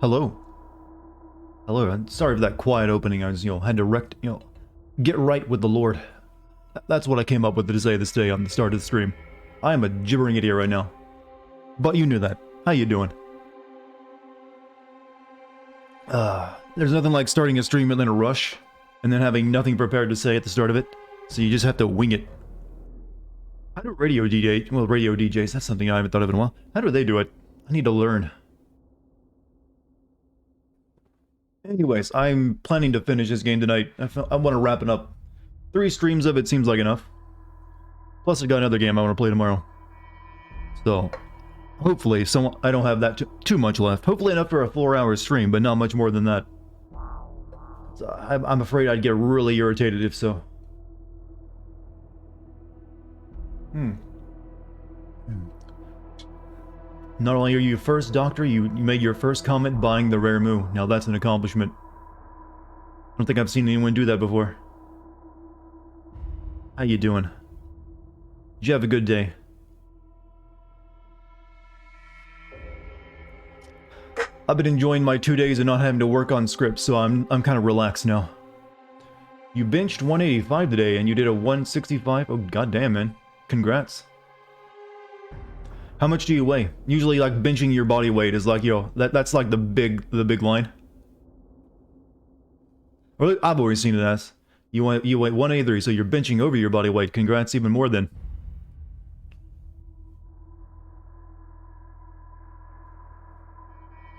Hello. Hello. I'm sorry for that quiet opening. I was, had to get right with the Lord. That's what I came up with to say this day on the start of the stream. I am a gibbering idiot right now. But you knew that. How you doing? There's nothing like starting a stream in a rush, and then having nothing prepared to say at the start of it, so you just have to wing it. How do radio DJs, that's something I haven't thought of in a while. How do they do it? I need to learn. Anyways, I'm planning to finish this game tonight. I want to wrap it up. 3 streams of it seems like enough. Plus I got another game I want to play tomorrow. So, hopefully, I don't have that too much left. Hopefully enough for a 4-hour stream, but not much more than that. So I'm afraid I'd get really irritated if so. Not only are you first Doctor, you made your first comment buying the rare moo. Now that's an accomplishment. I don't think I've seen anyone do that before. How you doing? Did you have a good day? I've been enjoying my 2 days of not having to work on scripts, so I'm kind of relaxed now. You benched 185 today, and you did a 165? Oh, goddamn, man. Congrats. How much do you weigh? Usually, like, benching your body weight is like, that's like the big line. Or I've always seen it as. You weigh 183, so you're benching over your body weight. Congrats even more then.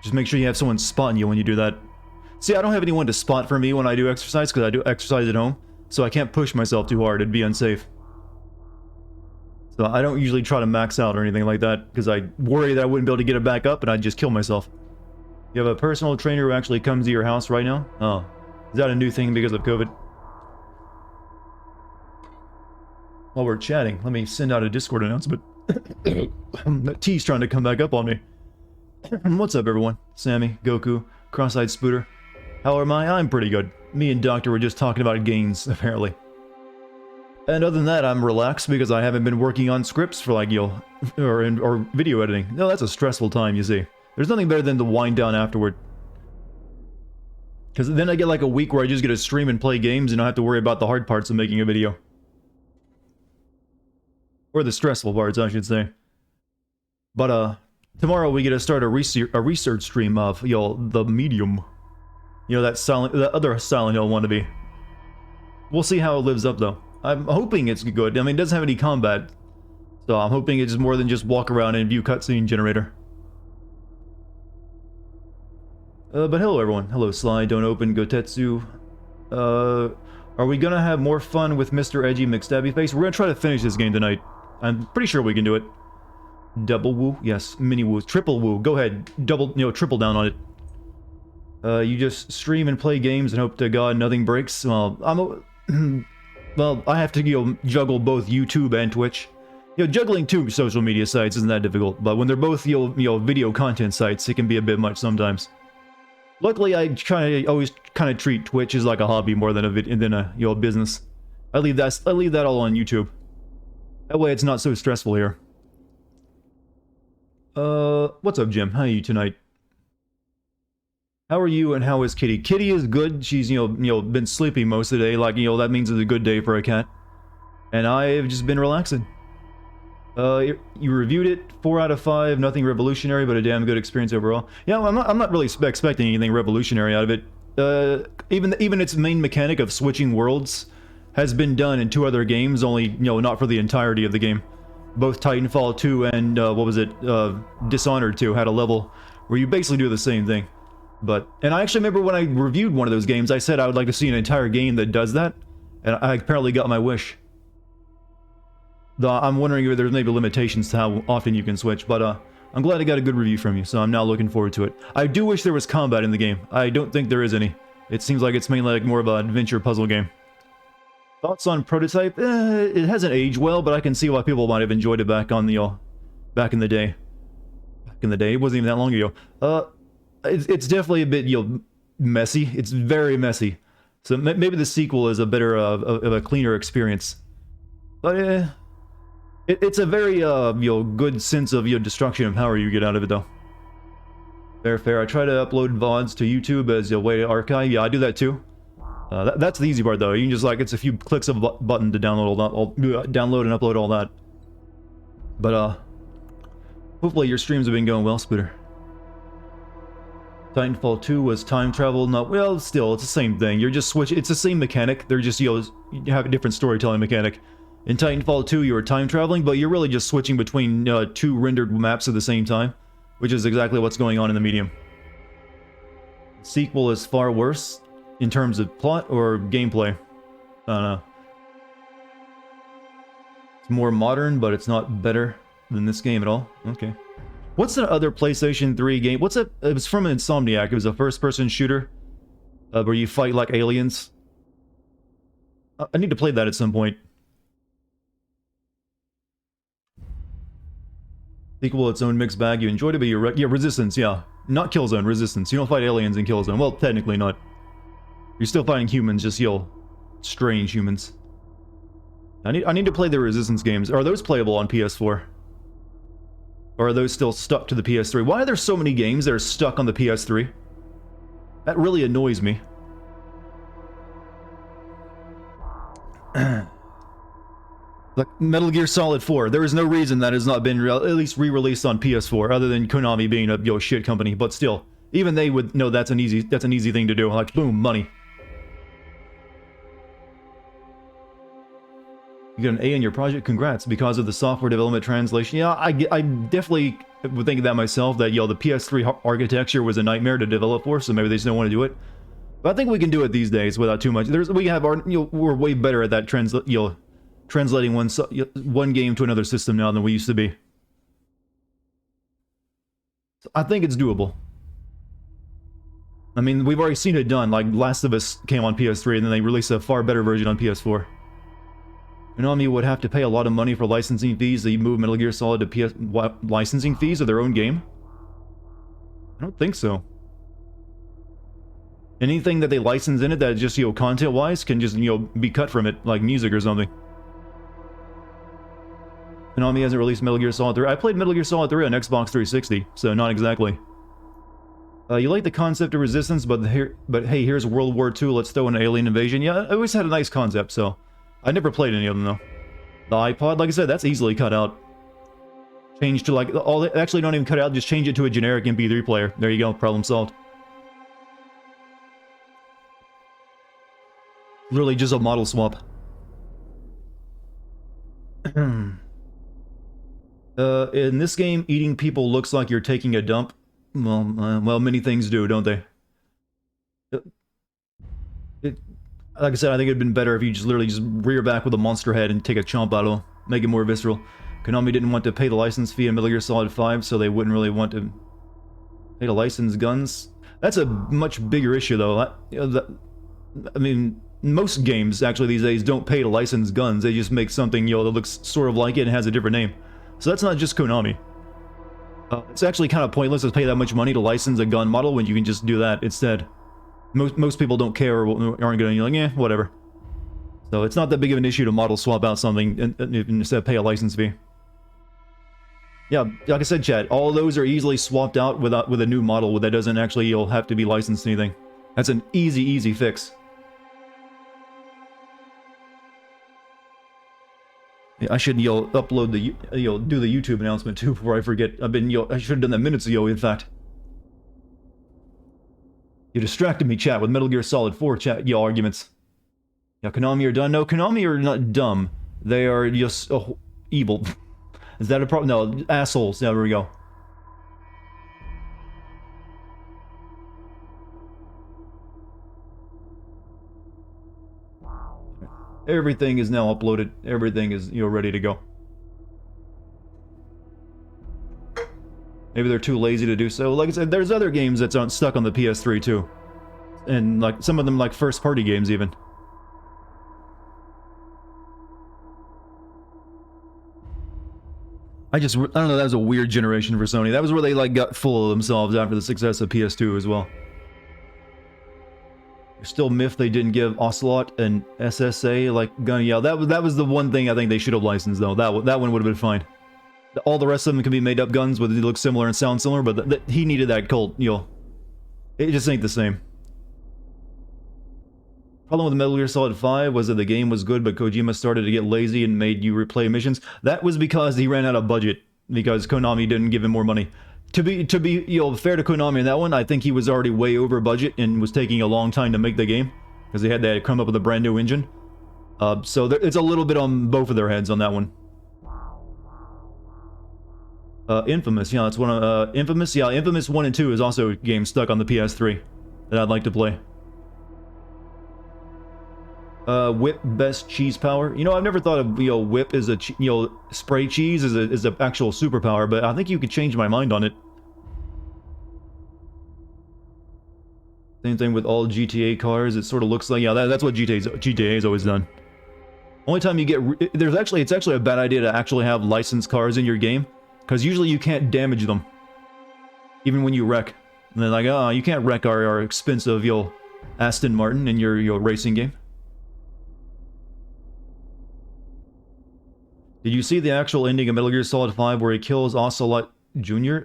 Just make sure you have someone spotting you when you do that. See, I don't have anyone to spot for me when I do exercise, because I do exercise at home, so I can't push myself too hard, it'd be unsafe. So I don't usually try to max out or anything like that, because I worry that I wouldn't be able to get it back up, and I'd just kill myself. You have a personal trainer who actually comes to your house right now? Oh. Is that a new thing because of COVID? While we're chatting, let me send out a Discord announcement. T's trying to come back up on me. What's up, everyone? Sammy, Goku, Cross-Eyed Spooter. How am I? I'm pretty good. Me and Doctor were just talking about gains, apparently. And other than that, I'm relaxed because I haven't been working on scripts for like, or video editing. No, that's a stressful time, you see. There's nothing better than to wind down afterward. Because then I get like a week where I just get to stream and play games and I don't have to worry about the hard parts of making a video. Or the stressful parts, I should say. But, tomorrow we get to start a research stream of, the Medium. You know, that other Silent Hill wannabe. We'll see how it lives up, though. I'm hoping it's good. I mean, it doesn't have any combat. So I'm hoping it's more than just walk around and view cutscene generator. But hello, everyone. Hello, Sly, Don't Open, Gotetsu. Are we gonna have more fun with Mr. Edgy McStabby Face? We're gonna try to finish this game tonight. I'm pretty sure we can do it. Double woo? Yes. Mini woo. Triple woo. Go ahead. Triple down on it. You just stream and play games and hope to God nothing breaks? Well, well, I have to, juggle both YouTube and Twitch. Juggling 2 social media sites isn't that difficult, but when they're both, video content sites, it can be a bit much sometimes. Luckily, I always treat Twitch as like a hobby more than a business. I leave that all on YouTube. That way it's not so stressful here. What's up, Jim? How are you tonight? How are you and how is Kitty? Kitty is good. She's, been sleeping most of the day. Like, that means it's a good day for a cat. And I've just been relaxing. You reviewed it, 4 out of 5, nothing revolutionary, but a damn good experience overall. Yeah, I'm not really expecting anything revolutionary out of it. Even its main mechanic of switching worlds has been done in 2 other games, only, not for the entirety of the game. Both Titanfall 2 and, Dishonored 2 had a level where you basically do the same thing. And I actually remember when I reviewed one of those games, I said I would like to see an entire game that does that, and I apparently got my wish. Though I'm wondering if there's maybe limitations to how often you can switch, but I'm glad I got a good review from you, so I'm now looking forward to it. I do wish there was combat in the game. I don't think there is any. It seems like it's mainly like more of an adventure puzzle game. Thoughts on Prototype? It hasn't aged well, but I can see why people might have enjoyed it back in the day. Back in the day, it wasn't even that long ago. It's definitely a bit, messy. It's very messy. So maybe the sequel is a better, of a cleaner experience. But it's a very, good sense of, destruction and power you get out of it, though. Fair, fair. I try to upload VODs to YouTube as a way to archive. Yeah, I do that too. That's the easy part though. You can just like, it's a few clicks of a button to download download and upload all that. But hopefully your streams have been going well, Spooter. Titanfall 2 was time travel. No, well, still, it's the same thing. You're just switching. It's the same mechanic. They're just, you have a different storytelling mechanic. In Titanfall 2, you were time traveling, but you're really just switching between two rendered maps at the same time, which is exactly what's going on in the medium. The sequel is far worse in terms of plot or gameplay. I don't know. It's more modern, but it's not better than this game at all. Okay. What's the other PlayStation 3 game? What's it? It was from Insomniac. It was a first-person shooter where you fight like aliens. I need to play that at some point. Sequel, its own mixed bag. You enjoyed it, but yeah, Resistance, yeah. Not Killzone, Resistance. You don't fight aliens in Killzone. Well, technically not. You're still fighting humans, just, strange humans. I need to play the Resistance games. Are those playable on PS4? Or are those still stuck to the PS3? Why are there so many games that are stuck on the PS3? That really annoys me. Like Metal Gear Solid 4. There is no reason that has not been at least re-released on PS4, other than Konami being a shit company. But still, even they would know that's an easy thing to do. Like, boom, money. You got an A in your project? Congrats. Because of the software development translation. Yeah, I definitely would think of that myself, that, the PS3 architecture was a nightmare to develop for, so maybe they just don't want to do it. But I think we can do it these days without too much. We have our, we're way better at that translating one game to another system now than we used to be. So I think it's doable. I mean, we've already seen it done. Like, Last of Us came on PS3, and then they released a far better version on PS4. Konami would have to pay a lot of money for licensing fees. They move Metal Gear Solid to PS licensing fees of their own game? I don't think so. Anything that they license in it that just, content-wise can just, be cut from it, like music or something. Konami hasn't released Metal Gear Solid 3. I played Metal Gear Solid 3 on Xbox 360, so not exactly. You like the concept of Resistance, but hey, here's World War II, let's throw in an alien invasion. Yeah, I always had a nice concept, so... I never played any of them, though. The iPod, like I said, that's easily cut out. Change to, like, actually, don't even cut out, just change it to a generic MP3 player. There you go, problem solved. Really just a model swap. In this game, eating people looks like you're taking a dump. Well, many things do, don't they? Like I said, I think it'd been better if you just literally just rear back with a monster head and take a chomp out of him. Make it more visceral. Konami didn't want to pay the license fee in Metal Gear Solid 5, so they wouldn't really want to pay to license guns. That's a much bigger issue, though. I mean, most games, actually, these days don't pay to license guns. They just make something, that looks sort of like it and has a different name. So that's not just Konami. It's actually kind of pointless to pay that much money to license a gun model when you can just do that instead. Most people don't care or aren't going to, you're like, eh, whatever. So it's not that big of an issue to model swap out something and instead of pay a license fee. Yeah, like I said, chat, all those are easily swapped out with a new model that doesn't actually, have to be licensed to anything. That's an easy fix. Yeah, I should, upload the, do the YouTube announcement too before I forget. I should have done that minutes ago, in fact. You distracted me, chat, with Metal Gear Solid 4 chat, arguments. Yeah, Konami are done. No, Konami are not dumb. They are just evil. Is that a problem? No, assholes. Yeah, there we go. Everything is now uploaded. Everything is, ready to go. Maybe they're too lazy to do so. Like I said, there's other games that aren't stuck on the PS3 too. And like some of them like first-party games even. I don't know, that was a weird generation for Sony. That was where they like got full of themselves after the success of PS2 as well. You're still miffed they didn't give Ocelot and SSA like gun. Yeah, that was the one thing I think they should have licensed though. That one would have been fine. All the rest of them can be made up guns, but they look similar and sound similar, but he needed that Colt, you know. It just ain't the same. Problem with Metal Gear Solid 5 was that the game was good, but Kojima started to get lazy and made you replay missions. That was because he ran out of budget, because Konami didn't give him more money. To be you know, fair to Konami in that one, I think he was already way over budget and was taking a long time to make the game, because they had to come up with a brand new engine. So it's a little bit on both of their heads on that one. Infamous, yeah, that's one of, Infamous, yeah, Infamous 1 and 2 is also a game stuck on the PS3 that I'd like to play. Whip best cheese power. You know, I've never thought of, you know, whip as a, you know, spray cheese as a actual superpower, but I think you could change my mind on it. Same thing with all GTA cars. It sort of looks like, yeah, that's what GTA's always done. Only time you get, it's actually a bad idea to actually have licensed cars in your game, because usually you can't damage them, even when you wreck. And they're like, oh, you can't wreck our expensive, you know, Aston Martin in your racing game. Did you see the actual ending of Metal Gear Solid 5 where he kills Ocelot Jr.?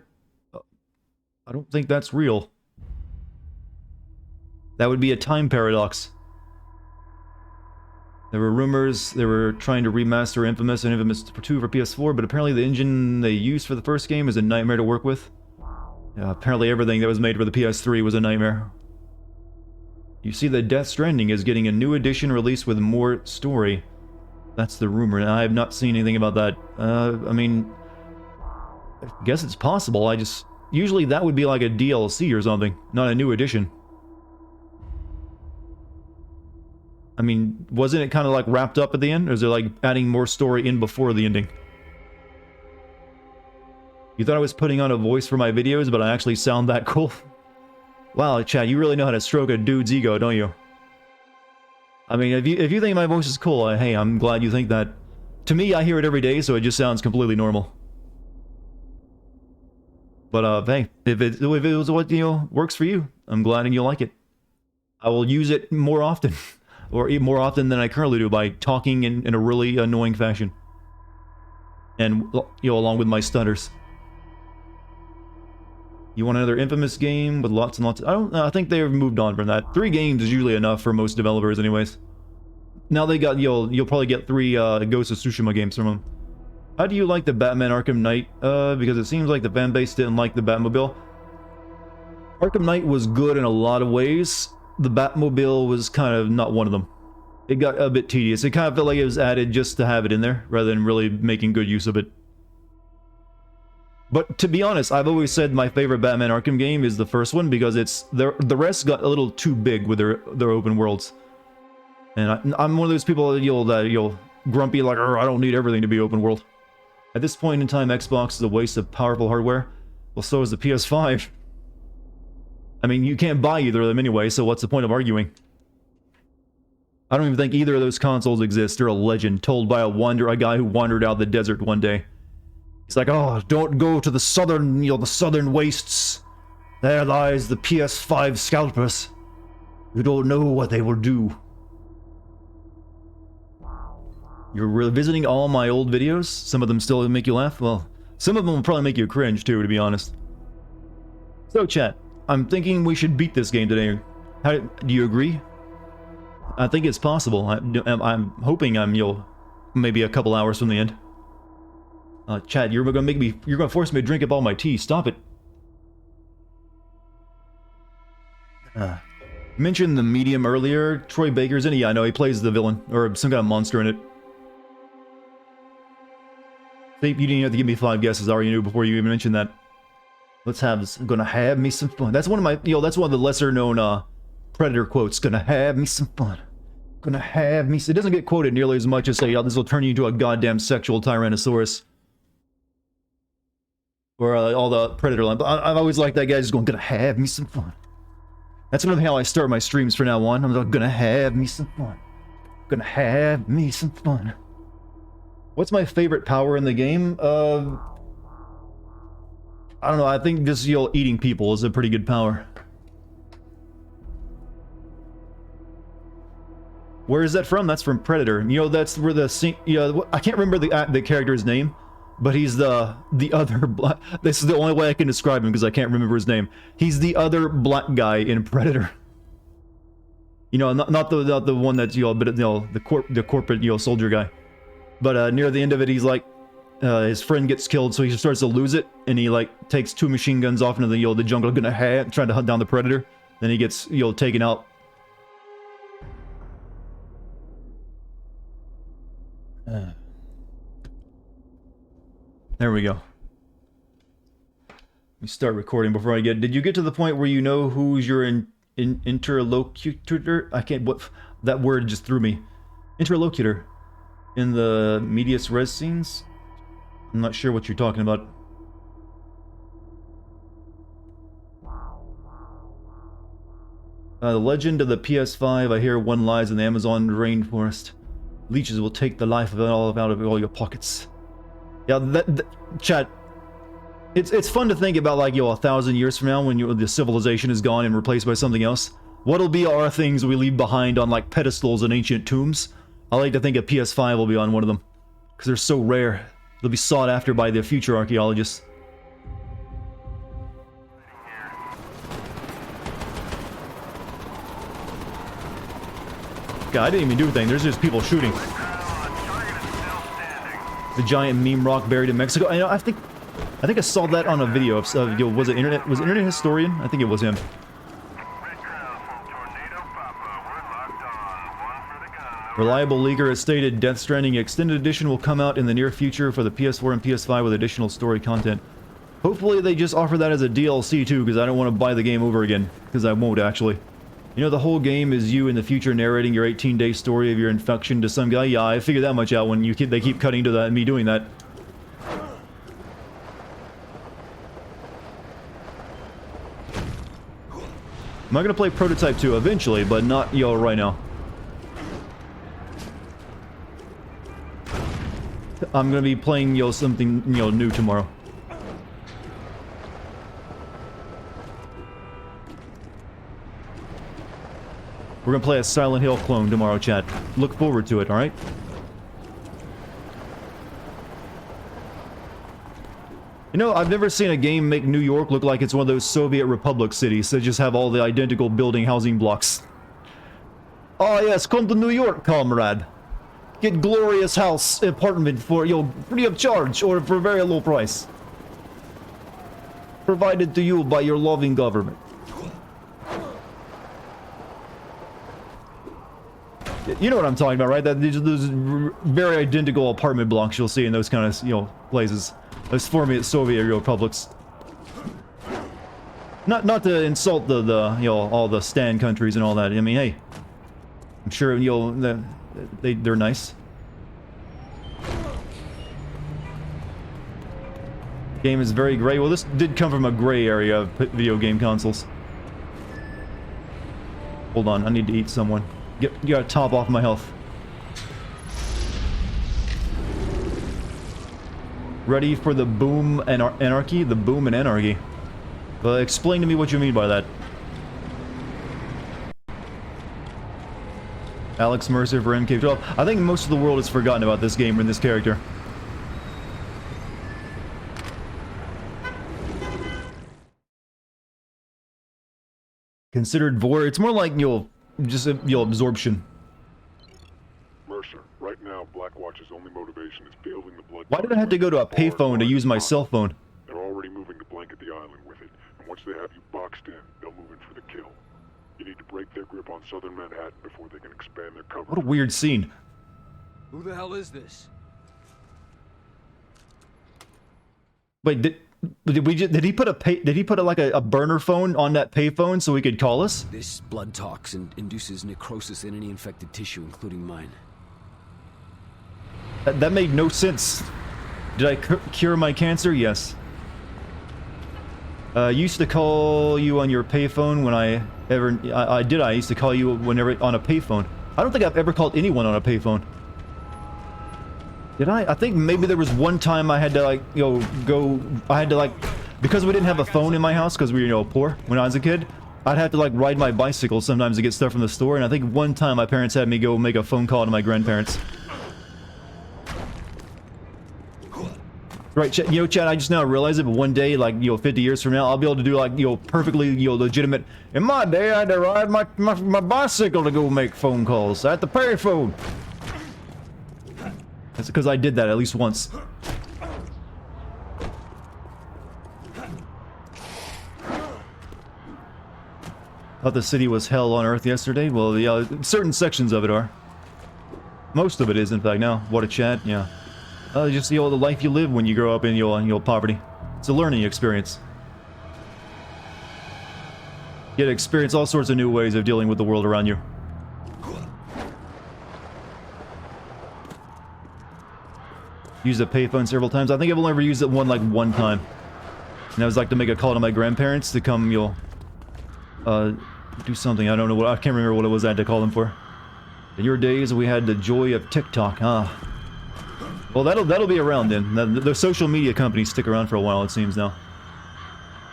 I don't think that's real. That would be a time paradox. There were rumors they were trying to remaster Infamous and Infamous 2 for PS4, but apparently the engine they used for the first game is a nightmare to work with. Yeah, apparently everything that was made for the PS3 was a nightmare. You see that Death Stranding is getting a new edition released with more story. That's the rumor, and I have not seen anything about that. I mean, I guess it's possible. Usually that would be like a DLC or something, not a new edition. I mean, wasn't it kind of like wrapped up at the end? Or is there like adding more story in before the ending? You thought I was putting on a voice for my videos, but I actually sound that cool? Wow, Chad, you really know how to stroke a dude's ego, don't you? I mean, if you think my voice is cool, hey, I'm glad you think that. To me, I hear it every day, so it just sounds completely normal. But hey, if it was what, you know, works for you, I'm glad and you'll like it. I will use it more often, or even more often than I currently do, by talking in a really annoying fashion, and you know, along with my stutters. You want another Infamous game with lots and lots of... I think they've moved on from that. 3 games is usually enough for most developers anyways. Now they got... You'll probably get 3 Ghost of Tsushima games from them. How do you like the Batman Arkham Knight? Because it seems like the fanbase didn't like the Batmobile. Arkham Knight was good in a lot of ways. The Batmobile was kind of not one of them. It got a bit tedious. It kind of felt like it was added just to have it in there, rather than really making good use of it. But to be honest, I've always said my favorite Batman Arkham game is the first one, because it's the rest got a little too big with their open worlds. And I'm one of those people that you'll grumpy like, I don't need everything to be open world. At this point in time, Xbox is a waste of powerful hardware. Well, so is the PS5. I mean, you can't buy either of them anyway, so what's the point of arguing? I don't even think either of those consoles exist. They're a legend told by a guy who wandered out the desert one day. He's like, oh, don't go to the southern, the southern wastes. There lies the PS5 scalpers. You don't know what they will do. You're revisiting all my old videos? Some of them still make you laugh? Well, some of them will probably make you cringe too, to be honest. So, chat, I'm thinking we should beat this game today. Do you agree? I think it's possible. I'm hoping I'm, maybe a couple hours from the end. Chad, you're gonna force me to drink up all my tea. Stop it. Mentioned the Medium earlier. Troy Baker's in it. Yeah, I know he plays the villain, or some kind of monster in it. See, you didn't have to give me 5 guesses. I already knew before you even mentioned that. Let's have this. Gonna have me some fun. That's one of my, that's one of the lesser known Predator quotes. Gonna have me some fun. Gonna have me. It doesn't get quoted nearly as much as say, this will turn you into a goddamn sexual Tyrannosaurus. Or all the Predator line. But I've always liked that guy just going, gonna have me some fun. That's another how I start my streams from now on. I'm like, gonna have me some fun. Gonna have me some fun. What's my favorite power in the game? I don't know, I think just, eating people is a pretty good power. Where is that from? That's from Predator. That's where the scene, I can't remember the character's name, but he's the other black. This is the only way I can describe him because I can't remember his name. He's the other black guy in Predator. You know, not the one that's, you know, but, you know, the corporate, you know, soldier guy. But near the end of it, he's like, his friend gets killed, so he starts to lose it, and he like takes 2 machine guns off into the, you know, the jungle, trying to hunt down the Predator. Then he gets, you know, taken out. There we go. Let me start recording before I get. Did you get to the point where you know who's your interlocutor? I can't. What that word just threw me. Interlocutor in the medias res scenes. I'm not sure what you're talking about. The legend of the PS5. I hear one lies in the Amazon rainforest. Leeches will take the life of it all out of all your pockets. Yeah, chat. It's fun to think about, like, you know, 1,000 years from now when the civilization is gone and replaced by something else. What'll be our things we leave behind on, like, pedestals and ancient tombs? I like to think a PS5 will be on one of them, because they're so rare. They'll be sought after by the future archaeologists. God, I didn't even do anything. There's just people shooting. The giant meme rock buried in Mexico. I think I saw that on a video of, you know, was it Internet Historian? I think it was him. Reliable leaker has stated Death Stranding Extended Edition will come out in the near future for the PS4 and PS5 with additional story content. Hopefully they just offer that as a DLC too, because I don't want to buy the game over again, because I won't actually. You know, the whole game is you in the future narrating your 18-day story of your infection to some guy. Yeah, I figured that much out when they keep cutting to that, me doing that. I'm not gonna play Prototype 2 eventually, but not, you know, right now. I'm gonna be playing, you know, something, you know, new tomorrow. We're gonna play a Silent Hill clone tomorrow, chat. Look forward to it, alright? You know, I've never seen a game make New York look like it's one of those Soviet Republic cities that just have all the identical building housing blocks. Oh yes, come to New York, comrade. Get glorious house apartment for, you know, free of charge or for very low price. Provided to you by your loving government. You know what I'm talking about, right? That those very identical apartment blocks you'll see in those kind of, you know, places. Those former Soviet republics. Not to insult the you know, all the Stan countries and all that. I mean, hey, I'm sure, you know, they're nice. Game is very gray. Well, this did come from a gray area of video game consoles. Hold on, I need to eat someone. You gotta top off my health. Ready for the boom and anarchy? The boom and anarchy. Explain to me what you mean by that. Alex Mercer for MK12. I think most of the world has forgotten about this game and this character. Considered void. It's more like, you know, just, you know, absorption. Mercer, right now Blackwatch's only motivation is fielding the blood. Why did I have to go to a payphone to use my cell phone? They're already moving to blanket the island with it, and once they have you boxed in, they'll move in for the kill. You need to break their grip on southern Manhattan before they can expand their cover. What a weird scene. Who the hell is this? Wait, did he put like a burner phone on that payphone so he could call us? This blood toxin induces necrosis in any infected tissue, including mine. That made no sense. Did I cure my cancer? Yes. Used to call you on your payphone when I used to call you whenever on a payphone. I don't think I've ever called anyone on a payphone. Did I? I think maybe there was one time I had to, like, you know, because we didn't have a phone in my house because we were, you know, poor when I was a kid. I'd have to, like, ride my bicycle sometimes to get stuff from the store, and I think one time my parents had me go make a phone call to my grandparents. Right, you know, Chad, I just now realized it, but one day, like, 50 years from now, I'll be able to do, like, perfectly, legitimate... In my day, I had to ride my bicycle to go make phone calls at the payphone. That's because I did that at least once. Thought the city was hell on earth yesterday. Well, yeah, certain sections of it are. Most of it is, in fact, now. What a chat, yeah. Just the life you live when you grow up in your poverty. It's a learning experience. You get to experience all sorts of new ways of dealing with the world around you. Used a payphone several times. I think I've only ever used it one time. And that was like to make a call to my grandparents to come, do something. I don't know what, I can't remember what it was I had to call them for. In your days, we had the joy of TikTok, huh? Well, that'll be around then. The social media companies stick around for a while, it seems now.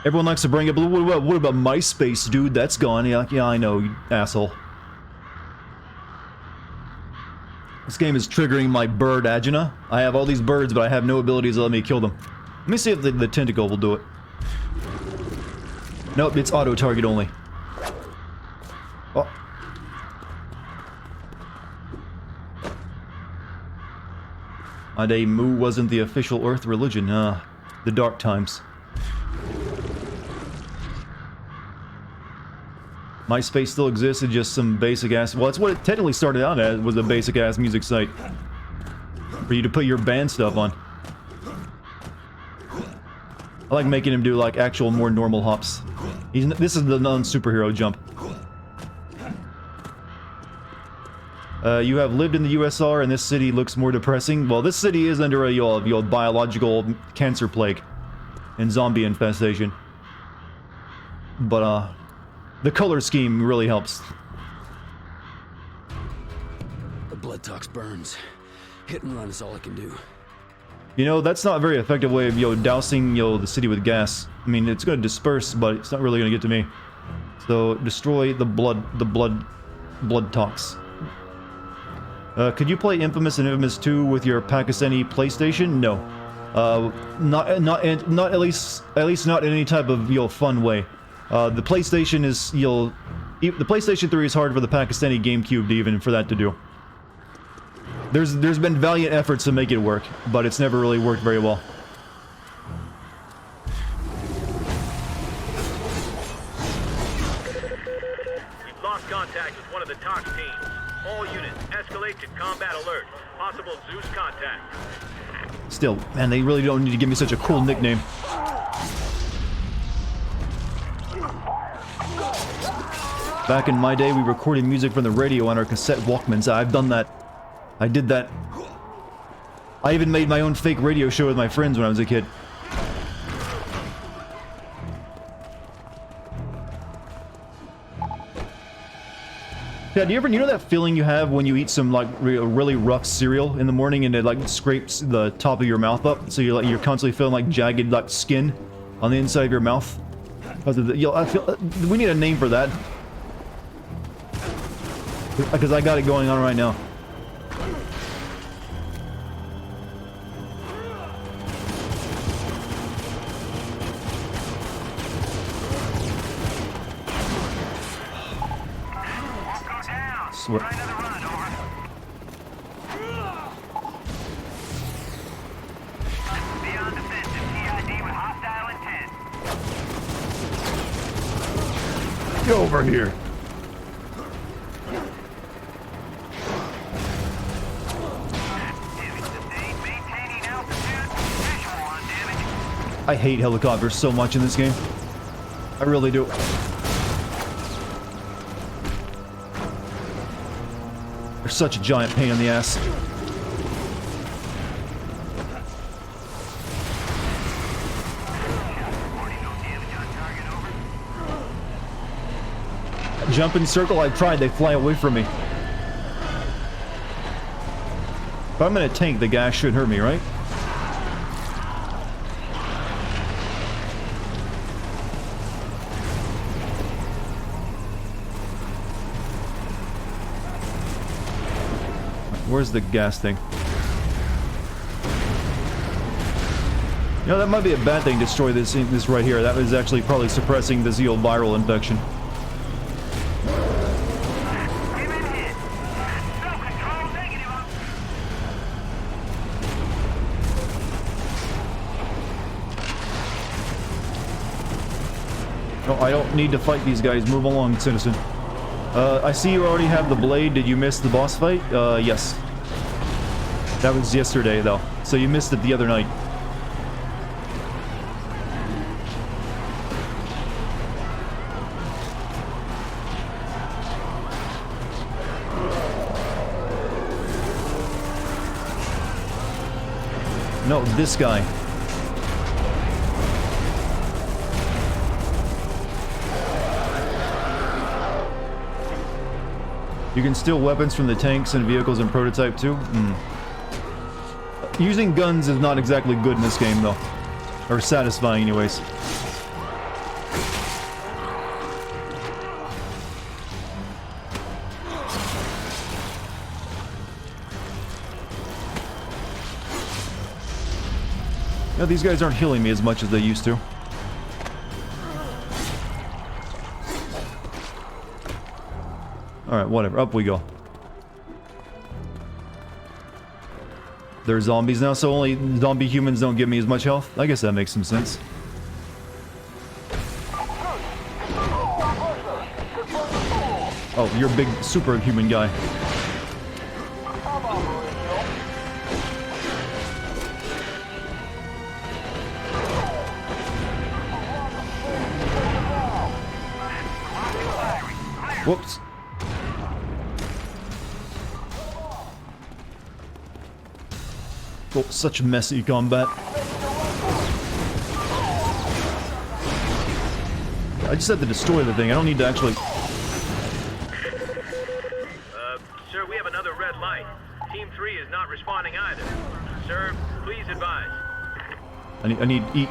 Everyone likes to bring up, what about MySpace, dude? That's gone. Yeah, I know, you asshole. This game is triggering my bird agina. I have all these birds, but I have no abilities to let me kill them. Let me see if the tentacle will do it. Nope, it's auto-target only. Oh. My day, Mu wasn't the official Earth religion. The dark times. MySpace still exists, it's just some basic-ass... Well, it's what it technically started out as, was a basic-ass music site. For you to put your band stuff on. I like making him do, like, actual, more normal hops. This is the non-superhero jump. You have lived in the USR and this city looks more depressing. Well, this city is under a biological cancer plague and zombie infestation. But, the color scheme really helps. The blood tox burns. Hit and run is all I can do. You know, that's not a very effective way of, dousing, the city with gas. I mean, it's going to disperse, but it's not really going to get to me. So, destroy the blood tox. Could you play Infamous and Infamous 2 with your Pakistani PlayStation? No. Not at least not in any type of, fun way. The PlayStation is, the PlayStation 3 is hard for the Pakistani GameCube to even for that to do. There's been valiant efforts to make it work, but it's never really worked very well. We've lost contact with one of the TOX teams. All units, escalate to combat alert. Possible Zeus contact. Still, man, they really don't need to give me such a cool nickname. Back in my day, we recorded music from the radio on our cassette Walkmans. I've done that. I did that. I even made my own fake radio show with my friends when I was a kid. Yeah, do you ever, know that feeling you have when you eat some, like, really rough cereal in the morning and it, like, scrapes the top of your mouth up? So you're constantly feeling, like, jagged, like, skin on the inside of your mouth? I feel, we need a name for that. Because I got it going on right now. Swear. Get over here. I hate helicopters so much in this game. I really do. They're such a giant pain in the ass. Jump in circle, I've tried, they fly away from me. If I'm in a tank, the gas shouldn't hurt me, right? Where's the gas thing? You know, that might be a bad thing, destroy this right here. That was actually probably suppressing the Zeal viral infection. No, I don't need to fight these guys. Move along, citizen. I see you already have the blade. Did you miss the boss fight? Yes. That was yesterday, though. So you missed it the other night. No, this guy. You can steal weapons from the tanks and vehicles in Prototype 2? Using guns is not exactly good in this game, though. Or satisfying, anyways. No, these guys aren't healing me as much as they used to. Alright, whatever. Up we go. They're zombies now, so only zombie humans don't give me as much health? I guess that makes some sense. Oh, you're a big superhuman guy. Whoops. Oh, such messy combat. I just have to destroy the thing. I don't need to actually... Sir, we have another red light. Team 3 is not responding either. Sir, please advise. I need to eat...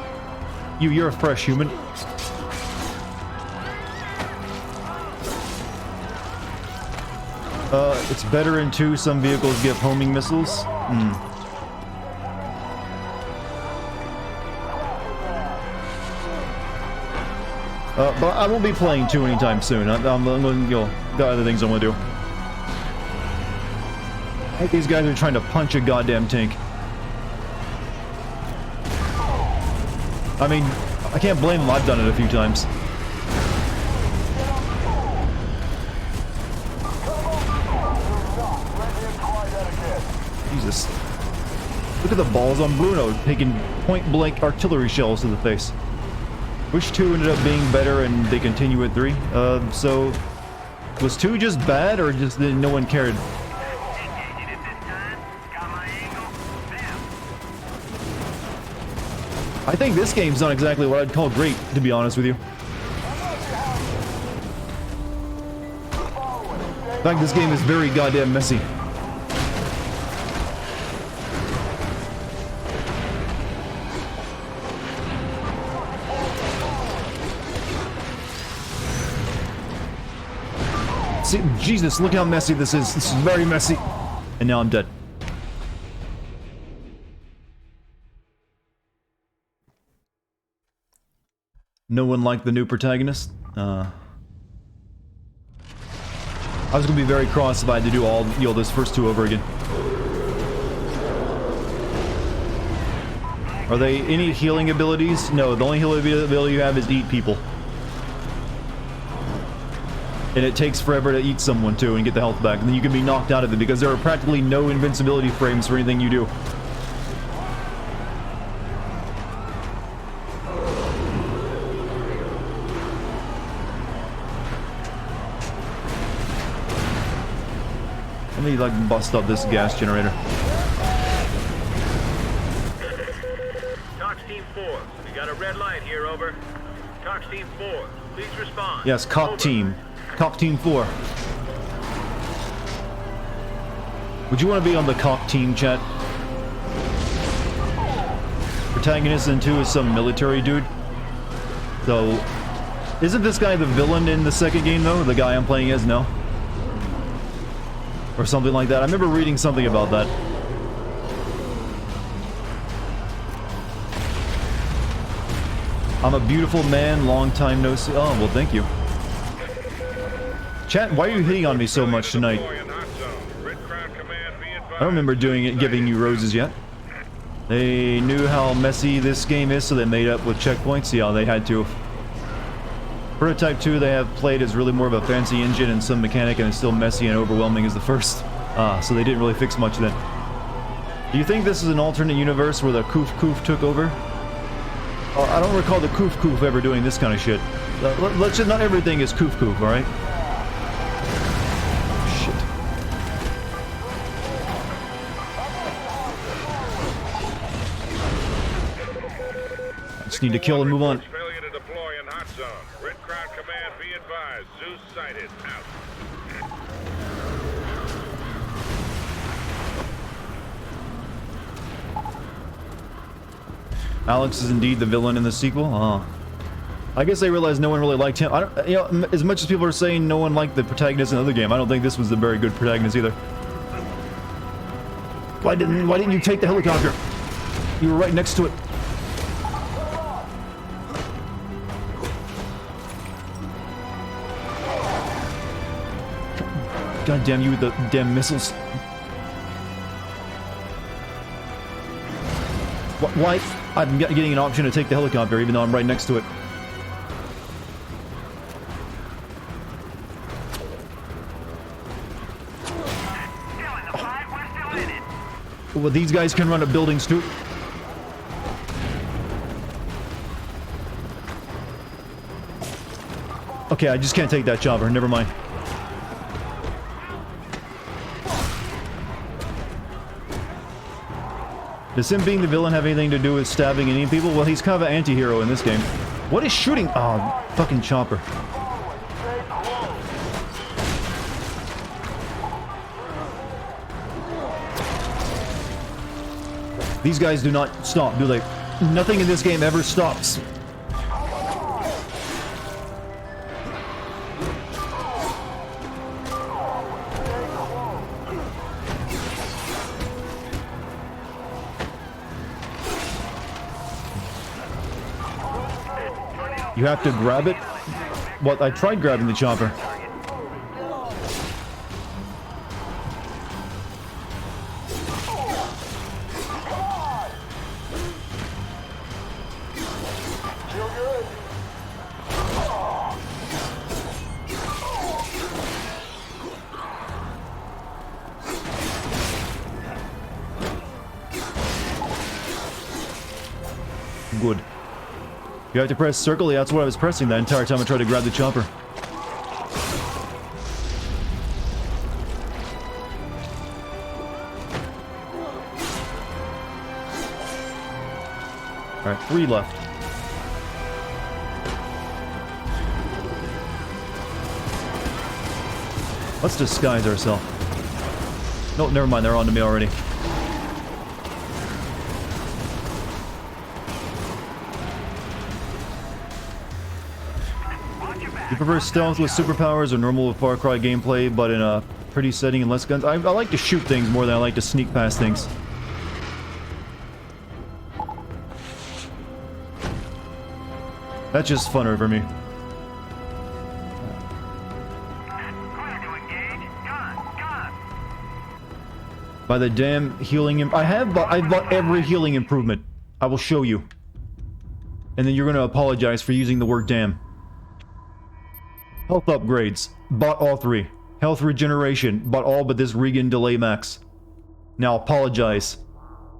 You're a fresh human. It's better in 2. Some vehicles give homing missiles. But I won't be playing 2 anytime soon. I'm going to go. Got other things I want to do. I think these guys are trying to punch a goddamn tank. I mean, I can't blame them. I've done it a few times. Jesus. Look at the balls on Bruno taking point-blank artillery shells to the face. Which 2 ended up being better and they continue at 3? So... Was 2 just bad or just no one cared? I think this game's not exactly what I'd call great, to be honest with you. In fact, this game is very goddamn messy. See, Jesus, look how messy this is. This is very messy. And now I'm dead. No one liked the new protagonist. I was gonna be very cross if I had to do all, those first 2 over again. Are they any healing abilities? No, the only healing ability you have is to eat people. And it takes forever to eat someone too and get the health back. And then you can be knocked out of it because there are practically no invincibility frames for anything you do. Let me like bust up this gas generator. Tox Team 4, we got a red light here, over. Tox Team 4, please respond. Yes, Cock Over. Team. Cock Team 4. Would you want to be on the Cock Team, chat? Protagonist in 2 is some military dude. So, isn't this guy the villain in the second game, though? The guy I'm playing as? No? Or something like that. I remember reading something about that. I'm a beautiful man, long time no see. Oh, well, thank you. Chat, why are you hitting on me so much tonight? I don't remember doing it, giving you roses yet. They knew how messy this game is, so they made up with checkpoints. Yeah, they had to. Prototype 2 they have played is really more of a fancy engine and some mechanic, and it's still messy and overwhelming as the first. So they didn't really fix much then. Do you think this is an alternate universe where the Koof Koof took over? I don't recall the Koof Koof ever doing this kind of shit. Let's just, not everything is Koof Koof, alright? Shit. I just need to kill and move on. Failure to deploy in hot zone. Red Crown Command, be advised. Zeus sighted. Out. Alex is indeed the villain in the sequel? Oh. I guess they realized no one really liked him. I don't, you know, as much as people are saying no one liked the protagonist in the other game, I don't think this was a very good protagonist either. Why didn't you take the helicopter? You were right next to it. God damn you with the damn missiles. Why? I'm getting an option to take the helicopter even though I'm right next to it. Well, these guys can run up buildings too. Okay, I just can't take that chopper. Never mind. Does him being the villain have anything to do with stabbing any people? Well, he's kind of an anti-hero in this game. What is shooting? Oh, fucking chopper. These guys do not stop, do they? Nothing in this game ever stops. You have to grab it? What? I tried grabbing the chopper. Good. You have to press circle? Yeah, that's what I was pressing that entire time I tried to grab the chopper. Alright, 3 left. Let's disguise ourselves. No, never mind, they're on to me already. You prefer stealth with superpowers or normal with Far Cry gameplay, but in a pretty setting and less guns? I like to shoot things more than I like to sneak past things. That's just funner for me. By the damn healing I've bought every healing improvement. I will show you. And then you're gonna apologize for using the word damn. Health upgrades. Bought all 3. Health regeneration. Bought all but this Regan delay max. Now apologize.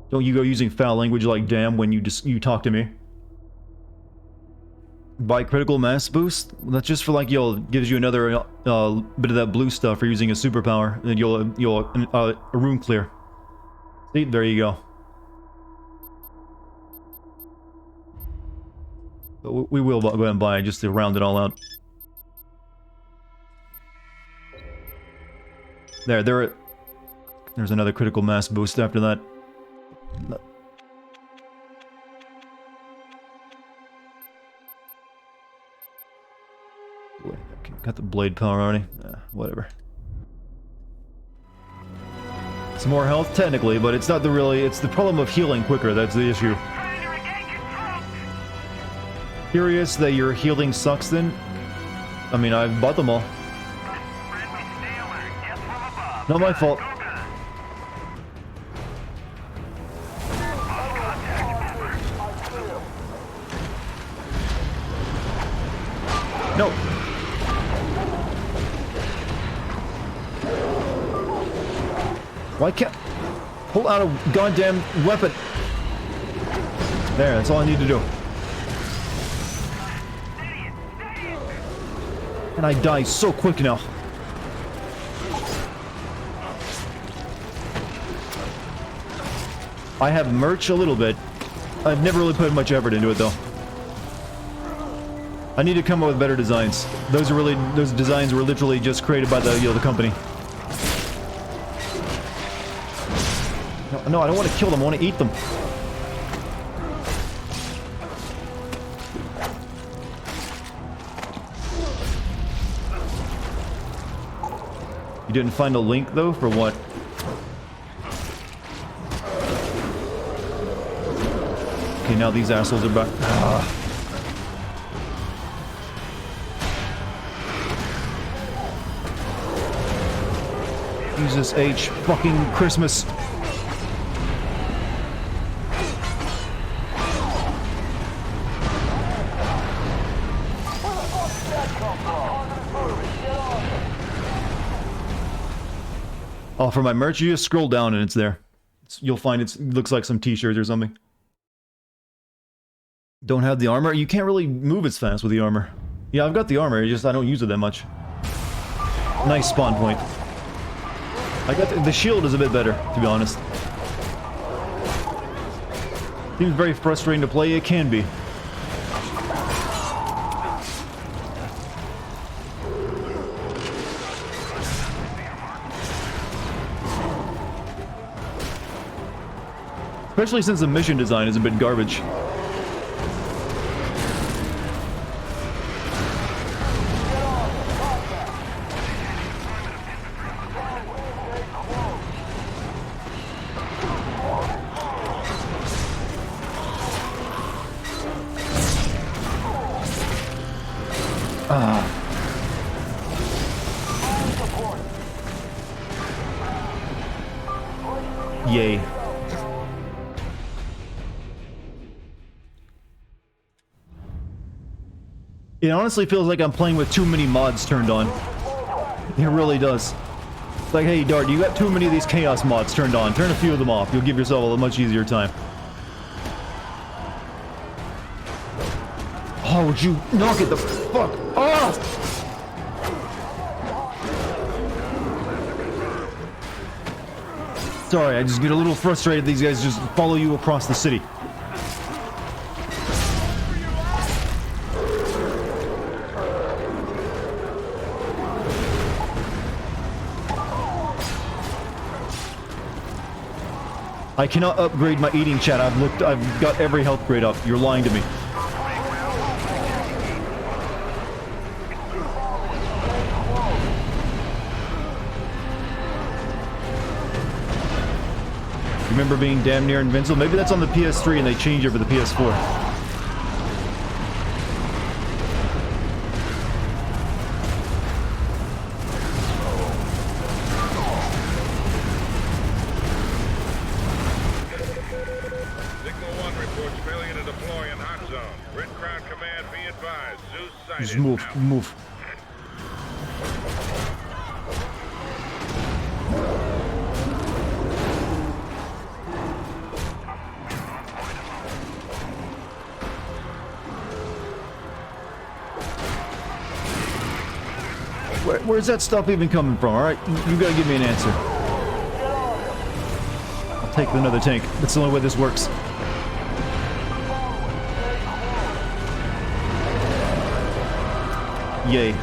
Don't you go using foul language like damn when you talk to me. Buy critical mass boost? That's just for like, gives you another bit of that blue stuff for using a superpower. Then you'll a room clear. See, there you go. But we will go ahead and buy it just to round it all out. There's another critical mass boost after that. Okay, got the blade power already. Whatever. Some more health, technically, but it's not it's the problem of healing quicker, that's the issue. Curious that your healing sucks then? I mean, I've bought them all. Not my fault. No. Why can't... Pull out a goddamn weapon. There, that's all I need to do. And I die so quick now. I have merch a little bit. I've never really put much effort into it though. I need to come up with better designs. Those designs were literally just created by the the company. No, I don't want to kill them. I want to eat them. You didn't find a link though for what? Okay, now these assholes are back. Jesus H. Fucking Christmas. Oh, for my merch, you just scroll down and it's there. You'll find it looks like some t-shirts or something. Don't have the armor? You can't really move as fast with the armor. Yeah, I've got the armor, I don't use it that much. Nice spawn point. I got the shield is a bit better, to be honest. Seems very frustrating to play, it can be. Especially since the mission design is a bit garbage. Yay. It honestly feels like I'm playing with too many mods turned on. It really does. It's like, hey Dart, you got too many of these chaos mods turned on. Turn a few of them off. You'll give yourself a much easier time. Oh, would you knock it the fuck off? Sorry, I just get a little frustrated these guys just follow you across the city. I cannot upgrade my eating chat. I've got every health grade up. You're lying to me. Remember being damn near invincible? Maybe that's on the PS3 and they changed it for the PS4. Just move. Where's that stuff even coming from? Alright, you gotta give me an answer. I'll take another tank. That's the only way this works. Yay.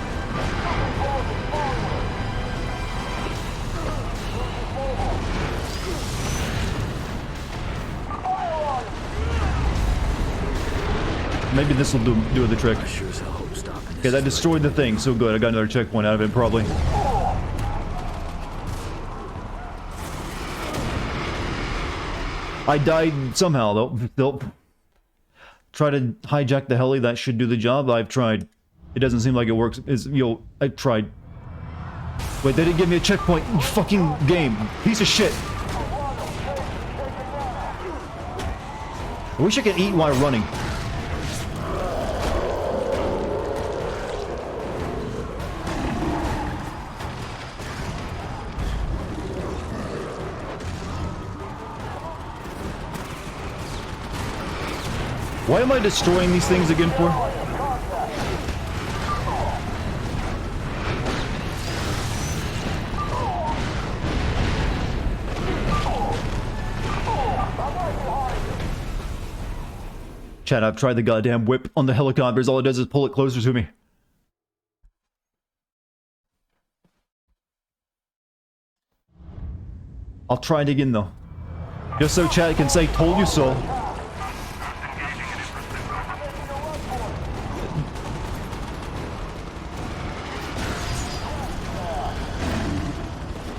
Maybe this will do the trick. Okay, that destroyed the thing, so good. I got another checkpoint out of it, probably. I died somehow, though. try to hijack the heli. That should do the job. I've tried. It doesn't seem like it works. I tried. Wait, they didn't give me a checkpoint. You fucking game. Piece of shit. I wish I could eat while running. Why am I destroying these things again for? Chat, I've tried the goddamn whip on the helicopters. All it does is pull it closer to me. I'll try it again though. Just so chat can say, told you so.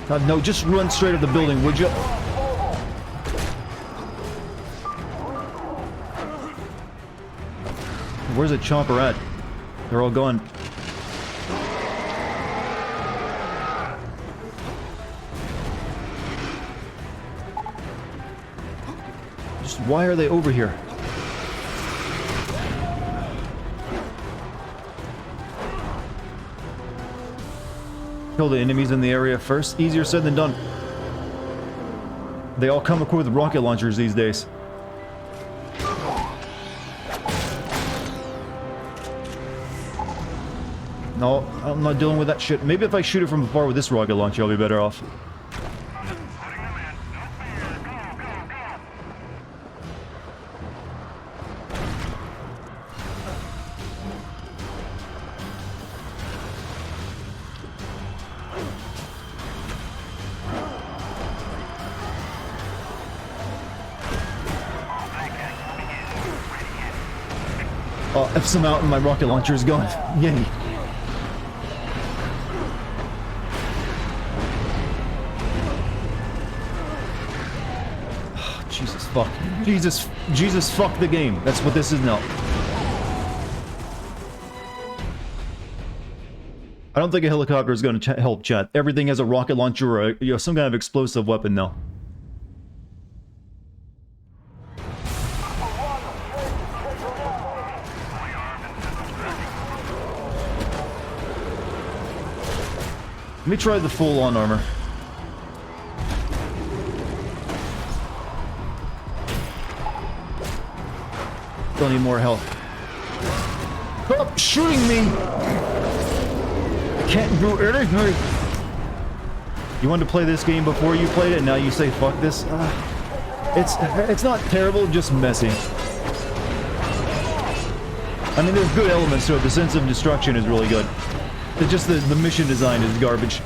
God, no, just run straight at the building, would you? Where's the chopper at? They're all gone. Just why are they over here? Kill the enemies in the area first. Easier said than done. They all come equipped with rocket launchers these days. No, I'm not dealing with that shit. Maybe if I shoot it from afar with this rocket launcher, I'll be better off. Oh, F some out and my rocket launcher is gone. Yay. Jesus fuck. Jesus fuck the game. That's what this is now. I don't think a helicopter is going to help, chat. Everything has a rocket launcher or some kind of explosive weapon now. Let me try the full-on armor. Don't need more health. Stop shooting me! I can't do anything! You wanted to play this game before you played it, and now you say fuck this? It's not terrible, just messy. I mean, there's good elements to it. The sense of destruction is really good. It's just the mission design is garbage.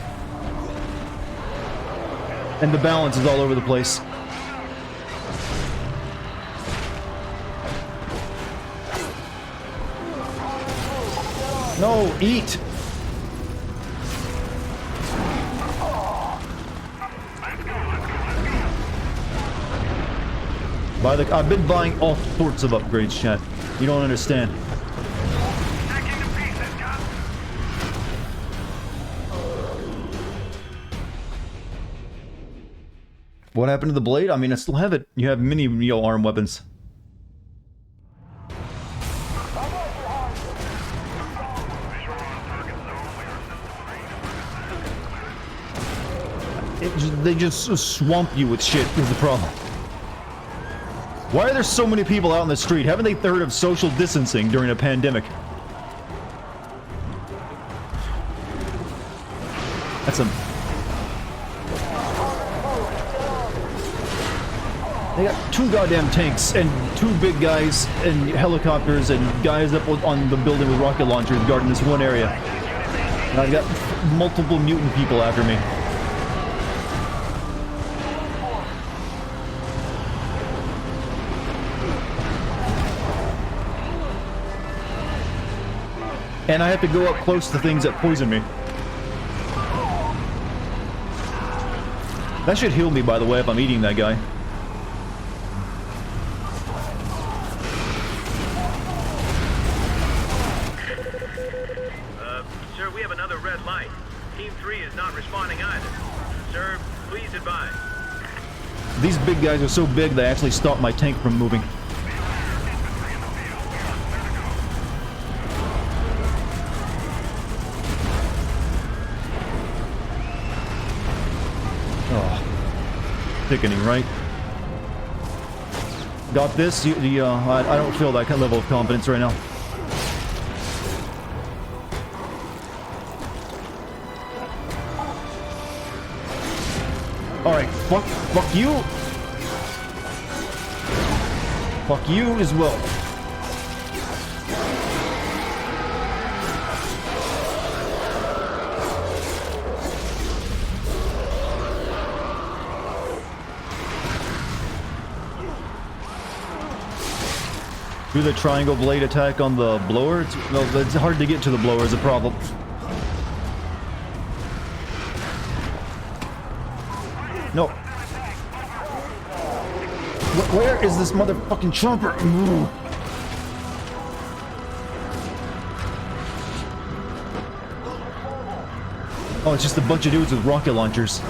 And the balance is all over the place. No, eat! I've been buying all sorts of upgrades, chat. You don't understand. What happened to the blade? I mean, I still have it. You have many arm weapons. They just swamp you with shit is the problem. Why are there so many people out in the street? Haven't they heard of social distancing during a pandemic? That's a... They got 2 goddamn tanks and 2 big guys and helicopters and guys up on the building with rocket launchers guarding this one area. And I've got multiple mutant people after me. And I have to go up close to things that poison me. That should heal me, by the way, if I'm eating that guy. have another red light. Team 3 is not responding either. Sir, please advise. These big guys are so big they actually stop my tank from moving. Oh, sickening, right? Got this. I don't feel that kind of level of confidence right now. Alright, fuck you. Fuck you as well. Do the triangle blade attack on the blower? It's hard to get to the blower is a problem. No. Where is this motherfucking chomper? Ooh. Oh, it's just a bunch of dudes with rocket launchers.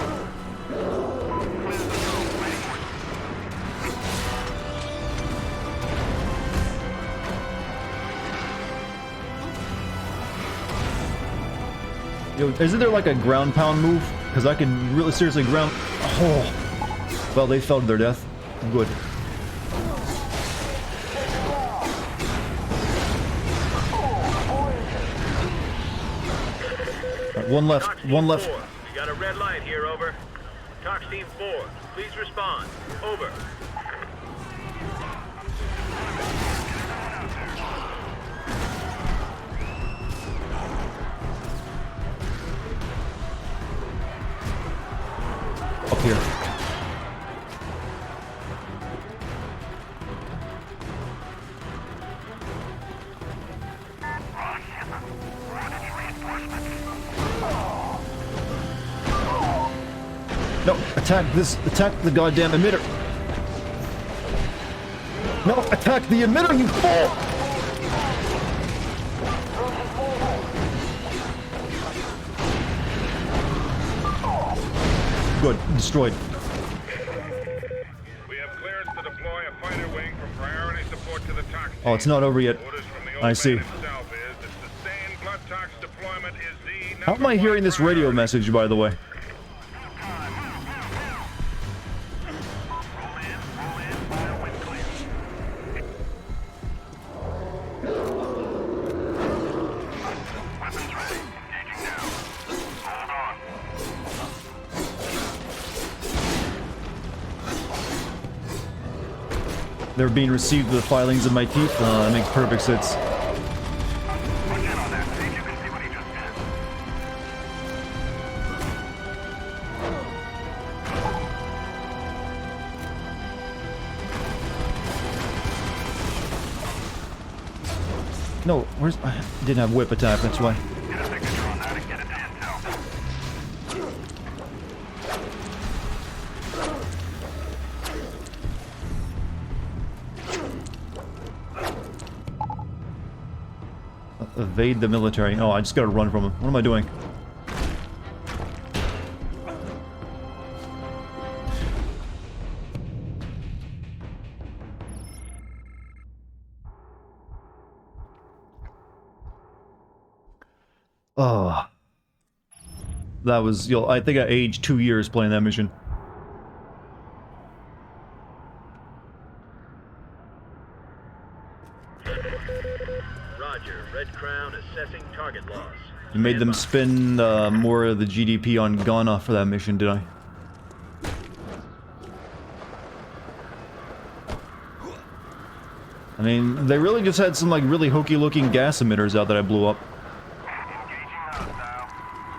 Yo, isn't there like a ground pound move? Because I can really seriously ground... Oh. Well, they fell to their death. Good. Right, one left. Tox One Team left. 4, we got a red light here, over. Tox Team 4, please respond. Over. Up here. No, attack the goddamn emitter. No, attack the emitter, you fool! Good, destroyed. We have clearance to deploy a fighter wing for priority support to the tox team. Oh, it's not over yet. Orders from the old I man see. himself is that sustained blood tox deployment is the How am I hearing this radio message, by the way? They're being received with the filings of my teeth. That makes perfect sense. No, where's... I didn't have whip attack, that's why. Evade the military. Oh, I just gotta run from him. What am I doing? Oh. That was, I think I aged 2 years playing that mission. Roger, Red Crown assessing target loss. You made them spend more of the GDP on Ghana for that mission, did I? I mean, they really just had some, like, really hokey-looking gas emitters out that I blew up.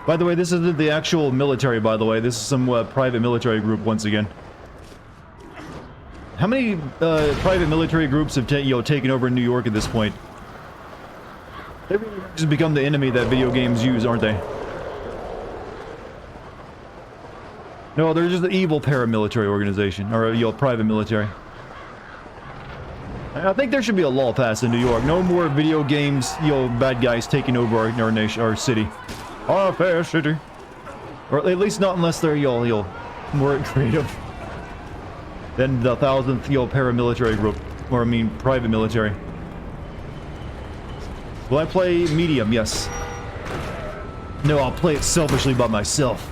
By the way, this isn't the actual military, by the way. This is some private military group, once again. How many private military groups have taken over in New York at this point? They really just become the enemy that video games use, aren't they? No, they're just the evil paramilitary organization, or private military. I think there should be a law passed in New York. No more video games, bad guys taking over our nation, our city. Our fair city. Or at least not unless they're, you'll more creative than the 1,000th, paramilitary group. Or, I mean, private military. Will I play medium? Yes. No, I'll play it selfishly by myself.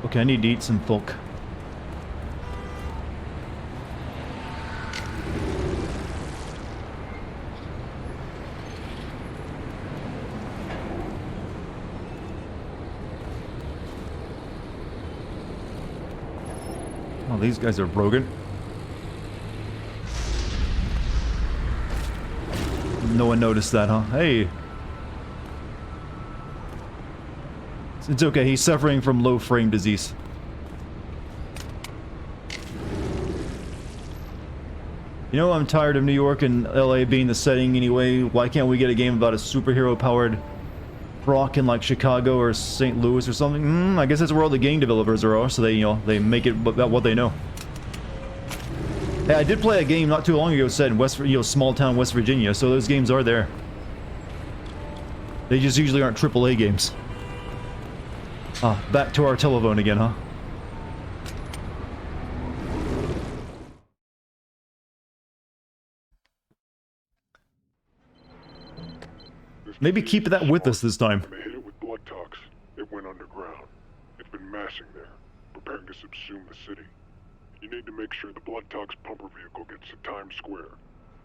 Okay, I need to eat some folk. Oh, these guys are broken. No one noticed that, huh? Hey. It's okay, he's suffering from low frame disease. You know, I'm tired of New York and LA being the setting anyway. Why can't we get a game about a superhero-powered rock in like Chicago or St. Louis or something? I guess that's where all the game developers are, so they, they make it about what they know. Hey, I did play a game not too long ago set in small town West Virginia, so those games are there. They just usually aren't AAA games. Ah, back to our telephone again, huh? Maybe keep that with us this time. They hit it with blood tox. It went underground. It's been massing there, preparing to subsume the city. You need to make sure the blood tox pumper vehicle gets to Times Square.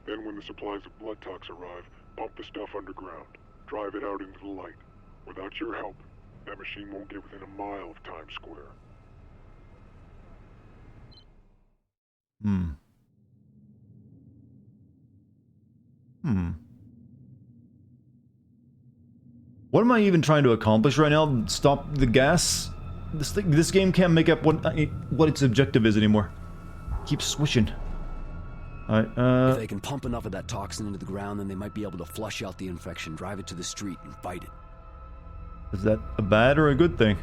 Then when the supplies of blood tox arrive, pump the stuff underground. Drive it out into the light. Without your help, that machine won't get within a mile of Times Square. What am I even trying to accomplish right now? Stop the gas? This game can't make up what its objective is anymore. Keeps switching. Alright, If they can pump enough of that toxin into the ground, then they might be able to flush out the infection, drive it to the street, and fight it. Is that a bad or a good thing?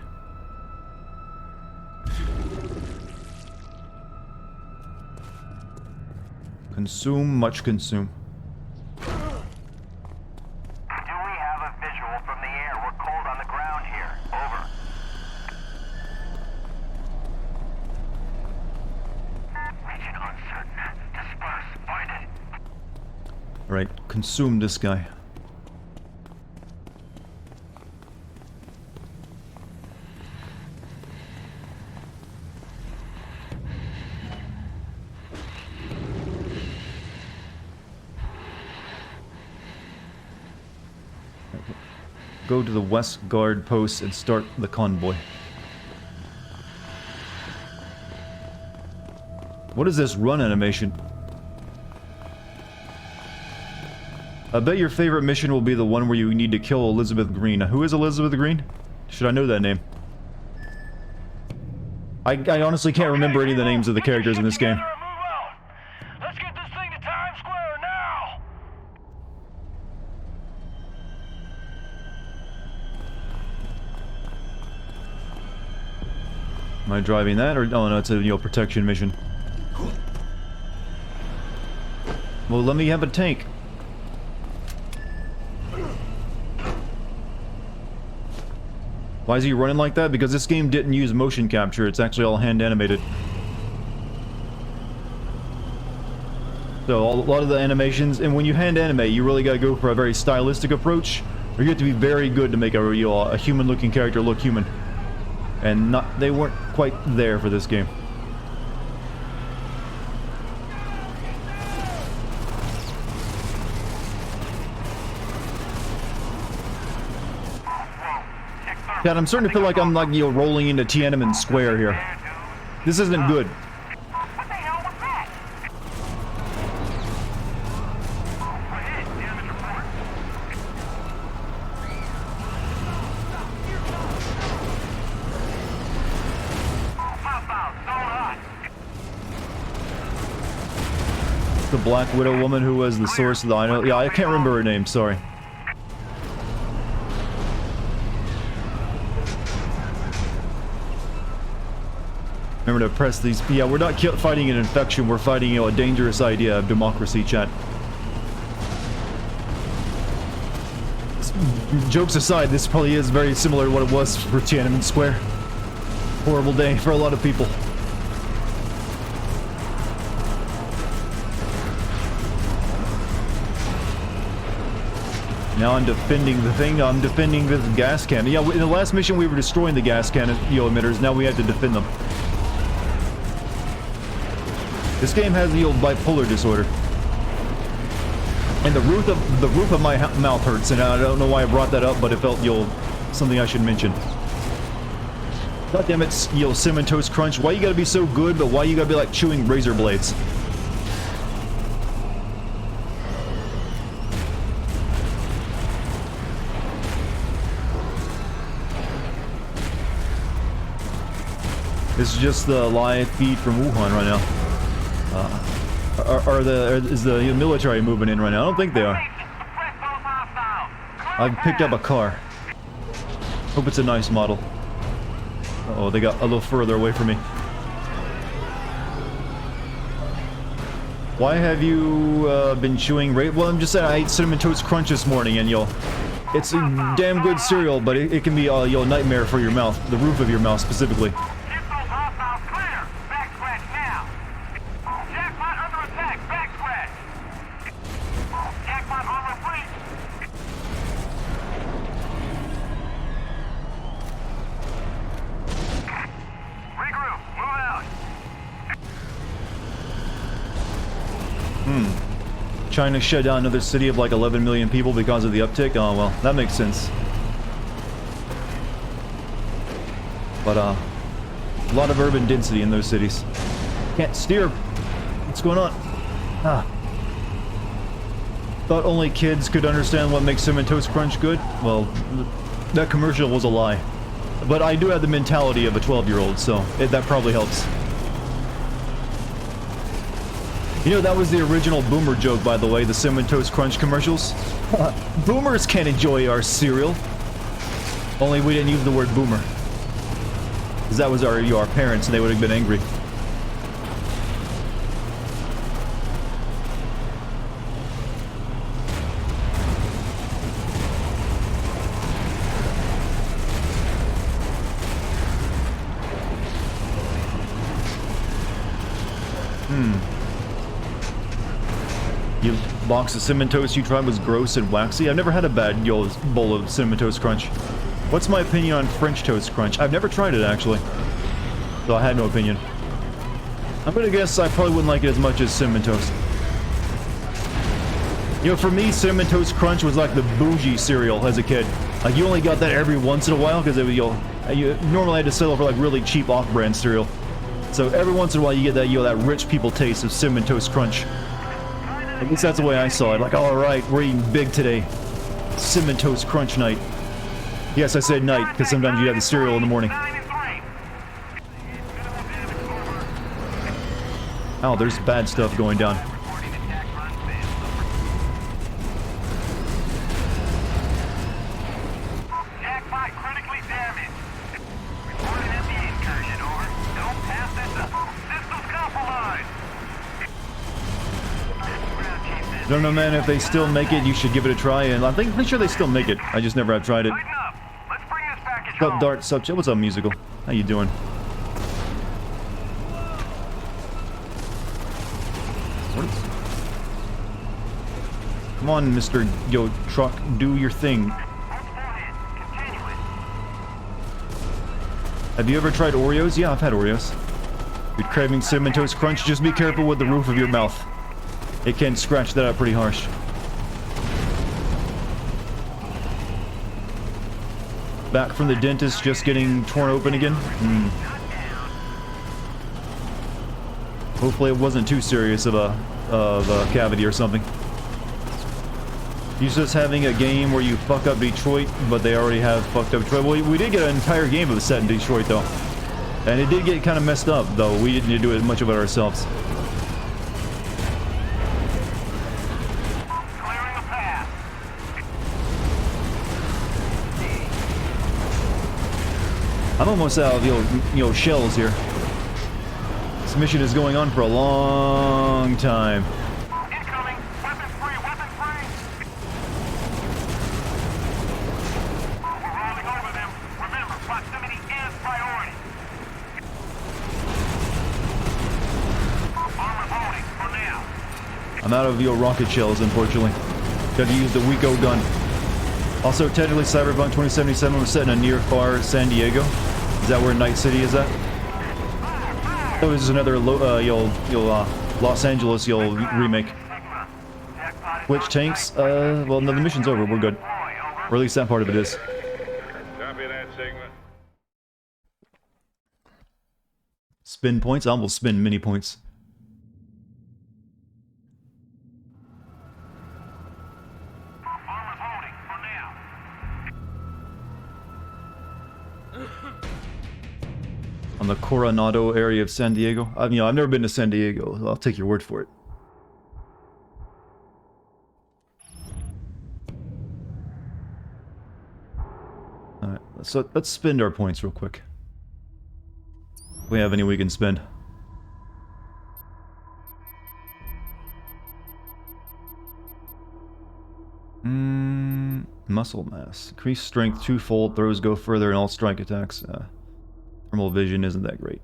Consume, much consume. Do we have a visual from the air? We're cold on the ground here. Over. Region uncertain. Disperse. Find it. Alright, consume this guy. Go to the West Guard post and start the convoy. What is this run animation? I bet your favorite mission will be the one where you need to kill Elizabeth Green. Who is Elizabeth Green? Should I know that name? I honestly can't remember any of the names of the characters in this game. Let's get this thing to Times Square now! Am I driving that, or oh no, it's a protection mission. Well, let me have a tank. Why is he running like that? Because this game didn't use motion capture. It's actually all hand animated. So a lot of the animations, and when you hand animate, you really gotta go for a very stylistic approach, or you have to be very good to make a human-looking character look human. And they weren't quite there for this game. God, I'm starting to feel like I'm like, rolling into Tiananmen Square here. This isn't good. What the hell was that? We're hit. Damage report. Pop out. So hot. The Black Widow woman who was the source of the... Yeah, I can't remember her name, sorry. Remember to press these... Yeah, we're not fighting an infection, we're fighting, a dangerous idea of democracy, chat. Jokes aside, this probably is very similar to what it was for Tiananmen Square. Horrible day for a lot of people. Now I'm defending the thing. I'm defending this gas cannon. Yeah, in the last mission we were destroying the gas cannon, emitters. Now we have to defend them. This game has the old bipolar disorder. And the roof of my mouth hurts, and I don't know why I brought that up, but it felt, something I should mention. God damn it, Cinnamon Toast Crunch. Why you gotta be so good, but why you gotta be like chewing razor blades? This is just the live feed from Wuhan right now. Is the military moving in right now? I don't think they are. I've picked up a car. Hope it's a nice model. Uh-oh, they got a little further away from me. Why have you been chewing well, I'm just saying I ate Cinnamon Toast Crunch this morning, and it's a damn good cereal, but it can be a nightmare for your mouth, the roof of your mouth specifically. China shut down another city of like 11 million people because of the uptick. Oh, well, that makes sense. But, a lot of urban density in those cities. Can't steer. What's going on? Ah. Thought only kids could understand what makes Cinnamon Toast Crunch good? Well, that commercial was a lie. But I do have the mentality of a 12-year-old, so that probably helps. That was the original Boomer joke, by the way, the Cinnamon Toast Crunch commercials. Boomers can't enjoy our cereal. Only we didn't use the word boomer. Because that was our parents, and they would have been angry. You box of Cinnamon Toast you tried was gross and waxy. I've never had a bad bowl of Cinnamon Toast Crunch. What's my opinion on French Toast Crunch? I've never tried it, actually. So I had no opinion. I'm gonna guess I probably wouldn't like it as much as Cinnamon Toast. For me, Cinnamon Toast Crunch was like the bougie cereal as a kid. Like, you only got that every once in a while, because you normally had to settle for like really cheap off-brand cereal. So every once in a while you get that, that rich people taste of Cinnamon Toast Crunch. At least that's the way I saw it. Like, alright, we're eating big today. Cinnamon Toast Crunch night. Yes, I said night, because sometimes you have the cereal in the morning. Oh, there's bad stuff going down. I don't know, man, if they still make it, you should give it a try, and I'm pretty sure they still make it. I just never have tried it. What's up, Dart Subject? What's up, Musical? How you doing? Come on, Mr. Truck, do your thing. Have you ever tried Oreos? Yeah, I've had Oreos. You're craving Cinnamon Toast Crunch? Just be careful with the roof of your mouth. It can scratch that out pretty harsh. Back from the dentist, just getting torn open again? Hopefully it wasn't too serious of a cavity or something. He's just having a game where you fuck up Detroit, but they already have fucked up Detroit. Well, we did get an entire game of a set in Detroit, though. And it did get kind of messed up, though. We didn't do it much of it ourselves. I'm almost out of shells here. This mission is going on for a long time. Incoming! Weapons free! Weapons free! I'm out of your rocket shells, unfortunately. Got to use the Wico gun. Also, technically, Cyberpunk 2077 was set in a near-far San Diego. Is that where Night City is at? Oh, this is another Los Angeles remake. Which tanks? Well, no, the mission's over. We're good. Or at least that part of it is. Copy that, Sigma. Spin points? I almost spin mini points. On the Coronado area of San Diego. I've never been to San Diego. So I'll take your word for it. Alright, so let's spend our points real quick. If we have any we can spend. Muscle mass. Increased strength twofold, throws go further in all strike attacks. Thermal vision isn't that great.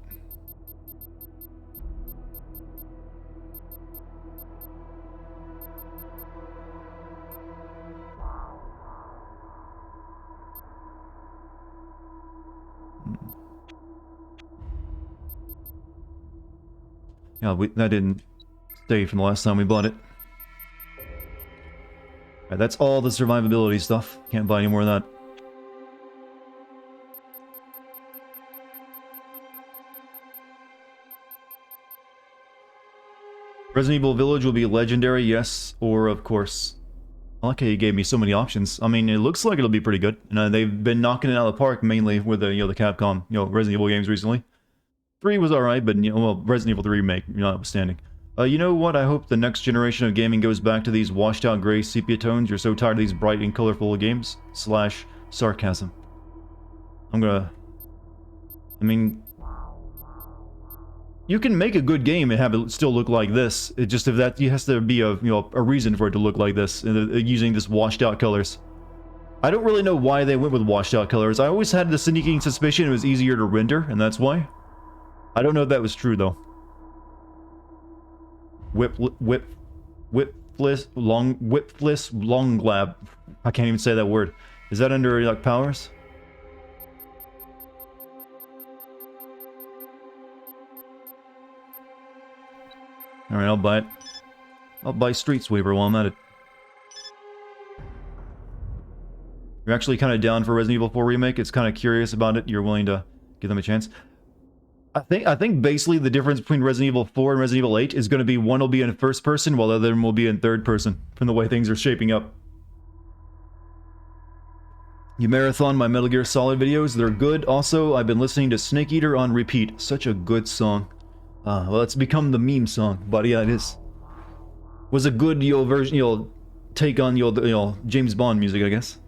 Yeah, that didn't stay from the last time we bought it. Alright, that's all the survivability stuff. Can't buy any more of that. Resident Evil Village will be legendary, yes, or of course. I like how you gave me so many options. I mean, it looks like it'll be pretty good. And they've been knocking it out of the park, mainly with the the Capcom Resident Evil games recently. 3 was alright, but well, Resident Evil 3 remake, notwithstanding. You know what? I hope the next generation of gaming goes back to these washed out gray sepia tones. You're so tired of these bright and colorful games. / sarcasm. I mean, you can make a good game and have it still look like this. It just it has to be a reason for it to look like this, using this washed out colors. I don't really know why they went with washed out colors. I always had the sneaking suspicion it was easier to render, and that's why. I don't know if that was true though. Whipless long lab. I can't even say that word. Is that under like powers? Alright, I'll buy it. I'll buy Street Sweeper while I'm at it. You're actually kind of down for Resident Evil 4 Remake? It's kind of curious about it. You're willing to give them a chance? I think basically the difference between Resident Evil 4 and Resident Evil 8 is going to be one will be in first person while the other one will be in third person, from the way things are shaping up. You marathon my Metal Gear Solid videos, they're good. Also, I've been listening to Snake Eater on repeat. Such a good song. Well, it's become the meme song, but yeah, it is. Was a good version, take on James Bond music, I guess.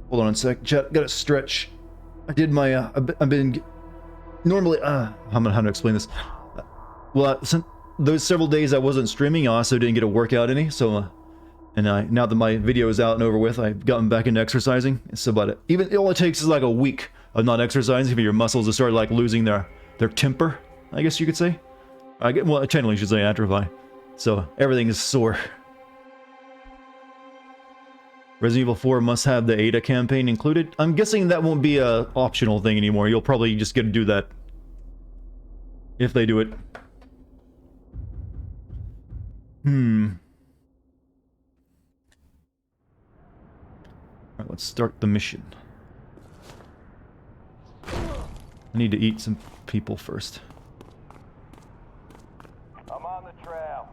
Hold on a sec, chat, gotta stretch. I did my, I've been... Normally, how to explain this? Well, since those several days I wasn't streaming, I also didn't get to work out any, so, now that my video is out and over with, I've gotten back into exercising, so about it. All it takes is like a week of not exercising for your muscles to start like losing their temper, I guess you could say. Well, technically you should say atrophy. So, everything is sore. Resident Evil 4 must have the Ada campaign included. I'm guessing that won't be a optional thing anymore. You'll probably just get to do that. If they do it. Alright, let's start the mission. I need to eat some people first. I'm on the trail.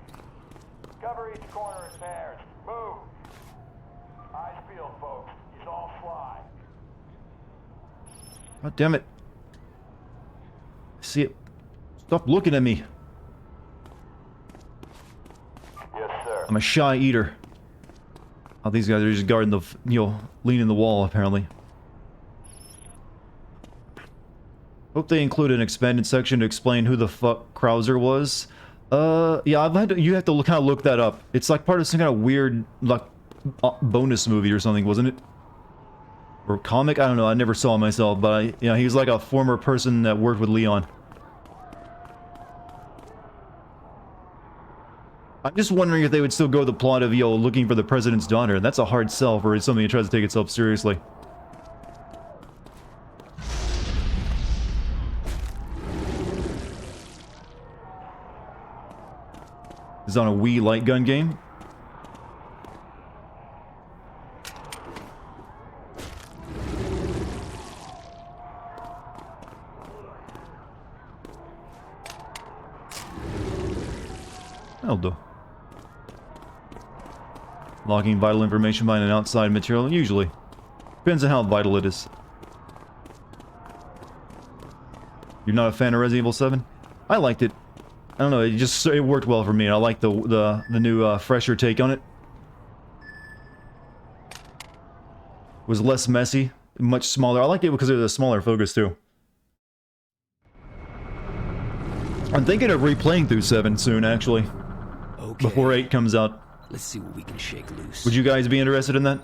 Cover each corner in pairs. Move. Eyes peeled, folks. He's all fly. God damn it. See it. Stop looking at me. Yes, sir. I'm a shy eater. Oh, these guys are just guarding the, leaning the wall, apparently. Hope they include an expanded section to explain who the fuck Krauser was. Yeah, you have to kind of look that up. It's like part of some kind of weird, like, bonus movie or something, wasn't it? Or comic? I don't know, I never saw it myself, but he was like a former person that worked with Leon. I'm just wondering if they would still go the plot of, yo, looking for the president's daughter. That's a hard sell for something that tries to take itself seriously. This is on a Wii light gun game. That'll do. Logging vital information by an outside material, usually. Depends on how vital it is. You're not a fan of Resident Evil 7? I liked it. I don't know, it worked well for me. I like the new fresher take on it. It was less messy, much smaller. I liked it because it was a smaller focus too. I'm thinking of replaying through 7 soon, actually. Okay. Before 8 comes out. Let's see what we can shake loose. Would you guys be interested in that?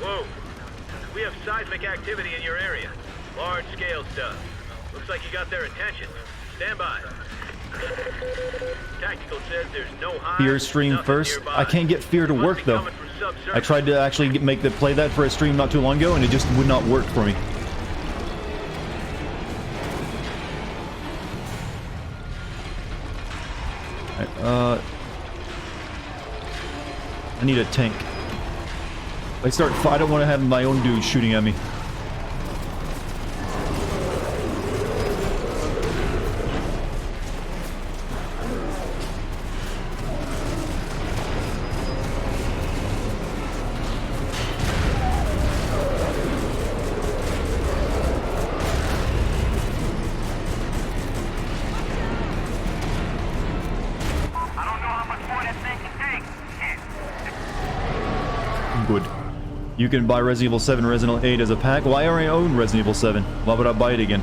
Whoa. We have seismic activity in your area. Large-scale stuff. Looks like you got their attention. Stand by. Tactical says there's no high. Fear stream first. I can't get Fear to work though. I tried to actually play that for a stream not too long ago, and it just would not work for me. Alright, I need a tank. I don't want to have my own dudes shooting at me. Good. You can buy Resident Evil 7 and Resident Evil 8 as a pack. Well, I already own Resident Evil 7. Why would I buy it again?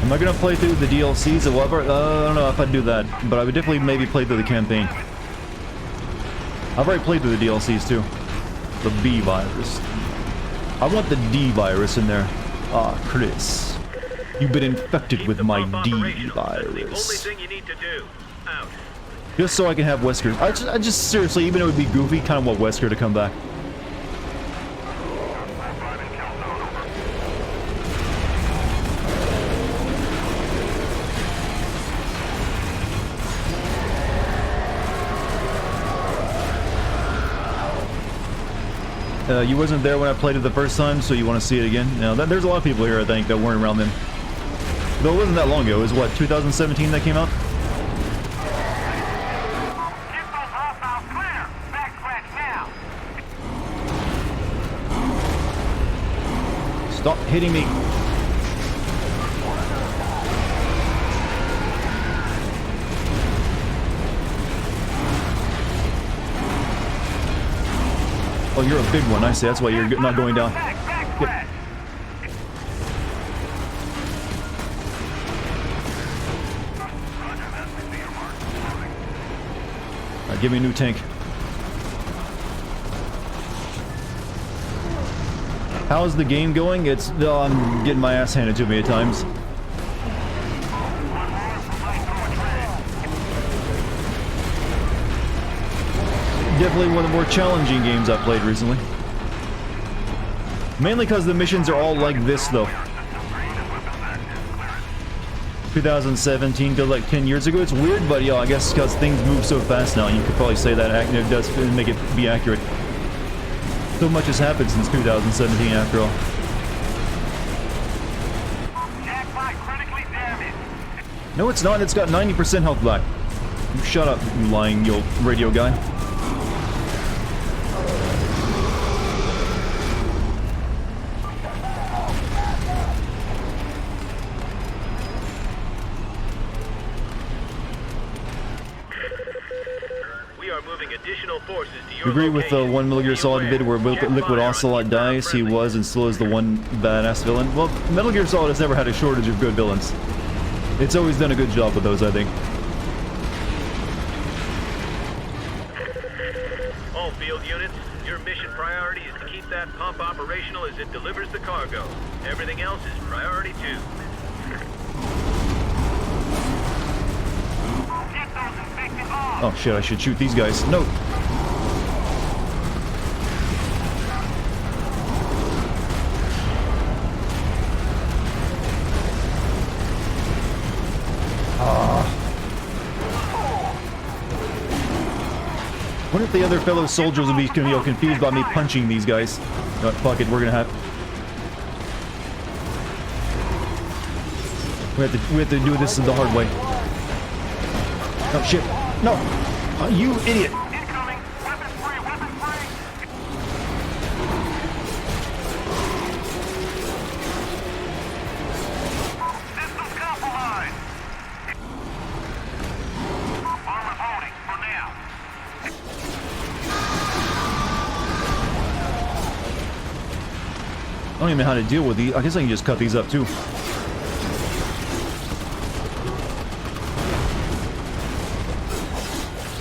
Am I gonna play through the DLCs or whatever? I don't know if I'd do that, but I would definitely maybe play through the campaign. I've already played through the DLCs too. The B virus. I want the D virus in there. Ah, Chris. You've been infected with my D virus. The only thing you need to do. Out. Just so I can have Wesker. I just seriously, even though it would be goofy, kind of want Wesker to come back. You wasn't there when I played it the first time, so you want to see it again? Now, there's a lot of people here, I think, that weren't around then. Though it wasn't that long ago. It was, what, 2017 that came out? Stop hitting me. Oh, you're a big one, I see. That's why you're not going down. Get. Alright, give me a new tank. How's the game going? It's... I'm getting my ass handed to me at times. Definitely one of the more challenging games I've played recently. Mainly because the missions are all like this, though. 2017 to like 10 years ago. It's weird, but I guess because things move so fast now, you could probably say that it does make it be accurate. So much has happened since 2017, after all. No, it's not. It's got 90% health back. You shut up, you lying, you radio guy. additional forces to your Agree with the location. 1 Metal Gear Be Solid aware. vid where Check Liquid fire on Ocelot eastbound dies, he friendly. was and still is the one badass villain. Well, Metal Gear Solid has never had a shortage of good villains. It's always done a good job with those, I think. All field units, your mission priority is to keep that pump operational as it delivers the cargo. Everything else is priority 2. Get those infected off! Oh shit, I should shoot these guys. No! What if the other fellow soldiers would be confused by me punching these guys? No, fuck it, we're gonna have... We have to do this the hard way. Oh shit. No! You idiot! Incoming! Weapons free! Weapons free! Systems compromised! Armor's holding for now. I don't even know how to deal with these. I guess I can just cut these up too.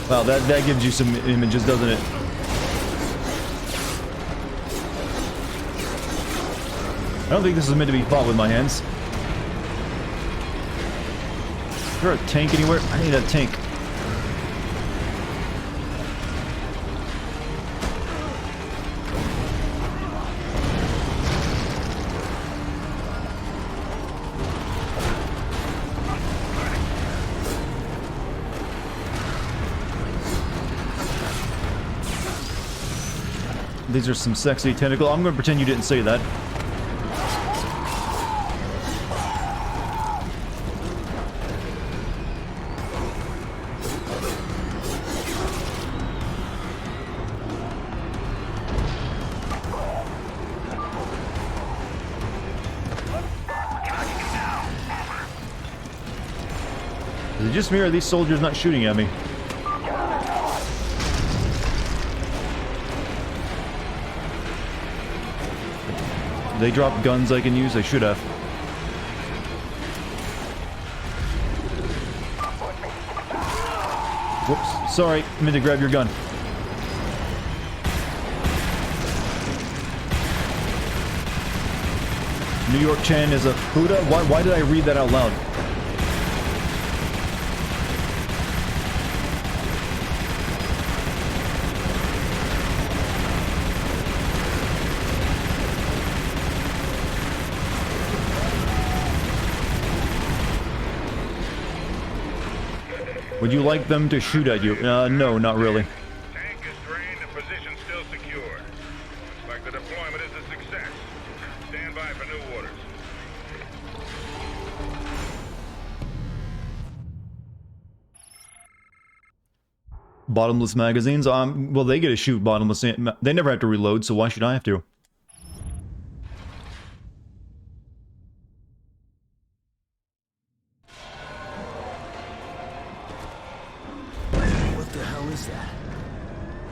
Wow, that gives you some images, doesn't it? I don't think this is meant to be fought with my hands. Is there a tank anywhere? I need a tank. These are some sexy tentacle. I'm going to pretend you didn't say that. Is it just me or are these soldiers not shooting at me? They dropped guns I can use? They should have. Whoops. Sorry. I meant to grab your gun. New York Chan is a Buddha? Why did I read that out loud? Would you like them to shoot at you? No, not really. Tank is drained and position still secure. Looks like the deployment is a success. Stand by for new orders. Bottomless magazines? Well, they get to shoot bottomless. They never have to reload, so why should I have to? What the hell is that?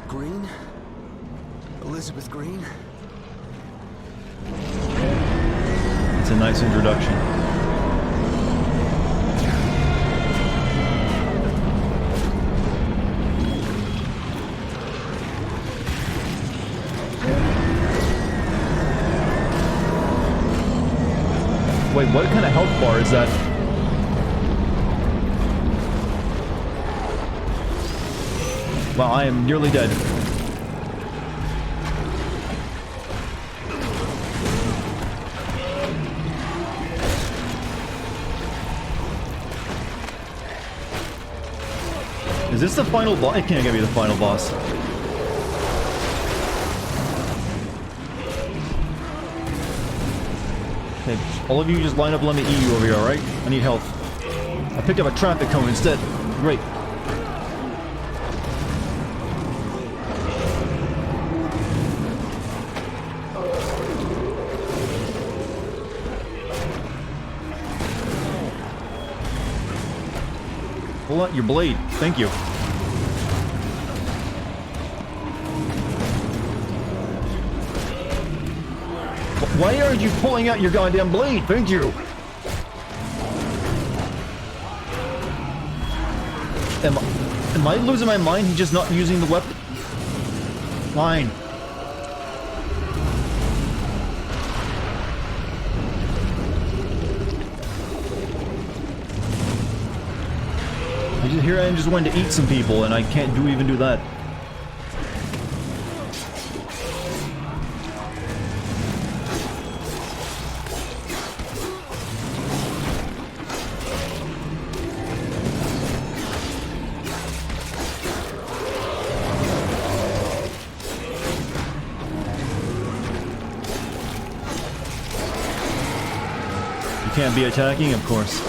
Green? Elizabeth Green? It's a nice introduction. Wait, what kind of health bar is that? Wow, I am nearly dead. Is this the final boss? It can't be the final boss. Okay, all of you just line up, let me eat you over here, alright? I need health. I picked up a traffic cone instead. Great. Pull out your blade. Thank you. Why aren't you pulling out your goddamn blade? Thank you. Am I losing my mind? He's just not using the weapon? Fine. Here I am just wanting to eat some people, and I can't even do that. You can't be attacking, of course.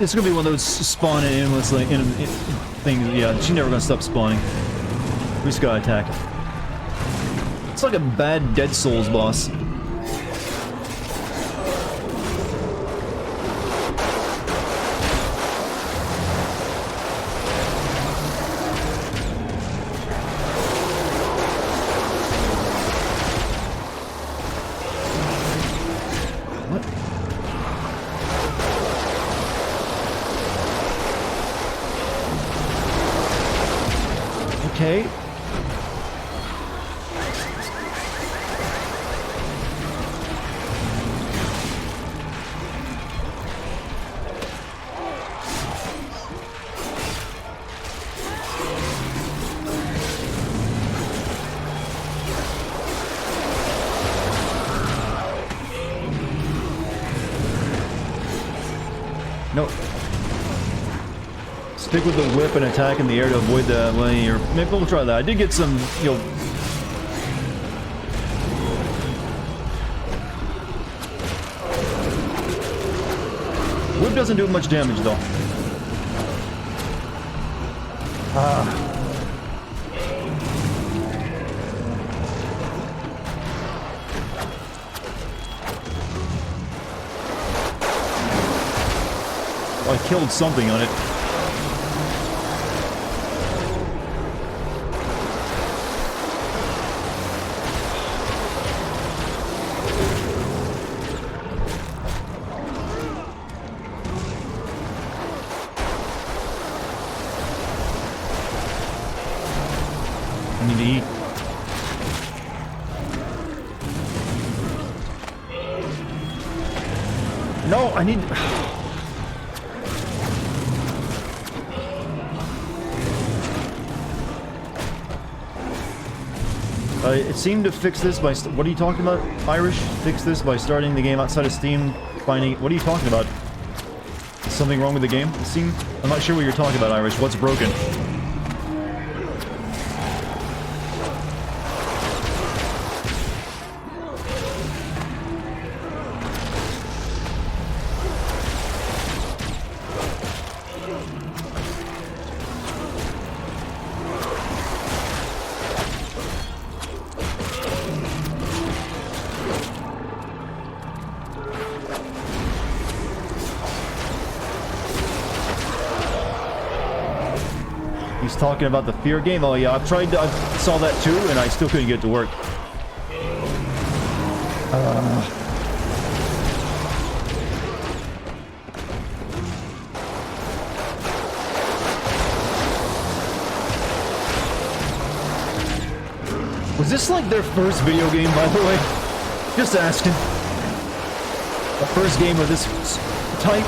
It's gonna be one of those spawning endlessly things. Yeah, she's never gonna stop spawning. We just gotta attack. It's like a bad Dead Souls boss. Okay. No. Stick with the whip and attack in the air to avoid the... Well, maybe we'll try that. I did get some, you know... Whip doesn't do much damage, though. I killed something on it. I need to eat. No, I need... It seemed to fix this by... What are you talking about, Irish? Fix this by starting the game outside of Steam, finding... What are you talking about? Is something wrong with the game? It seemed... I'm not sure what you're talking about, Irish. What's broken? He's talking about the fear game. Oh yeah, I saw that too, and I still couldn't get it to work. Was this like their first video game, by the way? Just asking. The first game of this type?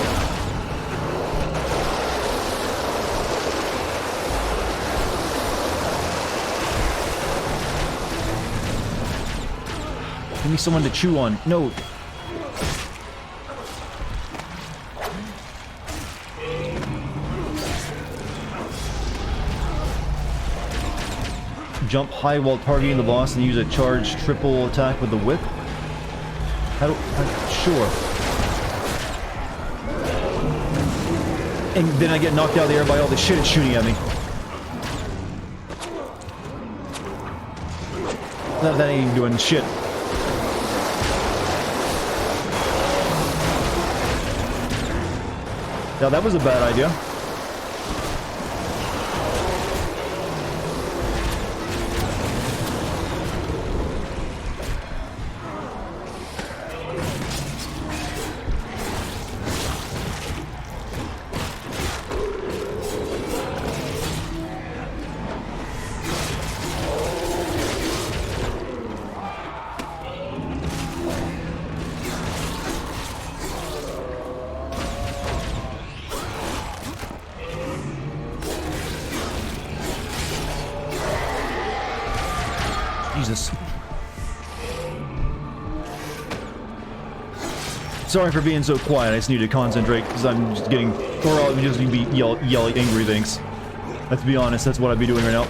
Give me someone to chew on. No. Jump high while targeting the boss and use a charged triple attack with the whip. Sure. And then I get knocked out of the air by all the shit it's shooting at me. That ain't even doing shit. Now that was a bad idea. Jesus. Sorry for being so quiet. I just need to concentrate because I'm just getting, or I'll just be yelling angry things. Let's be honest, that's what I'd be doing right now.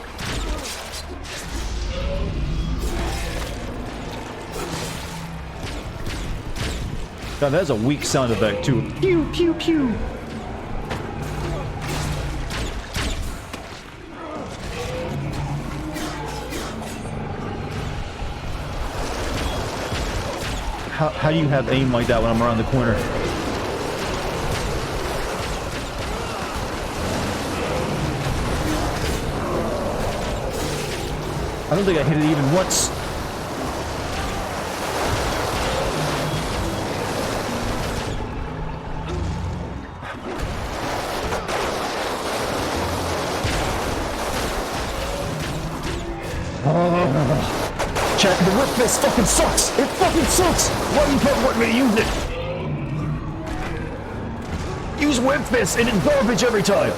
God, that's a weak sound effect too. Pew pew pew. How do you have aim like that when I'm around the corner? I don't think I hit it even once. Chat, the whip fist fucking sucks! It fucking sucks! Why do you not want me to use it? Use whip fist and it's garbage every time!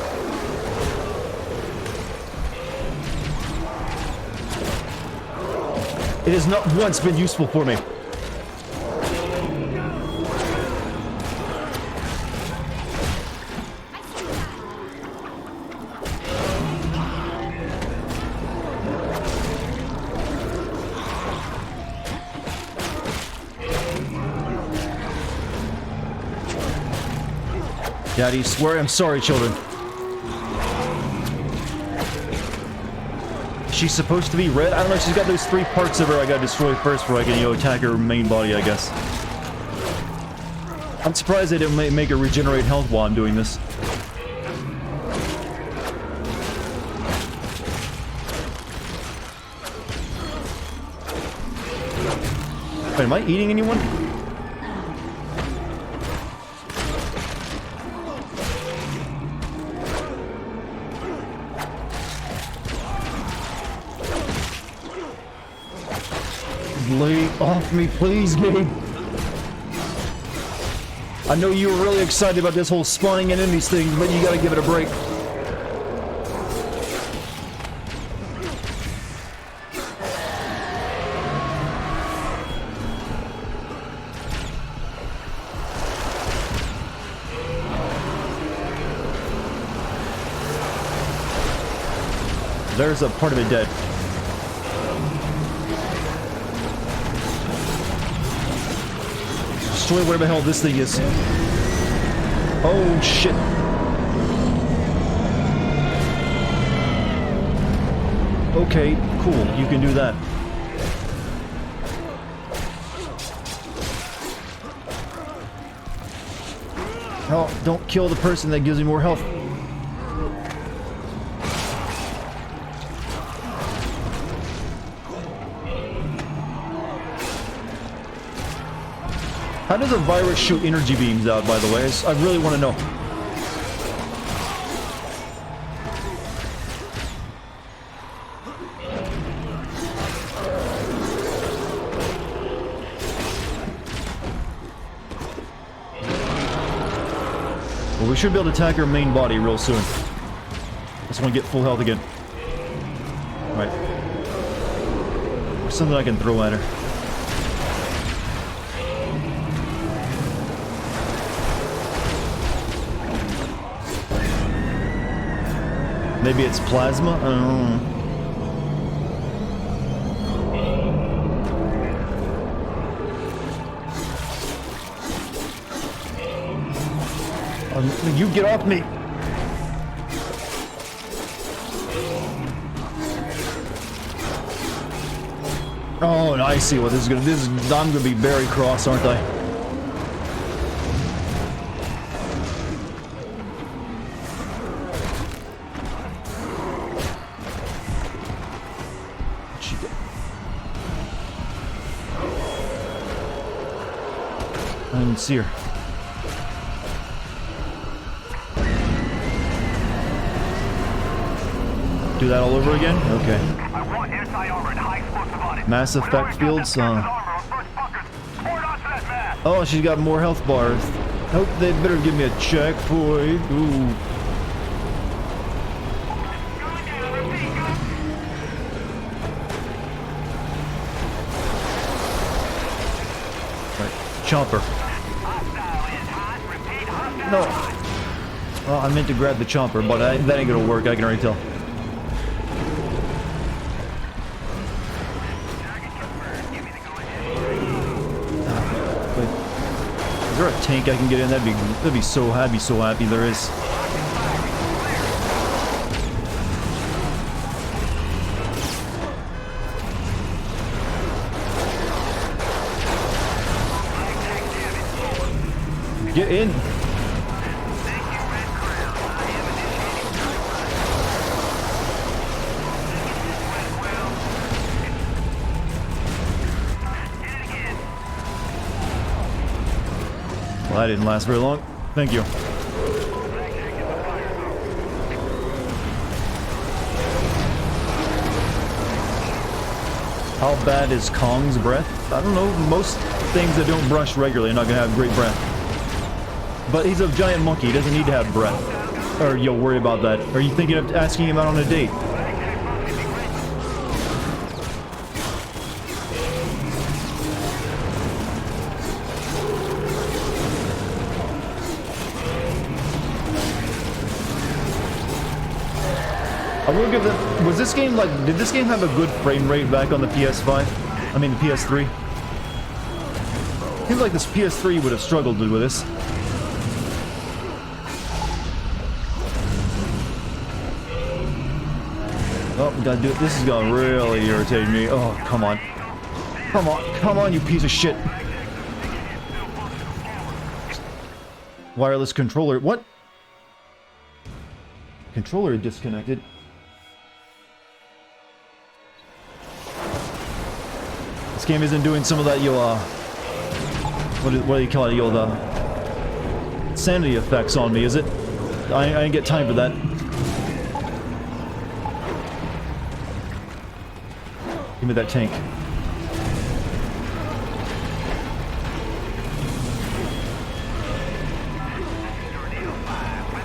It has not once been useful for me. Daddy, swear I'm sorry, children. She's supposed to be red? I don't know, she's got those 3 parts of her I gotta destroy first before I can, you know, attack her main body, I guess. I'm surprised they didn't make her regenerate health while I'm doing this. Wait, am I eating anyone? Lay off me, please, Gabe. I know you were really excited about this whole spawning enemies thing, but you gotta give it a break. There's a part of it dead. Destroy whatever the hell this thing is. Oh shit. Okay, cool. You can do that. Oh, don't kill the person that gives me more health. How does a virus shoot energy beams out, by the way? I really want to know. Well, we should be able to attack her main body real soon. Just want to get full health again. Alright. There's something I can throw at her. Maybe it's plasma? I don't know. You get off me! Oh, and I see what this is gonna. I'm gonna be very cross, aren't I? I didn't see her. Do that all over again? Okay. I want anti-armor and high explosive on it. Mass effect fields? Oh, she's got more health bars. Hope they better give me a checkpoint. Ooh. chopper. No. Well, I meant to grab the chopper, but that ain't gonna work, I can already tell. Wait. Is there a tank I can get in? I'd be so happy there is. Get in. Well, that didn't last very long. Thank you. How bad is Kong's breath? I don't know. Most things that don't brush regularly are not going to have great breath. But he's a giant monkey. He doesn't need to have breath. Or you'll worry about that. Are you thinking of asking him out on a date? I will give them. Was this game like? Did this game have a good frame rate back on the PS5? I mean the PS3. Seems like this PS3 would have struggled with this. Oh, we gotta do it. This is gonna really irritate me. Oh, come on. Come on, come on, you piece of shit. Wireless controller. What? Controller disconnected. This game isn't doing some of that, what do you call it, the sanity effects on me, is it? I didn't get time for that. Give me that tank.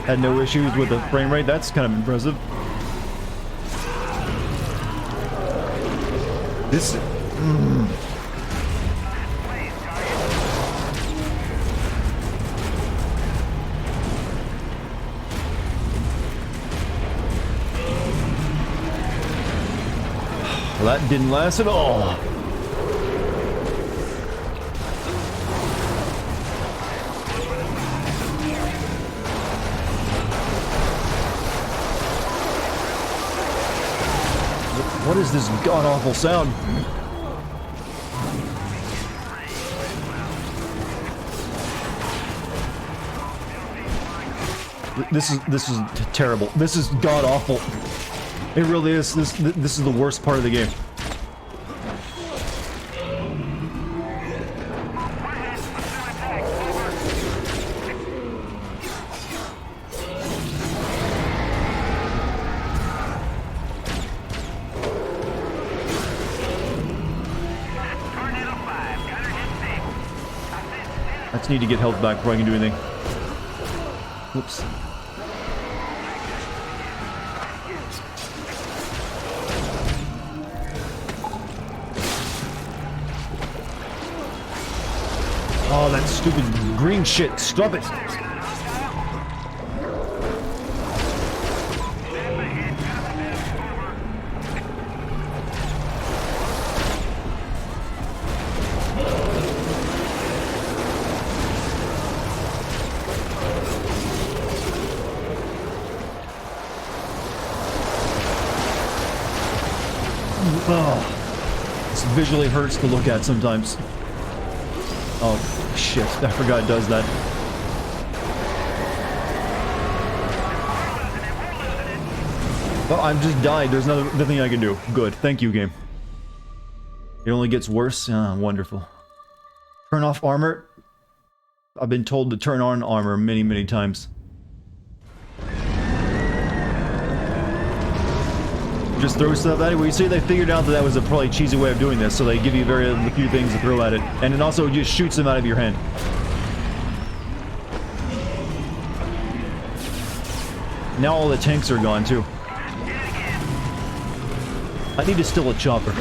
Had no issues with the frame rate. That's kind of impressive. This... Well, that didn't last at all. What is this god-awful sound? This is terrible. This is god-awful. It really is. This is the worst part of the game. I just need to get health back before I can do anything. Whoops. Oh, that stupid green shit. Stop it. Oh, this visually hurts to look at sometimes. Oh, shit. I forgot it does that. Well, I've just died. There's nothing I can do. Good. Thank you, game. It only gets worse. Ah, wonderful. Turn off armor. I've been told to turn on armor many, many times. Just throw stuff at it. Well, you see, they figured out that was a probably cheesy way of doing this, so they give you very few things to throw at it, and it also just shoots them out of your hand. Now all the tanks are gone too. I need to steal a chopper.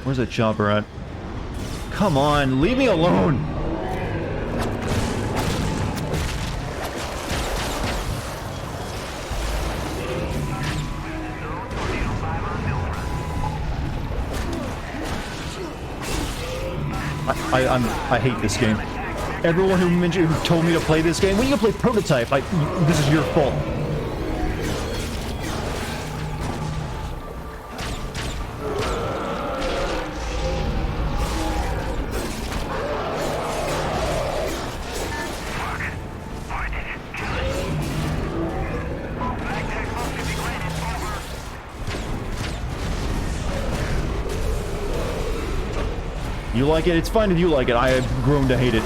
Where's that chopper at? Come on, leave me alone! I hate this game. Everyone who told me to play this game, when you play Prototype, this is your fault. You like it? It's fine if you like it. I have grown to hate it.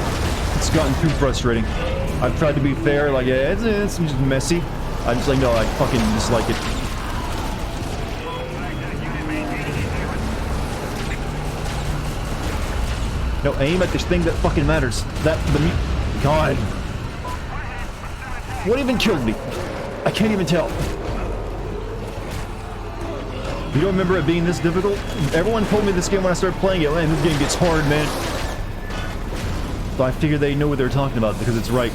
It's gotten too frustrating. I've tried to be fair, like, yeah, it's just messy. I'm just like, no, I fucking dislike it. No, aim at this thing that fucking matters. God. What even killed me? I can't even tell. You don't remember it being this difficult? Everyone told me this game when I started playing it. Man, this game gets hard, man. So I figured they know what they're talking about because it's right.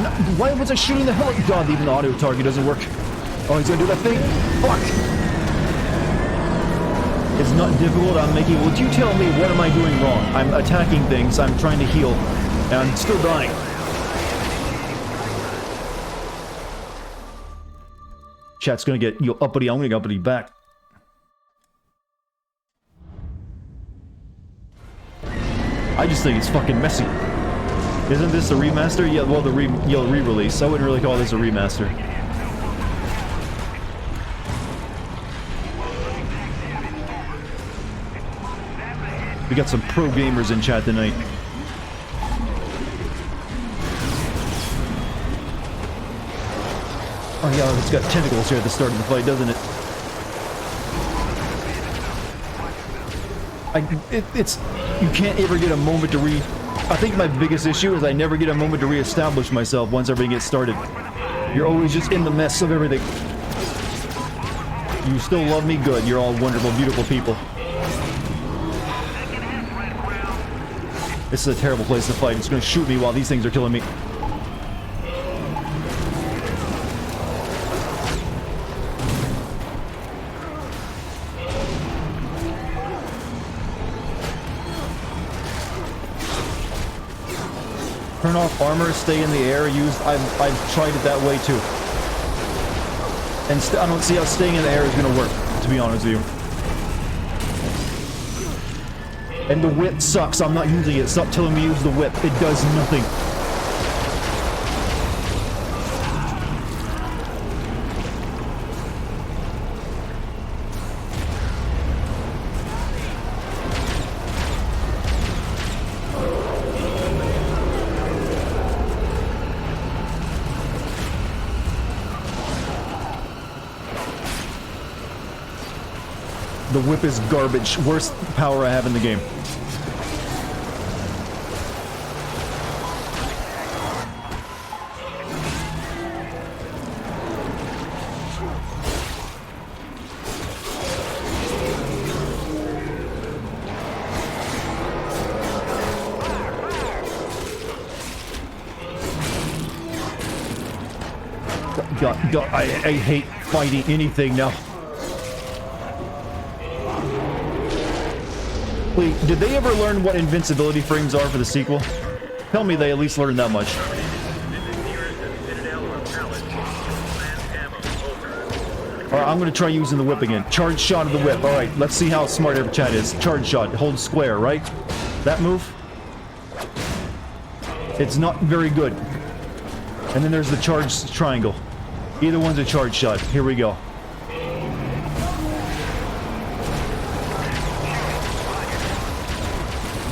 No, why was I shooting the hell? God, even the auto target doesn't work. Oh, he's gonna do that thing? Fuck! It's not difficult, I'm making... Would you tell me what am I doing wrong? I'm attacking things, I'm trying to heal, and I'm still dying. Chat's gonna get uppity, I'm gonna get uppity back. I just think it's fucking messy. Isn't this a remaster? Yeah, well, the re-release. I wouldn't really call this a remaster. We got some pro gamers in chat tonight. Oh yeah, it's got tentacles here at the start of the fight, doesn't it? It's you can't ever get a moment to I think my biggest issue is I never get a moment to re-establish myself once everything gets started. You're always just in the mess of everything. You still love me? Good. You're all wonderful, beautiful people. This is a terrible place to fight. It's going to shoot me while these things are killing me. Turn off armor, stay in the air, I've tried it that way too. And I don't see how staying in the air is going to work, to be honest with you. And the whip sucks. I'm not using it. Stop telling me to use the whip. It does nothing. The whip is garbage. Worst power I have in the game. God, I hate fighting anything now. Wait, did they ever learn what invincibility frames are for the sequel? Tell me they at least learned that much. Alright, I'm gonna try using the whip again. Charge shot of the whip. Alright, let's see how smart every chat is. Charge shot. Hold square, right? That move? It's not very good. And then there's the charge triangle. Either one's a charge shot. Here we go.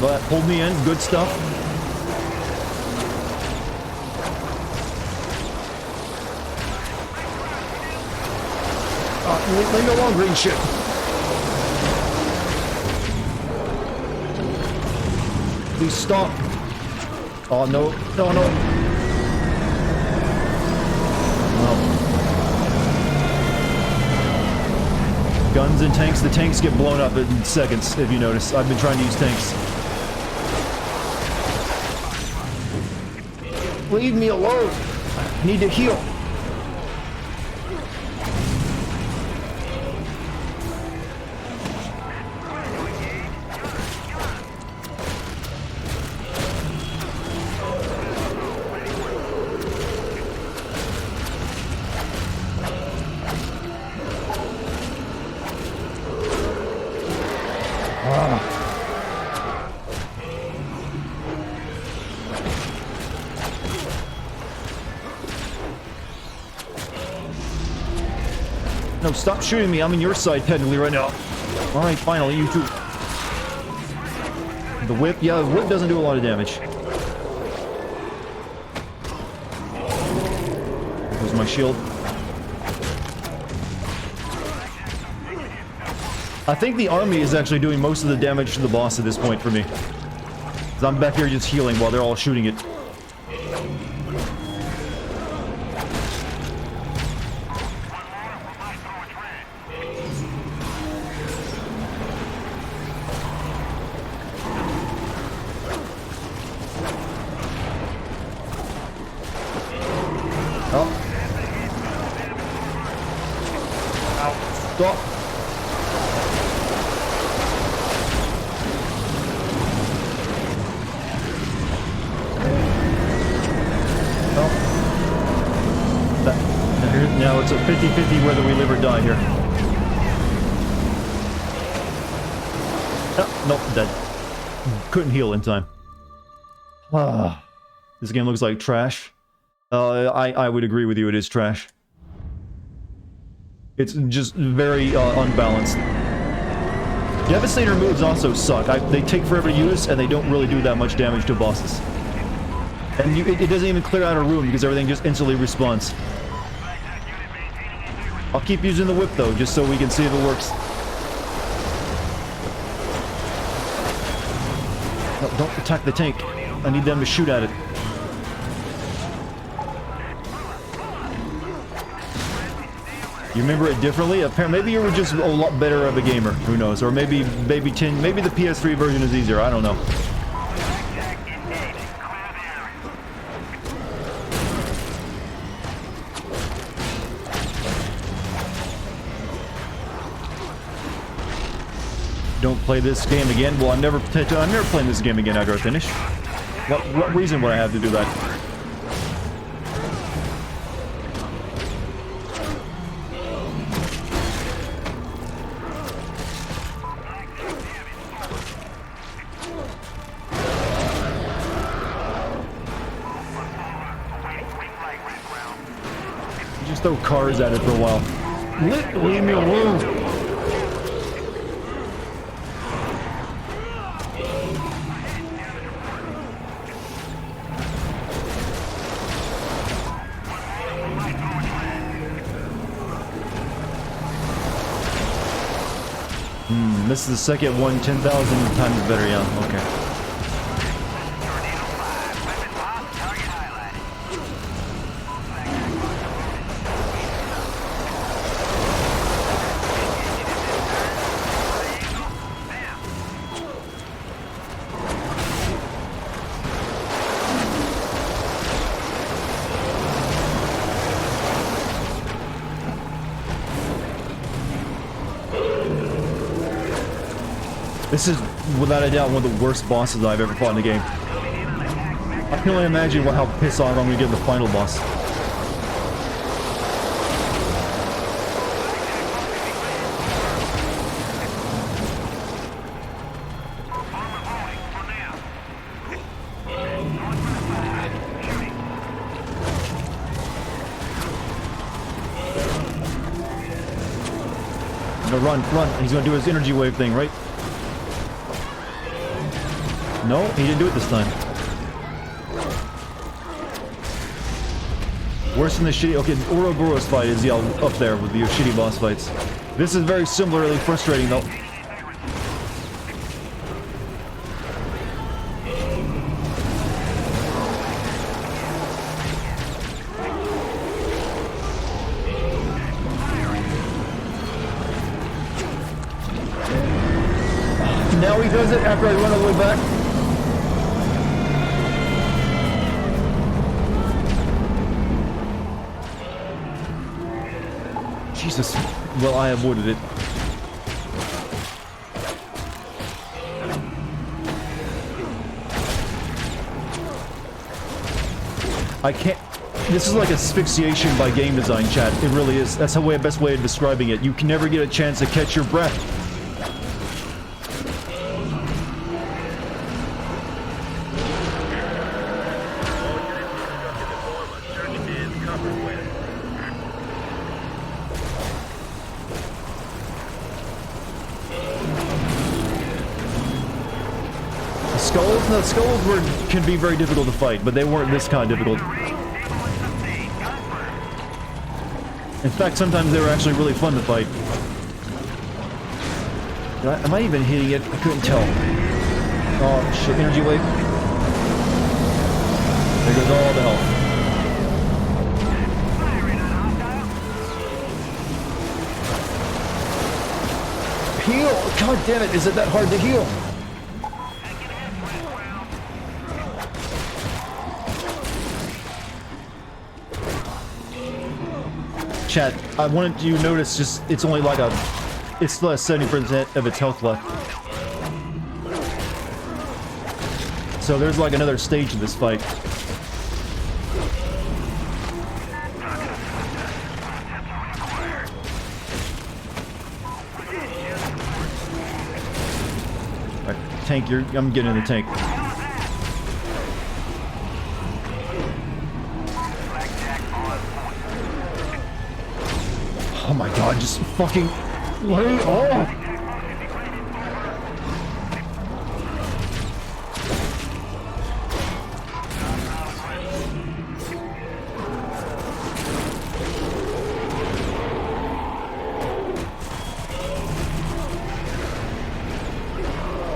But hold me in. Good stuff. Leave me alone, green shit. Please stop. Oh, no. No, no. Oh. Guns and tanks. The tanks get blown up in seconds, if you notice. I've been trying to use tanks. Leave me alone. I need to heal. No, stop shooting me. I'm in your side technically right now. Alright, finally, you too. The whip, yeah, the whip doesn't do a lot of damage. There's my shield. I think the army is actually doing most of the damage to the boss at this point for me. 'Cause I'm back here just healing while they're all shooting it. Stop. Now it's a 50-50 whether we live or die here. Oh, nope, dead. Couldn't heal in time. This game looks like trash. I would agree with you, it is trash. It's just very unbalanced. Devastator moves also suck. They take forever to use, and they don't really do that much damage to bosses. And it doesn't even clear out a room because everything just instantly respawns. I'll keep using the whip though, just so we can see if it works. No, don't attack the tank. I need them to shoot at it. You remember it differently? Apparently, maybe you were just a lot better of a gamer. Who knows? Or maybe maybe the PS3 version is easier. I don't know. Don't play this game again. Well, I'm never playing this game again after I finish. What reason would I have to do that? Just throw cars at it for a while. Leave me alone. This is the second one, 10,000 times better, yeah, okay. This is, without a doubt, one of the worst bosses I've ever fought in a game. I can only imagine how pissed off I'm going to get the final boss. No, run. He's going to do his energy wave thing, right? No, he didn't do it this time. Worse than the shitty... Okay, Ouroboros fight is, yeah, up there with the shitty boss fights. This is very similarly frustrating, though. Now he does it after I run all the way back. Jesus. Well, I avoided it. I can't... This is like asphyxiation by game design, chat. It really is. That's the best way of describing it. You can never get a chance to catch your breath. The skulls can be very difficult to fight, but they weren't this kind of difficult. In fact, sometimes they were actually really fun to fight. Am I even hitting it? I couldn't tell. Oh, shit. Energy wave. There goes all the health. Heal! God damn it, is it that hard to heal? Chat, I wanted you to notice just, it's only like it's less 70% of its health left. So there's like another stage of this fight. Alright, tank, I'm getting in the tank. Oh my god, just fucking lay off!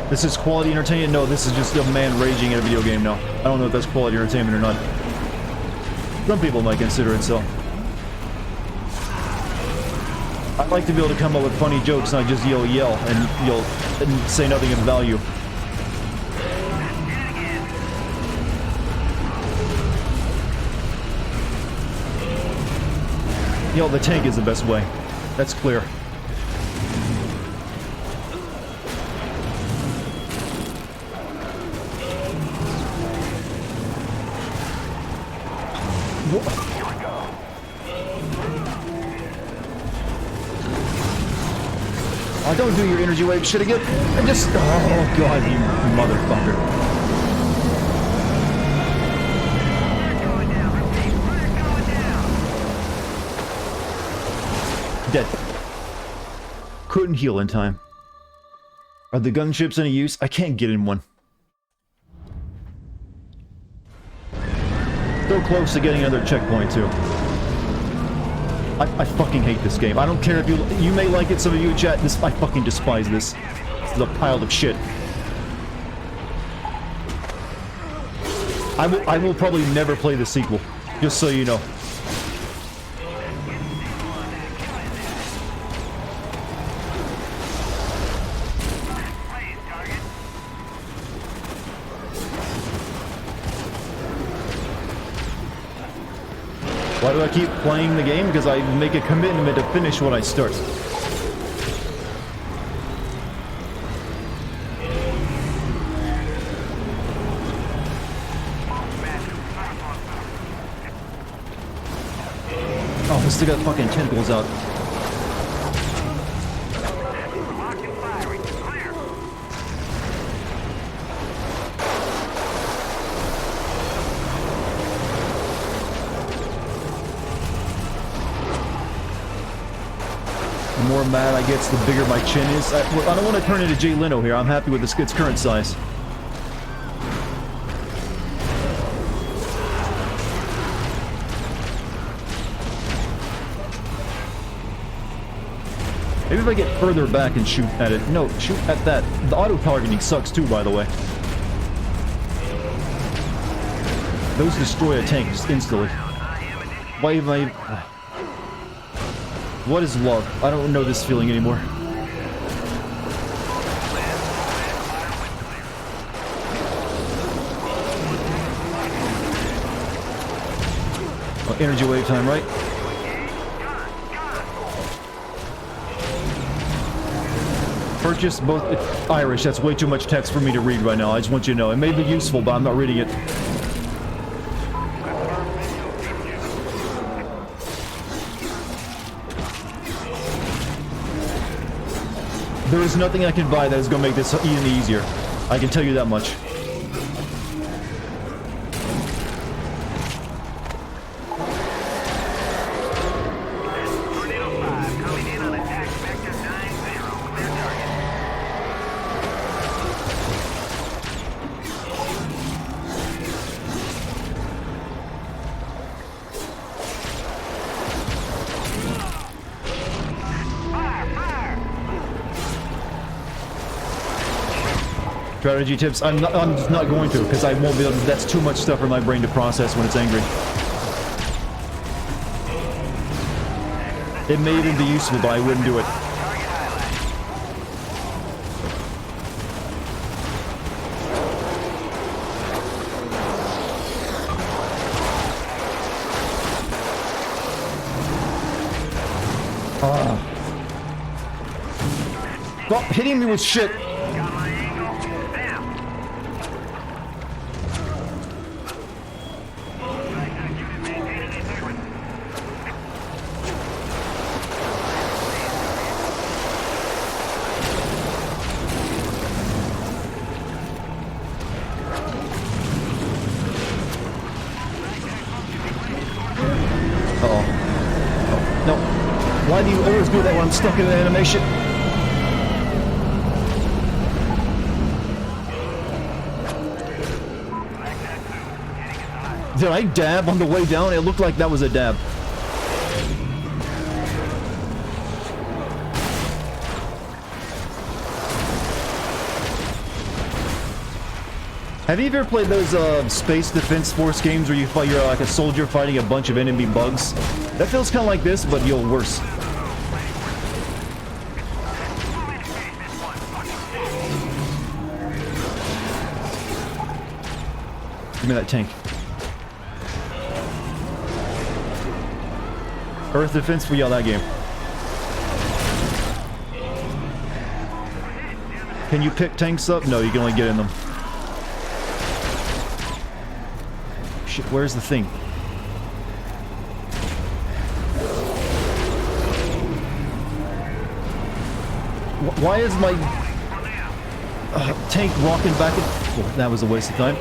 This is quality entertainment? No, this is just a man raging in a video game now. I don't know if that's quality entertainment or not. Some people might consider it so. I'd like to be able to come up with funny jokes, not just yell and say nothing of value. The tank is the best way. That's clear. Oh, don't do your energy wave shit again. I just... Oh, God, you motherfucker. Dead. Couldn't heal in time. Are the gunships any use? I can't get in one. So close to getting another checkpoint, too. I fucking hate this game. I don't care if you may like it, some of you in chat, I fucking despise this. This is a pile of shit. I will probably never play the sequel, just so you know. Why do I keep playing the game? Because I make a commitment to finish what I start. Oh, we still got fucking tentacles out. The more mad I get, the bigger my chin is. I don't want to turn into Jay Leno here. I'm happy with its current size. Maybe if I get further back and shoot at it. No, shoot at that. The auto-targeting sucks too, by the way. Those destroy a tank just instantly. Why am I... What is love? I don't know this feeling anymore. Energy wave time, right? Purchase both. Irish, that's way too much text for me to read right now. I just want you to know. It may be useful, but I'm not reading it. There is nothing I can buy that is going to make this even easier. I can tell you that much. Strategy tips. I'm just not going to, because I won't be able to. That's too much stuff for my brain to process when it's angry. It may even be useful, but I wouldn't do it. Stop hitting me with shit. Why do you always do that when I'm stuck in an animation? Did I dab on the way down? It looked like that was a dab. Have you ever played those Space Defense Force games where you're like a soldier fighting a bunch of enemy bugs? That feels kind of like this, but worse. Give me that tank. Earth Defense for that game. Can you pick tanks up? No, you can only get in them. Shit, where's the thing? Why is my tank rocking back and... Oh, that was a waste of time.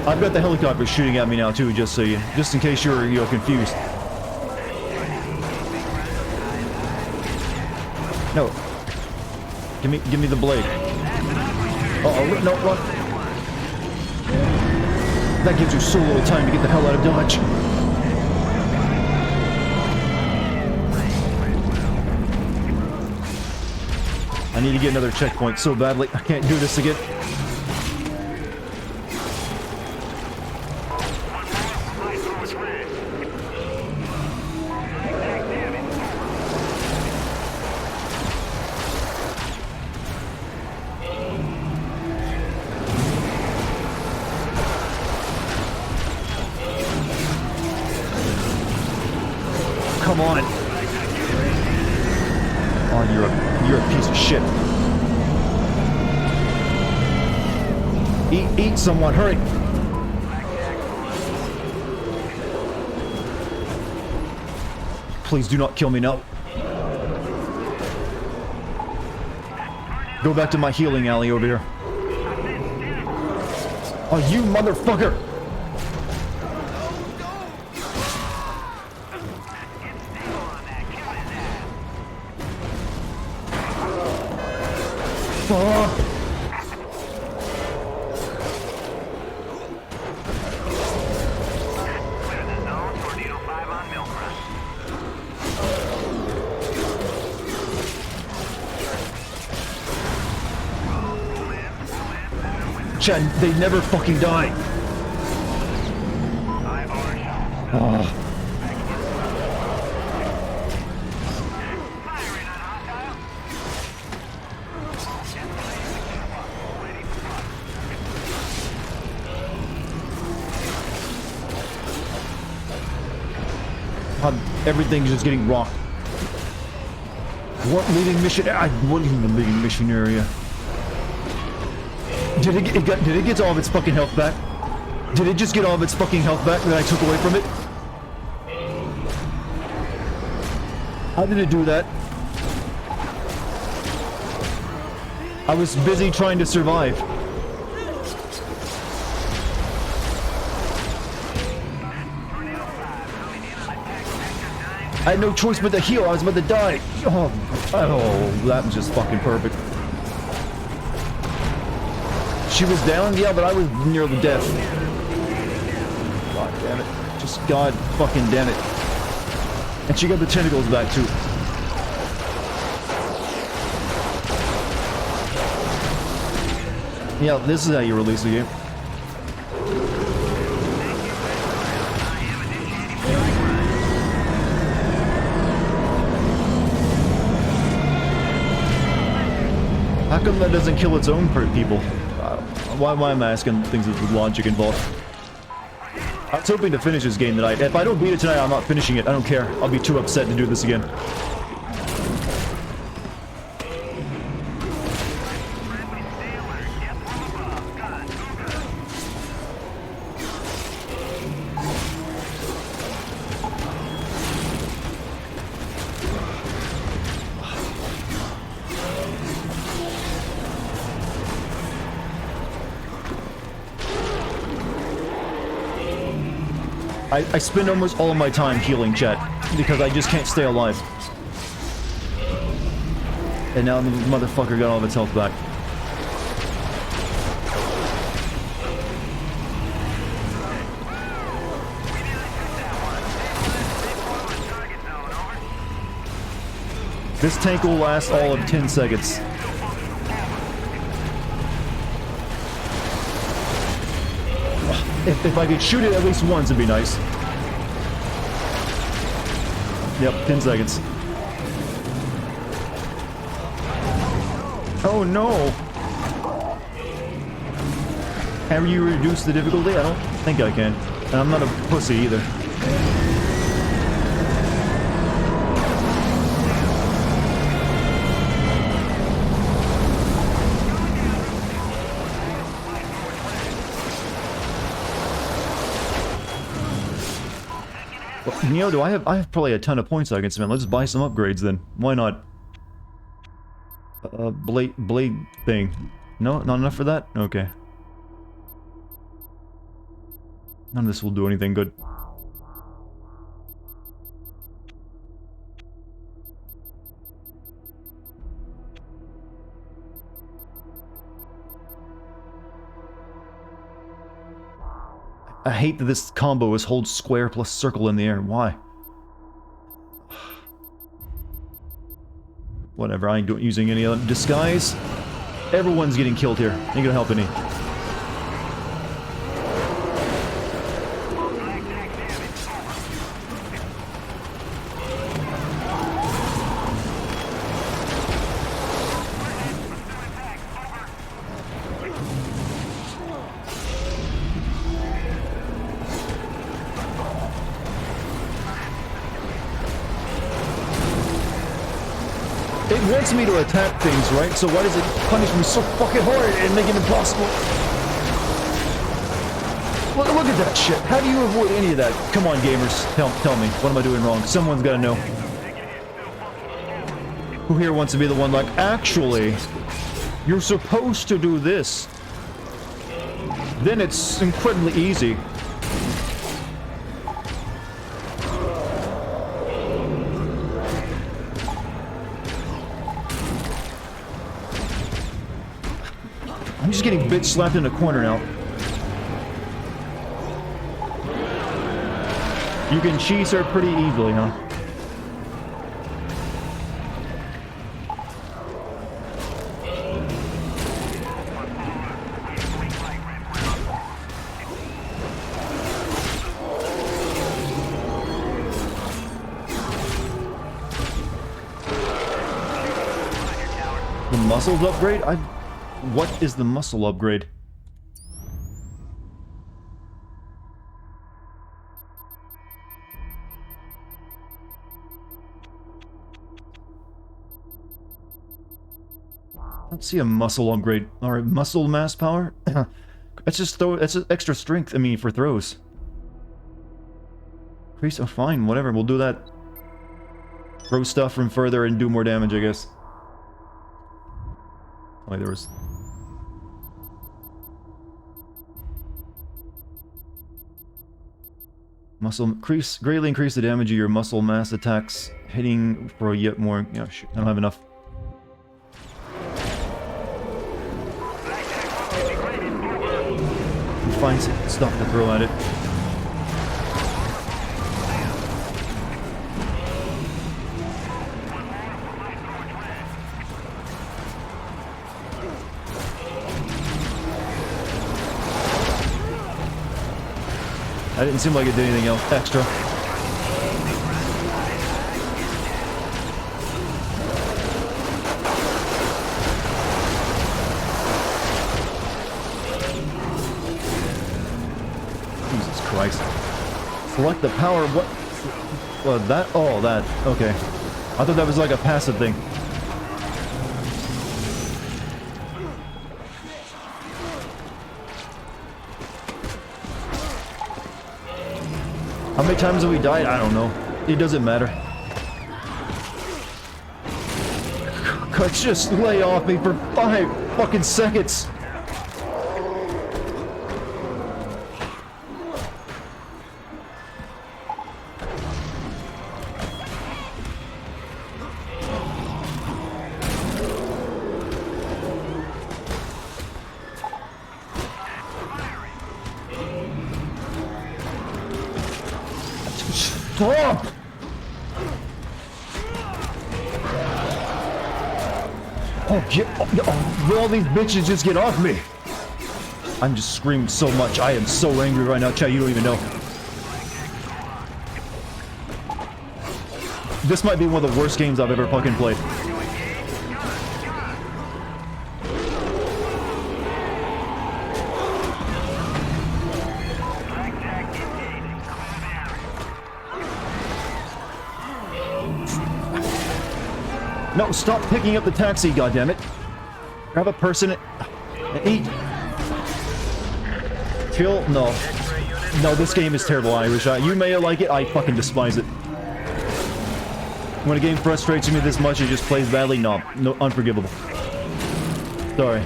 I've got the helicopter shooting at me now too, just in case you're confused. No. Give me the blade. Uh-oh, no, run. That gives you so little time to get the hell out of dodge. I need to get another checkpoint so badly. I can't do this again. Come on. Oh, you're a piece of shit. Eat someone, hurry. Please do not kill me now. Go back to my healing alley over here. Oh, you motherfucker! Chad, they never fucking die. Oh. Everything's just getting rocked. What leading mission? I wasn't in the leading mission area. Did it get all of its fucking health back? Did it just get all of its fucking health back that I took away from it? How did it do that? I was busy trying to survive. I had no choice but to heal. I was about to die. Oh, that was just fucking perfect. She was down, yeah, but I was nearly death. God damn it. Just god fucking damn it. And she got the tentacles back too. Yeah, this is how you release the game. How come that doesn't kill its own people? Why am I asking things with logic involved? I was hoping to finish this game tonight. If I don't beat it tonight, I'm not finishing it. I don't care. I'll be too upset to do this again. I spend almost all of my time healing, chat, because I just can't stay alive. And now the motherfucker got all of its health back. This tank will last all of 10 seconds. If I could shoot it at least once, it'd be nice. Yep, 10 seconds. Oh no! Can you reduce the difficulty? I don't think I can. And I'm not a pussy either. You know, I have probably a ton of points I can spend. Let's buy some upgrades then. Why not? Blade thing. No, not enough for that? Okay. None of this will do anything good. I hate that this combo is hold square plus circle in the air. Why? Whatever, I ain't using any other disguise. Everyone's getting killed here. Ain't gonna help any. It wants me to attack things, right? So why does it punish me so fucking hard and make it impossible? Look at that shit. How do you avoid any of that? Come on, gamers. Tell me. What am I doing wrong? Someone's gotta know. Who here wants to be the one like, actually, you're supposed to do this. Then it's incredibly easy. I'm just getting bitch slapped in a corner now. You can cheese her pretty easily, huh? The muscles upgrade? What is the muscle upgrade? don't see a muscle upgrade or muscle mass power. That's just that's extra strength. I mean, for throws. Increase. Oh, fine, whatever. We'll do that. Throw stuff from further and do more damage, I guess. Oh, there was. Muscle increase, greatly increase the damage of your muscle mass attacks, hitting for yet more. Yeah, shoot, I don't have enough. Find stuff to throw at it. That didn't seem like it did anything else extra. Jesus Christ. Select the power, what? Well, that, oh, that, okay. I thought that was like a passive thing. How many times have we died? I don't know. It doesn't matter. Just lay off me for 5 fucking seconds. Stop! Oh, will all these bitches just get off me? I'm just screaming so much. I am so angry right now, chat. You don't even know. This might be one of the worst games I've ever fucking played. No, stop picking up the taxi, goddammit. Grab a person and eat. Kill? No. No, this game is terrible, Irish. You may like it, I fucking despise it. When a game frustrates me this much, it just plays badly, no, unforgivable. Sorry.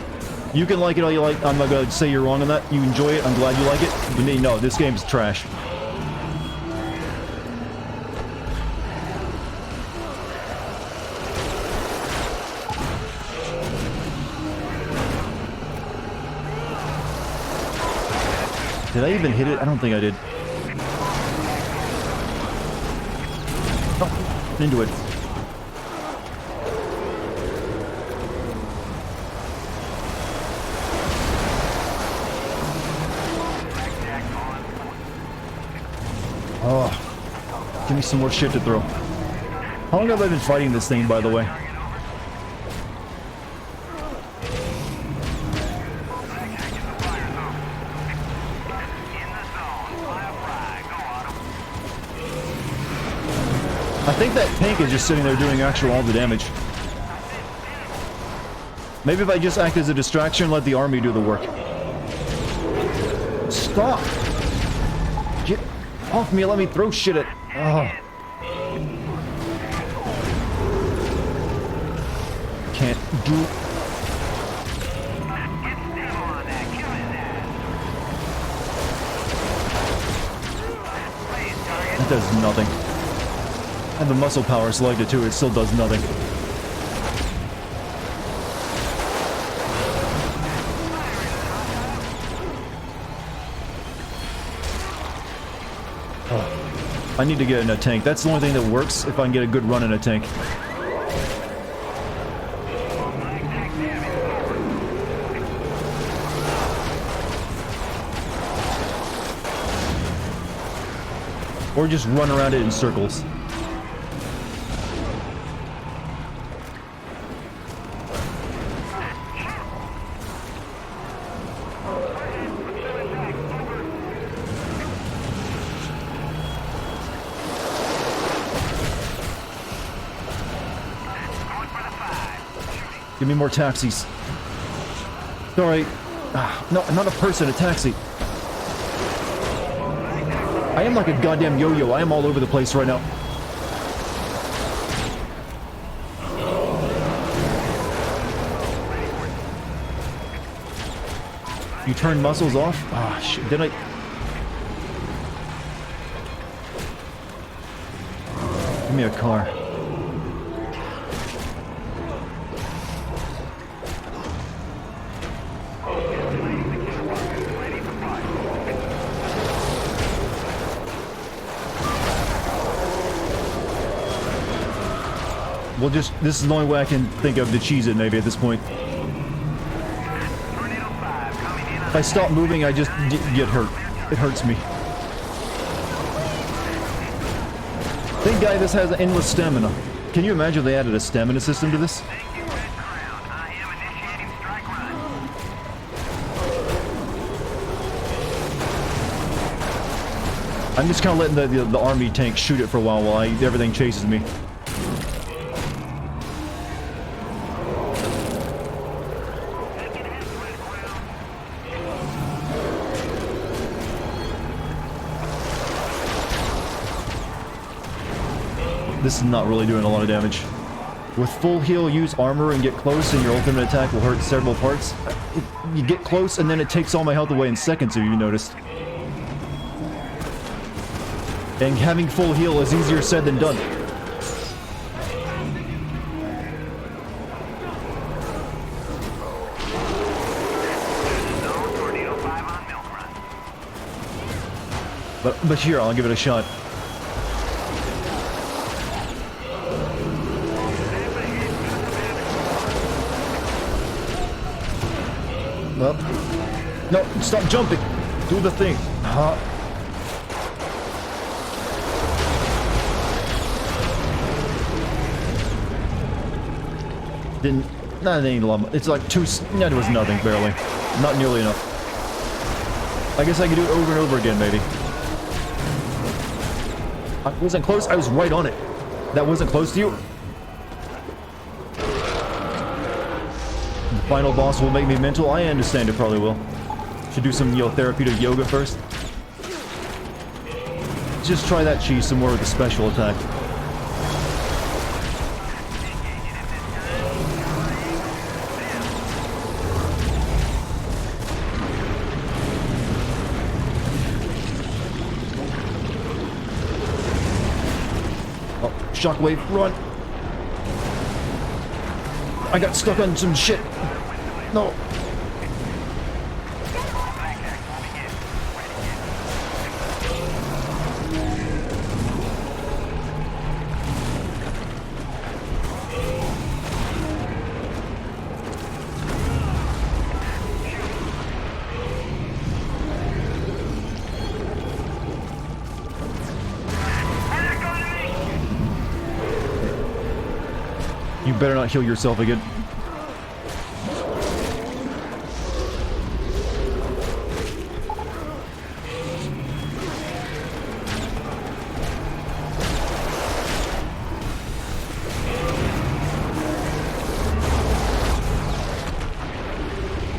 You can like it all you like, I'm not gonna say you're wrong on that. You enjoy it, I'm glad you like it. But no, this game's trash. Did I even hit it? I don't think I did. Oh, into it. Oh, give me some more shit to throw. How long have I been fighting this thing, by the way? I think that tank is just sitting there doing actual all the damage. Maybe if I just act as a distraction, let the army do the work. Stop! Get off me, let me throw shit at... Oh. Can't do... That does nothing. I have the muscle power selected too, it still does nothing. Oh. I need to get in a tank. That's the only thing that works if I can get a good run in a tank. Or just run around it in circles. Give Give me more taxis. Sorry. No, I'm not a person, a taxi. I am like a goddamn yo-yo. I am all over the place right now. You turn muscles off? Ah, shit. Did I... Give me a car. Well, just, this is the only way I can think of to cheese it maybe at this point. If I stop moving, I just get hurt. It hurts me. Thank God this has endless stamina. Can you imagine if they added a stamina system to this? I'm just kind of letting the army tank shoot it for a while everything chases me. This is not really doing a lot of damage. With full heal, use armor and get close, and your ultimate attack will hurt several parts. You get close, and then it takes all my health away in seconds, if you noticed. And having full heal is easier said than done. But here, I'll give it a shot. No, stop jumping. Do the thing. That ain't a lot. It's like two. That was nothing, barely. Not nearly enough. I guess I could do it over and over again, maybe. I wasn't close. I was right on it. That wasn't close to you. The final boss will make me mental. I understand it probably will. Should do some, therapeutic yoga first. Just try that cheese some more with the special attack. Oh, shockwave, run! I got stuck on some shit. No. You better not heal yourself again.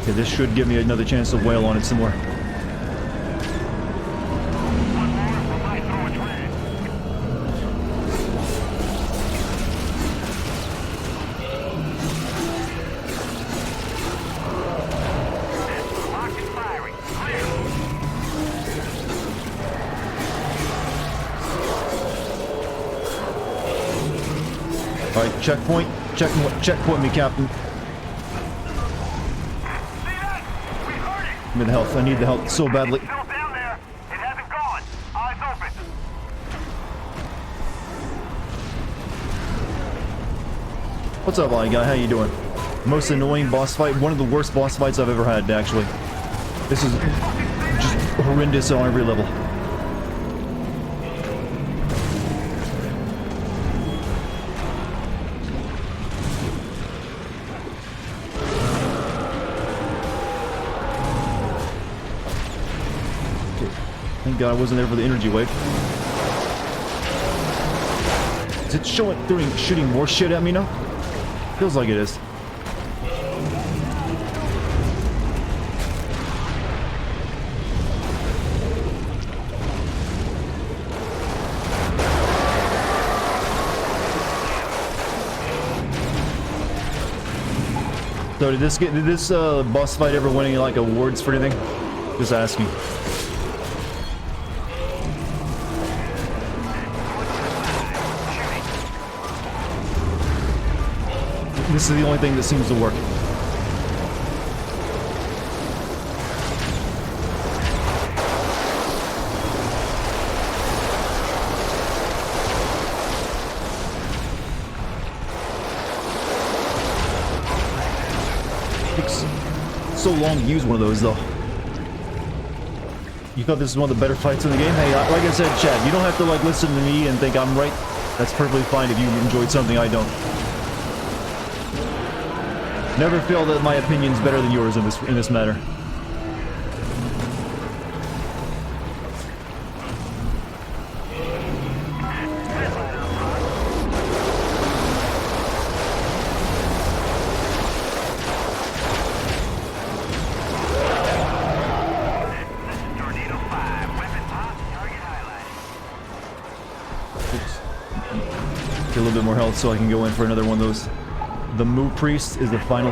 Okay, this should give me another chance to wail on it some more. Alright, checkpoint. Checkpoint me, Captain. Give me the health. I need the health so badly. Still down there. It hasn't gone. Eyes open. What's up, guy? How you doing? Most annoying boss fight. One of the worst boss fights I've ever had, actually. This is just horrendous on every level. Thank God I wasn't there for the energy wave. Is it shooting more shit at me now? Feels like it is. So did this boss fight ever win any like awards for anything? Just asking. This is the only thing that seems to work. So long to use one of those though. You thought this was one of the better fights in the game? Hey, like I said, Chad, you don't have to like listen to me and think I'm right. That's perfectly fine if you enjoyed something I don't. Never feel that my opinion's better than yours in this matter. A little bit more health so I can go in for another one of those. The Moo Priest is the final.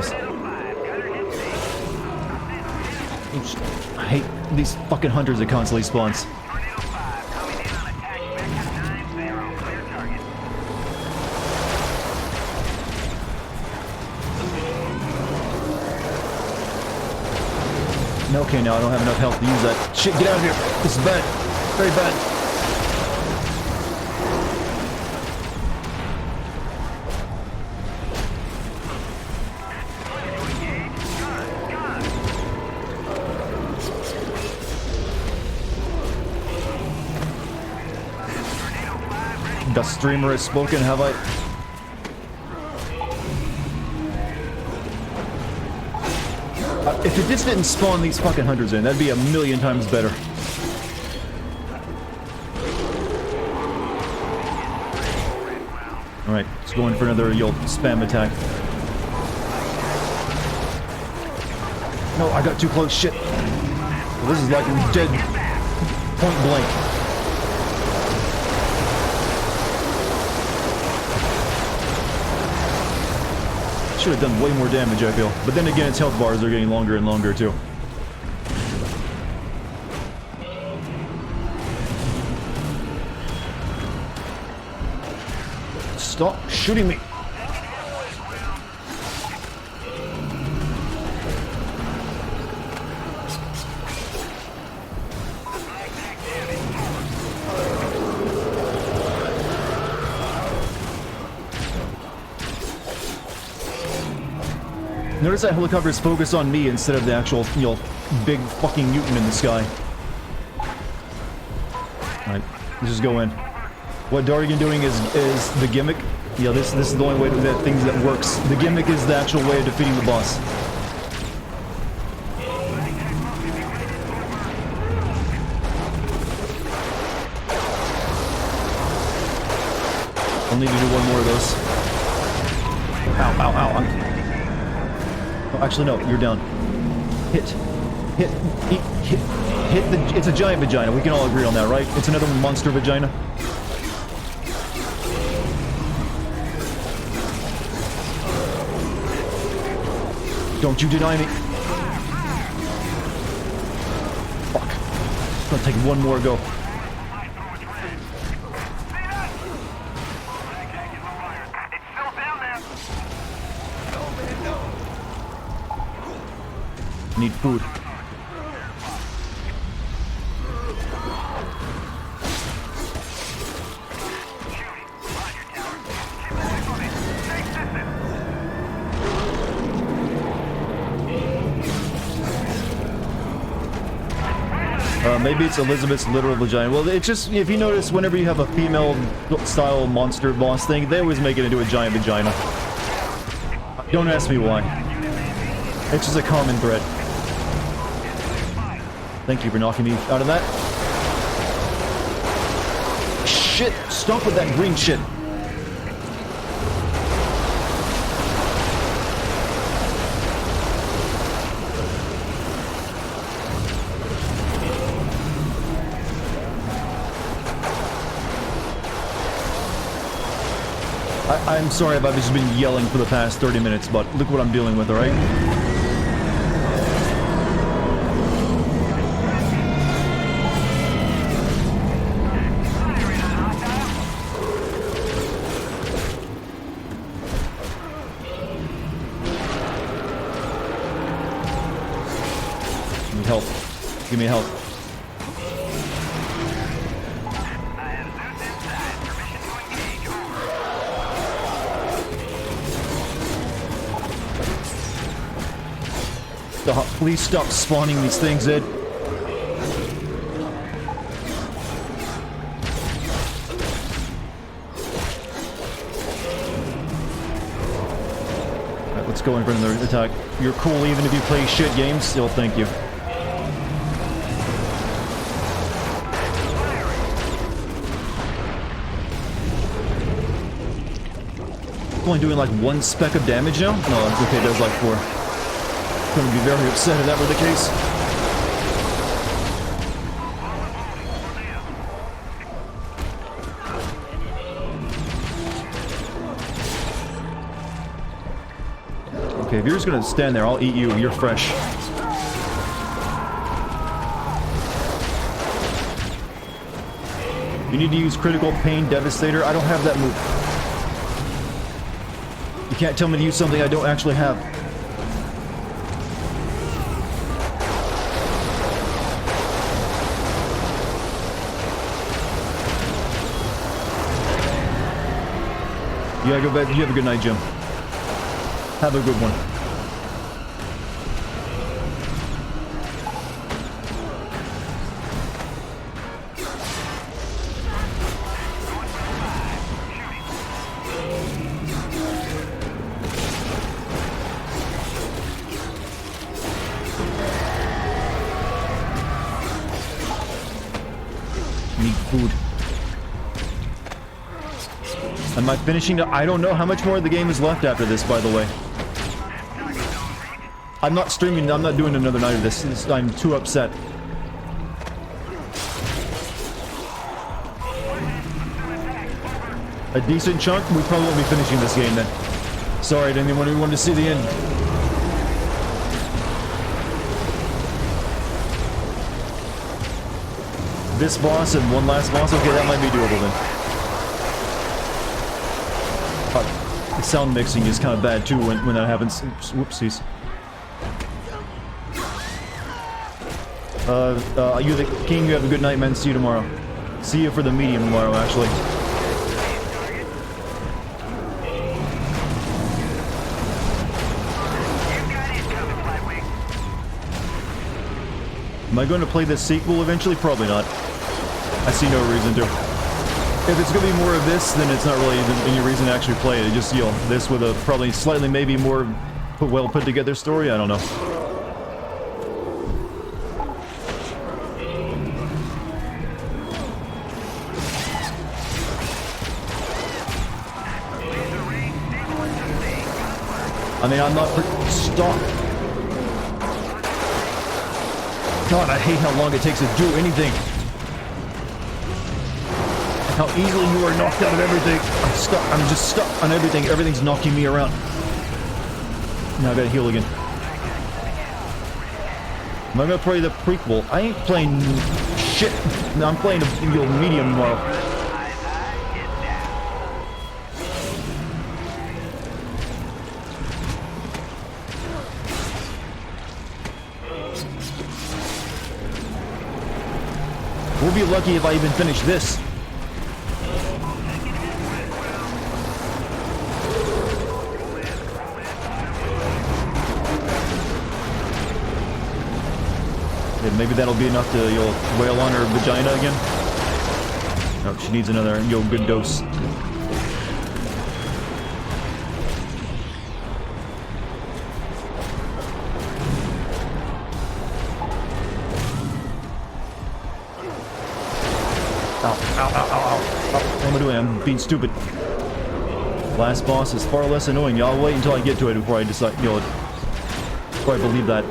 I hate these fucking hunters that constantly spawns. Okay, now I don't have enough health to use that. Shit, get out of here. This is bad. Very bad. The streamer has spoken, have I? If it just didn't spawn these fucking hunters in, that'd be a million times better. Alright, let's go in for another spam attack. No, I got too close, shit. Well, this is like dead point blank. Should have done way more damage, I feel. But then again, its health bars are getting longer and longer, too. Stop shooting me! Notice that helicopter is focused on me instead of the actual, big fucking mutant in the sky. Alright, let's just go in. What Dartigan doing is the gimmick. Yeah, this is the only way that things that works. The gimmick is the actual way of defeating the boss. I'll need to do one more of those. Ow, ow, ow. Oh, actually, no, you're down. Hit the... It's a giant vagina. We can all agree on that, right? It's another monster vagina. Don't you deny me. Fuck. It's gonna take one more go. Need food. Maybe it's Elizabeth's literal vagina. Well, it's just, if you notice, whenever you have a female-style monster boss thing, they always make it into a giant vagina. Don't ask me why. It's just a common thread. Thank you for knocking me out of that. Shit! Stop with that green shit! I'm sorry if I've just been yelling for the past 30 minutes, but look what I'm dealing with, alright? Need help. Give me help. Stop. Please stop spawning these things, Ed. Alright, let's go in for another attack. You're cool even if you play shit games, still thank you. Only doing like 1 speck of damage now? No, it's okay, it does like 4. Gonna be very upset if that were the case. Okay, if you're just gonna stand there, I'll eat you. You're fresh. You need to use Critical Pain Devastator. I don't have that move. You can't tell me to use something I don't actually have. You gotta go bed. You have a good night, Jim. Have a good one. Need food. Am I finishing it? I don't know how much more of the game is left after this, by the way. I'm not streaming. I'm not doing another night of this. I'm too upset. A decent chunk? We probably won't be finishing this game then. Sorry to anyone who wanted to see the end. This boss and one last boss? Okay, that might be doable then. The sound mixing is kind of bad too when that happens. Oops, whoopsies. You're the king. You have a good night, man. See you tomorrow. See you for the medium tomorrow, actually. Am I going to play this sequel eventually? Probably not. I see no reason to. If it's going to be more of this, then it's not really even any reason to actually play it. It's just, you know, this with a probably slightly maybe more well put together story. I don't know. I mean, I'm not... Stop! God, I hate how long it takes to do anything. How easily you are knocked out of everything. I'm stuck. I'm just stuck on everything. Everything's knocking me around. Now I gotta heal again. Am I gonna play the prequel? I ain't playing shit. No, I'm playing a medium tomorrow. We'll be lucky if I even finish this. Maybe that'll be enough to, you'll wail on her vagina again. Oh, she needs another, good dose. Ow. What am I doing? I'm being stupid. Last boss is far less annoying. I'll wait until I get to it before I decide, before I believe that.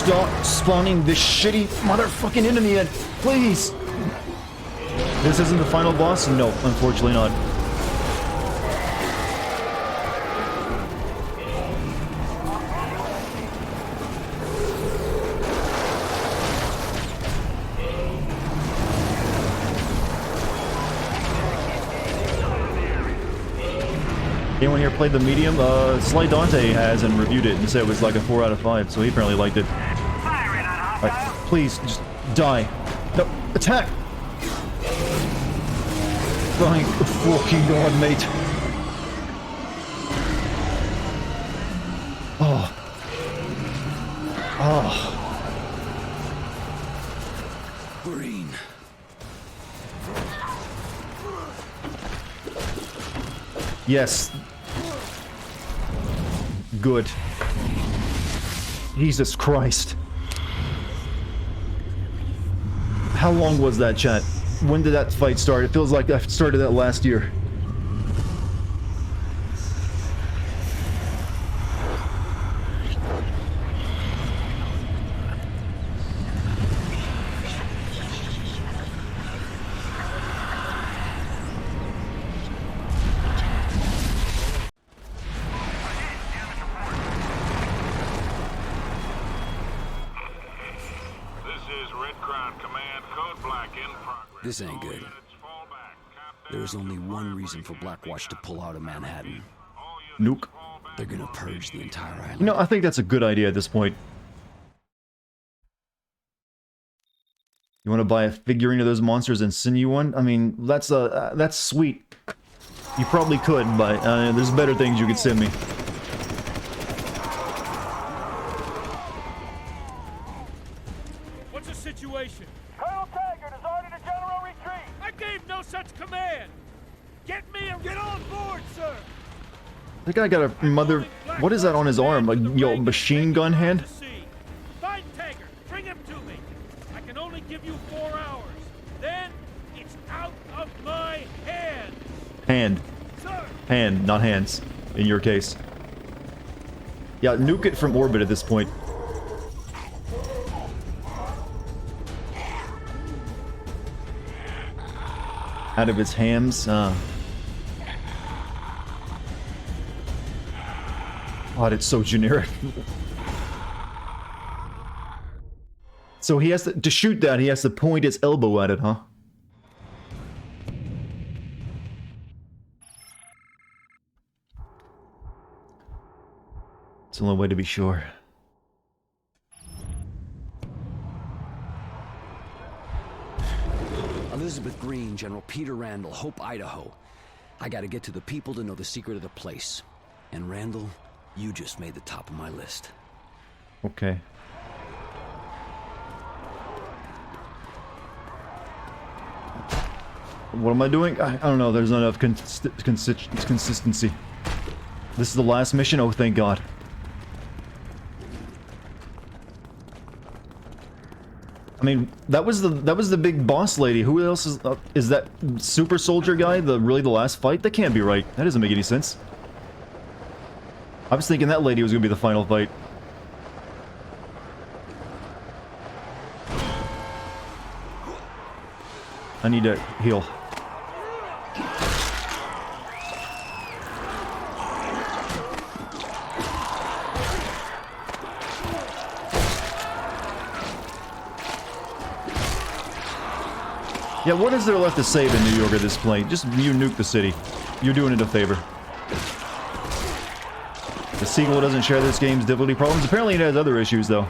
stop spawning this shitty motherfucking enemy in, please. This isn't the final boss? No, unfortunately not. Anyone here played the medium? Sly Dante has and reviewed it and said it was like a 4 out of 5, so he apparently liked it. Alright, please, just die. No, attack! Thank fucking God, mate. Oh. Oh. Green. Yes. Good. Jesus Christ. How long was that, chat? When did that fight start? It feels like I started that last year. This ain't good. There's only one reason for Blackwatch to pull out of Manhattan. Nuke. They're gonna purge the entire island. You know, I think that's a good idea at this point. You want to buy a figurine of those monsters and send you one? I mean, that's sweet. You probably could, but there's better things you could send me. What's the situation? Colonel Taggart has ordered a general retreat. I gave no such command! Get me and get on board, sir! That guy got a mother... What is that on his arm? A machine gun hand? Find Taggart. Bring him to me. I can only give you 4 hours. Then it's out of my hands. Hand. Sir. Hand, not hands. In your case. Yeah, nuke it from orbit at this point. Out of its hams. God, it's so generic. So he has to shoot that, he has to point his elbow at it, huh? It's the only way to be sure. Elizabeth Green, General Peter Randall, Hope, Idaho. I gotta get to the people to know the secret of the place. And Randall, you just made the top of my list. Okay. What am I doing? I don't know, there's not enough consistency. This is the last mission? Oh, thank God. I mean, that was the big boss lady. Who else is that super soldier guy? Really the last fight? That can't be right. That doesn't make any sense. I was thinking that lady was gonna be the final fight. I need to heal. Yeah, what is there left to save in New York at this point? Just you nuke the city. You're doing it a favor. The sequel doesn't share this game's difficulty problems. Apparently it has other issues, though.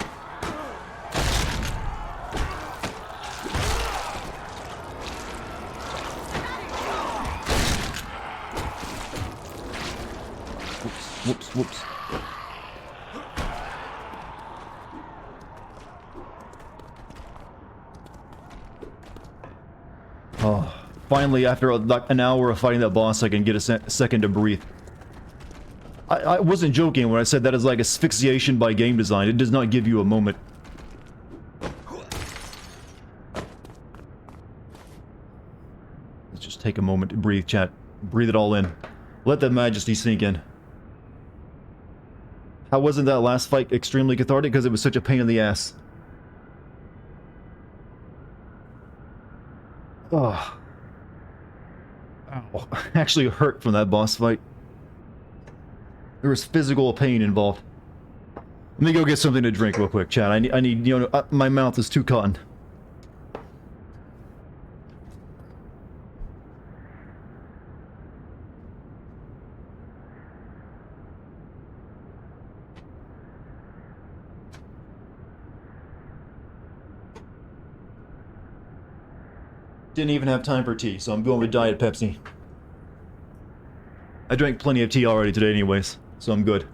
Whoops, whoops. Oh, finally, after an hour of fighting that boss, I can get a second to breathe. I wasn't joking when I said that is like asphyxiation by game design. It does not give you a moment. Let's just take a moment to breathe, chat. Breathe it all in. Let that majesty sink in. How wasn't that last fight extremely cathartic? Because it was such a pain in the ass. Oh. Ow. Actually hurt from that boss fight. There was physical pain involved. Let me go get something to drink real quick, chat. I need, you know, my mouth is too cotton. Didn't even have time for tea, so I'm going with Diet Pepsi. I drank plenty of tea already today anyways, so I'm good.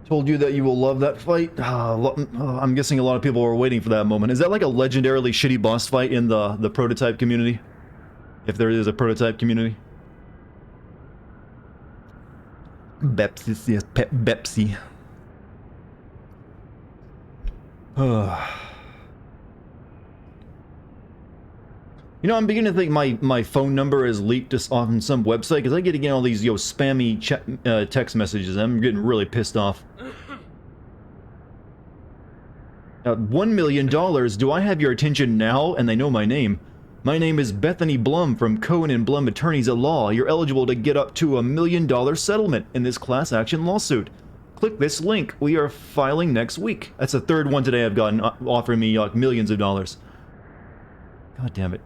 Told you that you will love that fight. I'm guessing a lot of people are waiting for that moment. Is that like a legendarily shitty boss fight in the prototype community? If there is a prototype community? Bepsi, yes, Bepsi. You know, I'm beginning to think my phone number is leaked on some website because I get to get all these spammy text messages. I'm getting really pissed off. $1 million. Do I have your attention now? And they know my name. My name is Bethany Blum from Cohen and Blum Attorneys at Law. You're eligible to get up to $1 million settlement in this class action lawsuit. Click this link. We are filing next week. That's the third one today I've gotten offering me like millions of dollars. God damn it.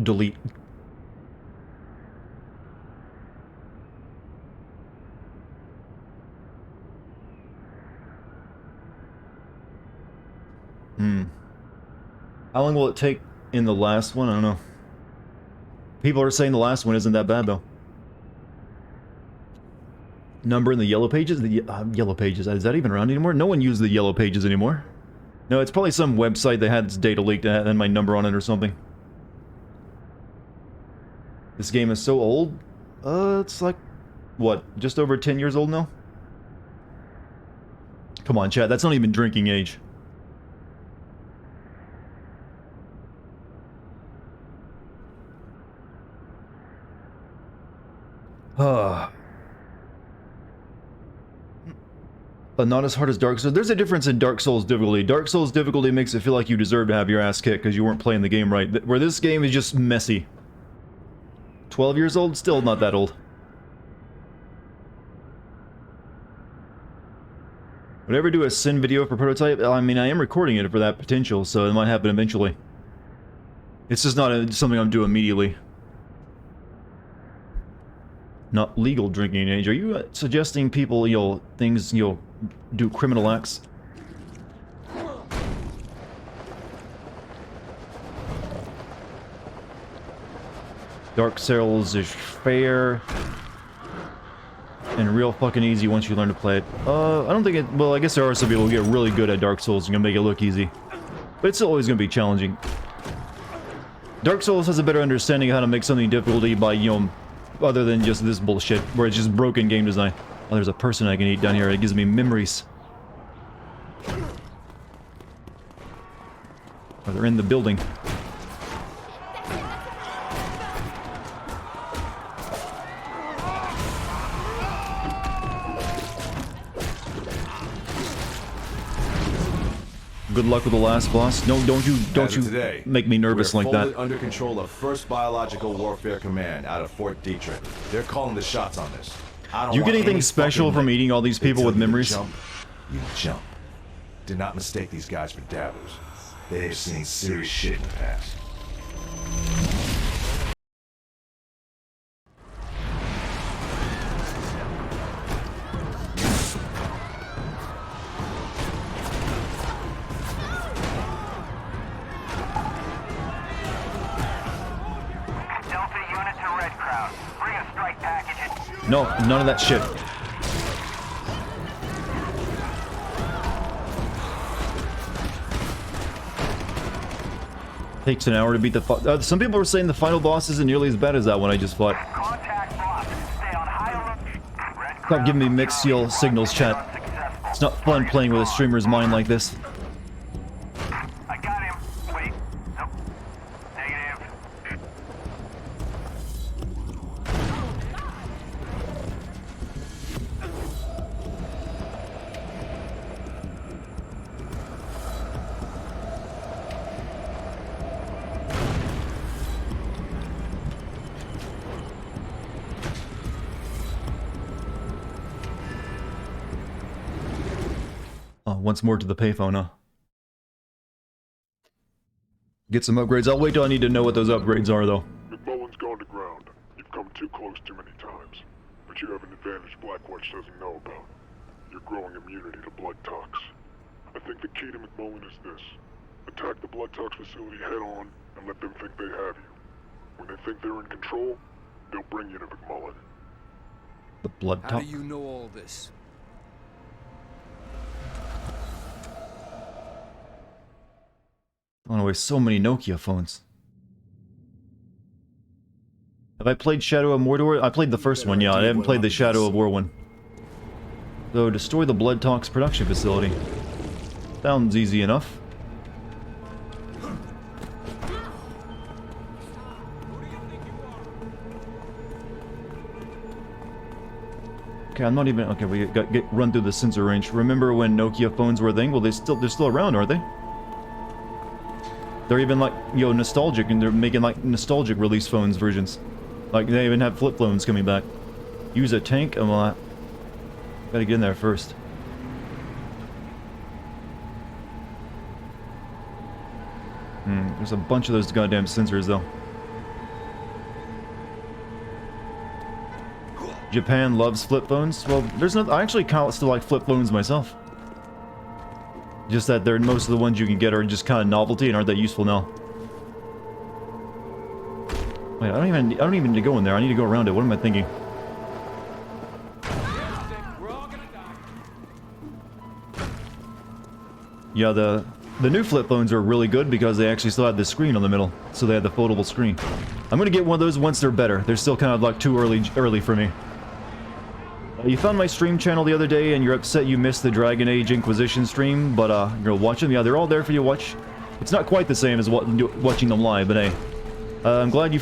Delete. How long will it take in the last one? I don't know. People are saying the last one isn't that bad though. Number in the yellow pages? The yellow pages. Is that even around anymore? No one uses the yellow pages anymore. No, it's probably some website that had its data leaked and my number on it or something. This game is so old. It's like, what, just over 10 years old now? Come on, chat, that's not even drinking age. But not as hard as Dark Souls. There's a difference in Dark Souls difficulty. Dark Souls difficulty makes it feel like you deserve to have your ass kicked because you weren't playing the game right. Where this game is just messy. 12 years old? Still not that old. Would I ever do a Sin video for Prototype? I mean, I am recording it for that potential, so it might happen eventually. It's just not something I'm doing immediately. Not legal drinking age. Are you suggesting people, things, do criminal acts? Dark Souls is fair and real fucking easy once you learn to play it. I don't think it... Well, I guess there are some people who get really good at Dark Souls and can make it look easy. But it's still always going to be challenging. Dark Souls has a better understanding of how to make something difficulty by, other than just this bullshit, where it's just broken game design. Oh, there's a person I can eat down here. It gives me memories. Oh, they're in the building. Good luck with the last boss. No, don't you today, make me nervous like that. We're under control of 1st Biological Warfare Command out of Fort Detrick. They're calling the shots on this. Do you get anything special from eating all these people with memories? You jump. Do not mistake these guys for dabbers. They have seen serious shit in the past. No, none of that shit. Takes an hour to beat the some people were saying the final boss isn't nearly as bad as that one I just fought. Stop giving me mixed signals, chat. It's not fun playing with a streamer's mind like this. once more to the payphone, huh? Get some upgrades. I'll wait till I need to know what those upgrades are, though. McMullen's gone to ground. You've come too close too many times. But you have an advantage Blackwatch doesn't know about. Your growing immunity to blood tox. I think the key to McMullen is this. Attack the blood tox facility head on and let them think they have you. When they think they're in control, they'll bring you to McMullen. The blood How tox. do you know all this? Throwing away so many Nokia phones. Have I played Shadow of Mordor? I played the first one, yeah. I haven't played the Shadow of War one. So, destroy the blood tox production facility. Sounds easy enough. Okay, I'm not even... Okay, we got run through the sensor range. Remember when Nokia phones were a thing? Well, they're still around, aren't they? They're even like, you know, nostalgic, and they're making like nostalgic release phones versions. Like, they even have flip phones coming back. Use a tank? Gotta get in there first. There's a bunch of those goddamn sensors, though. Japan loves flip phones. Well, there's no... I actually kind of still like flip phones myself. Just that they're most of the ones you can get are just kind of novelty and aren't that useful now. Wait, I don't even need to go in there. I need to go around it. What am I thinking? Yeah, the new flip phones are really good because they actually still have the screen on the middle, so they have the foldable screen. I'm gonna get one of those once they're better. They're still kind of like too early for me. You found my stream channel the other day and you're upset you missed the Dragon Age Inquisition stream, but you're gonna watch them. Yeah, they're all there for you to watch. It's not quite the same as watching them live, but hey. I'm glad you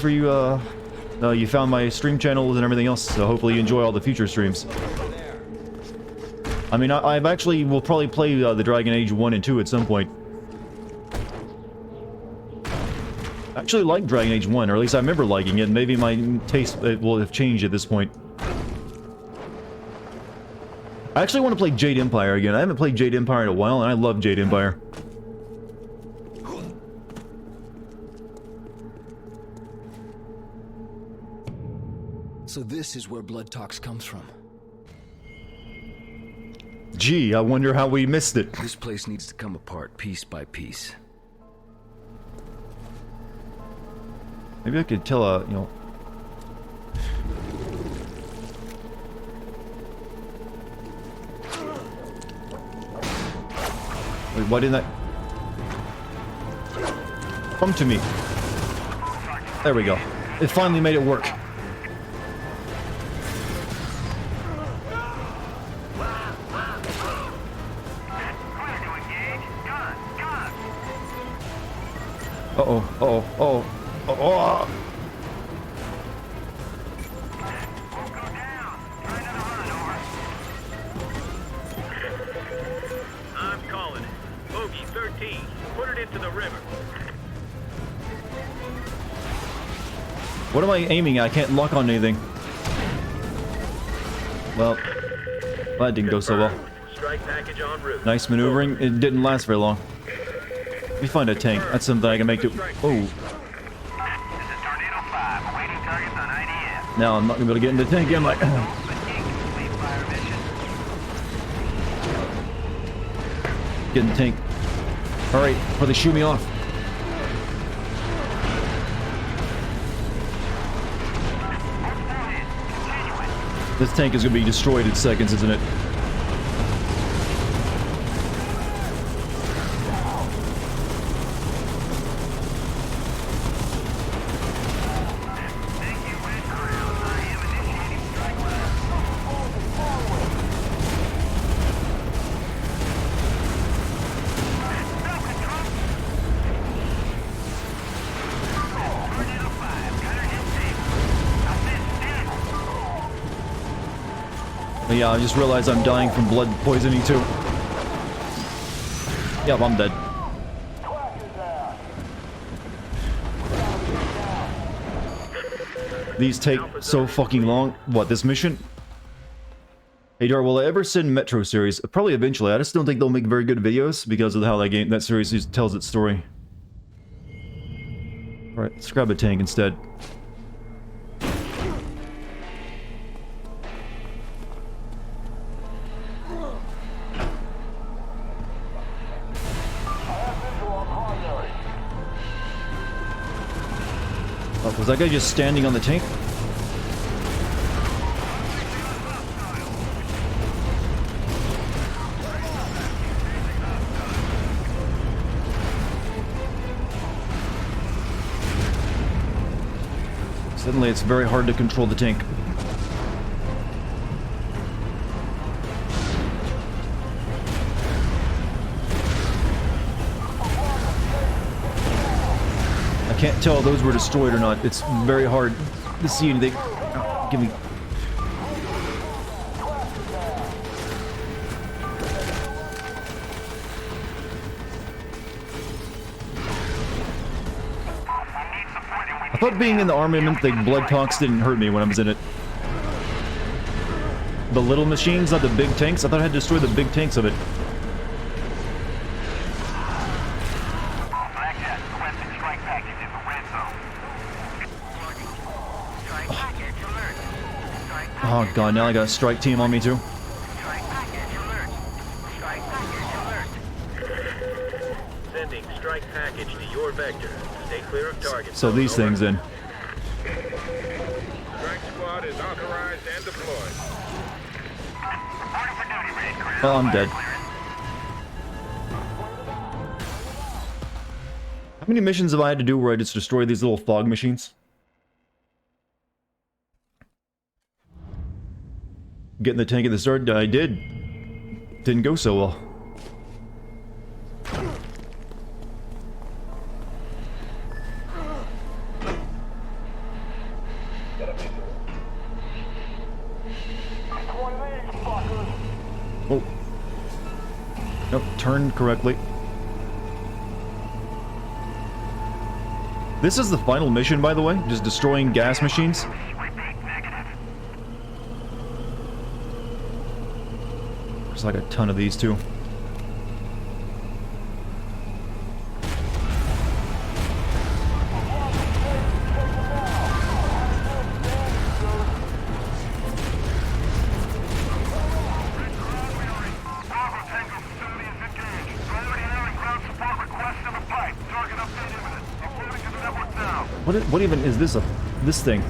found my stream channels and everything else, so hopefully you enjoy all the future streams. I mean, I've actually will probably play the Dragon Age 1 and 2 at some point. I actually like Dragon Age 1, or at least I remember liking it. Maybe my taste will have changed at this point. I actually want to play Jade Empire again. I haven't played Jade Empire in a while, and I love Jade Empire. So this is where blood tox comes from. Gee, I wonder how we missed it. This place needs to come apart piece by piece. Maybe I could tell you know... Wait, why didn't I... Come to me. There we go. It finally made it work. Oh. I'm calling it. Bogey 13. Put it into the river. What am I aiming at? I can't lock on anything. Well, that didn't go so well. Strike package en route. Nice maneuvering. It didn't last very long. Let me find a tank. That's something I can make do. Oh. Now I'm not gonna be able to get in the tank, am I? Get in the tank. Alright, before they shoot me off. This tank is gonna be destroyed in seconds, isn't it? Yeah, I just realized I'm dying from blood poisoning too. Yep, I'm dead. These take so fucking long. What, this mission? Hey Dar, will I ever send Metro series? Probably eventually. I just don't think they'll make very good videos because of how that series tells its story. Alright, let's grab a tank instead. Oh, was that guy just standing on the tank? Suddenly it's very hard to control the tank. I can't tell if those were destroyed or not. It's very hard to see anything. Oh, give me... I thought being in the army meant the blood tox didn't hurt me when I was in it. The little machines, not the big tanks? I thought I had to destroy the big tanks of it. Oh god, now I got a strike team on me too. Sending strike package to your vector. Stay clear of targets. So these things then. Strike squad is authorized and deployed. Oh, I'm dead. How many missions have I had to do where I just destroy these little fog machines? Getting the tank at the start, I did. Didn't go so well. Oh. Nope, turned correctly. This is the final mission, by the way, just destroying gas machines. There's like a ton of these too. What even is this this thing?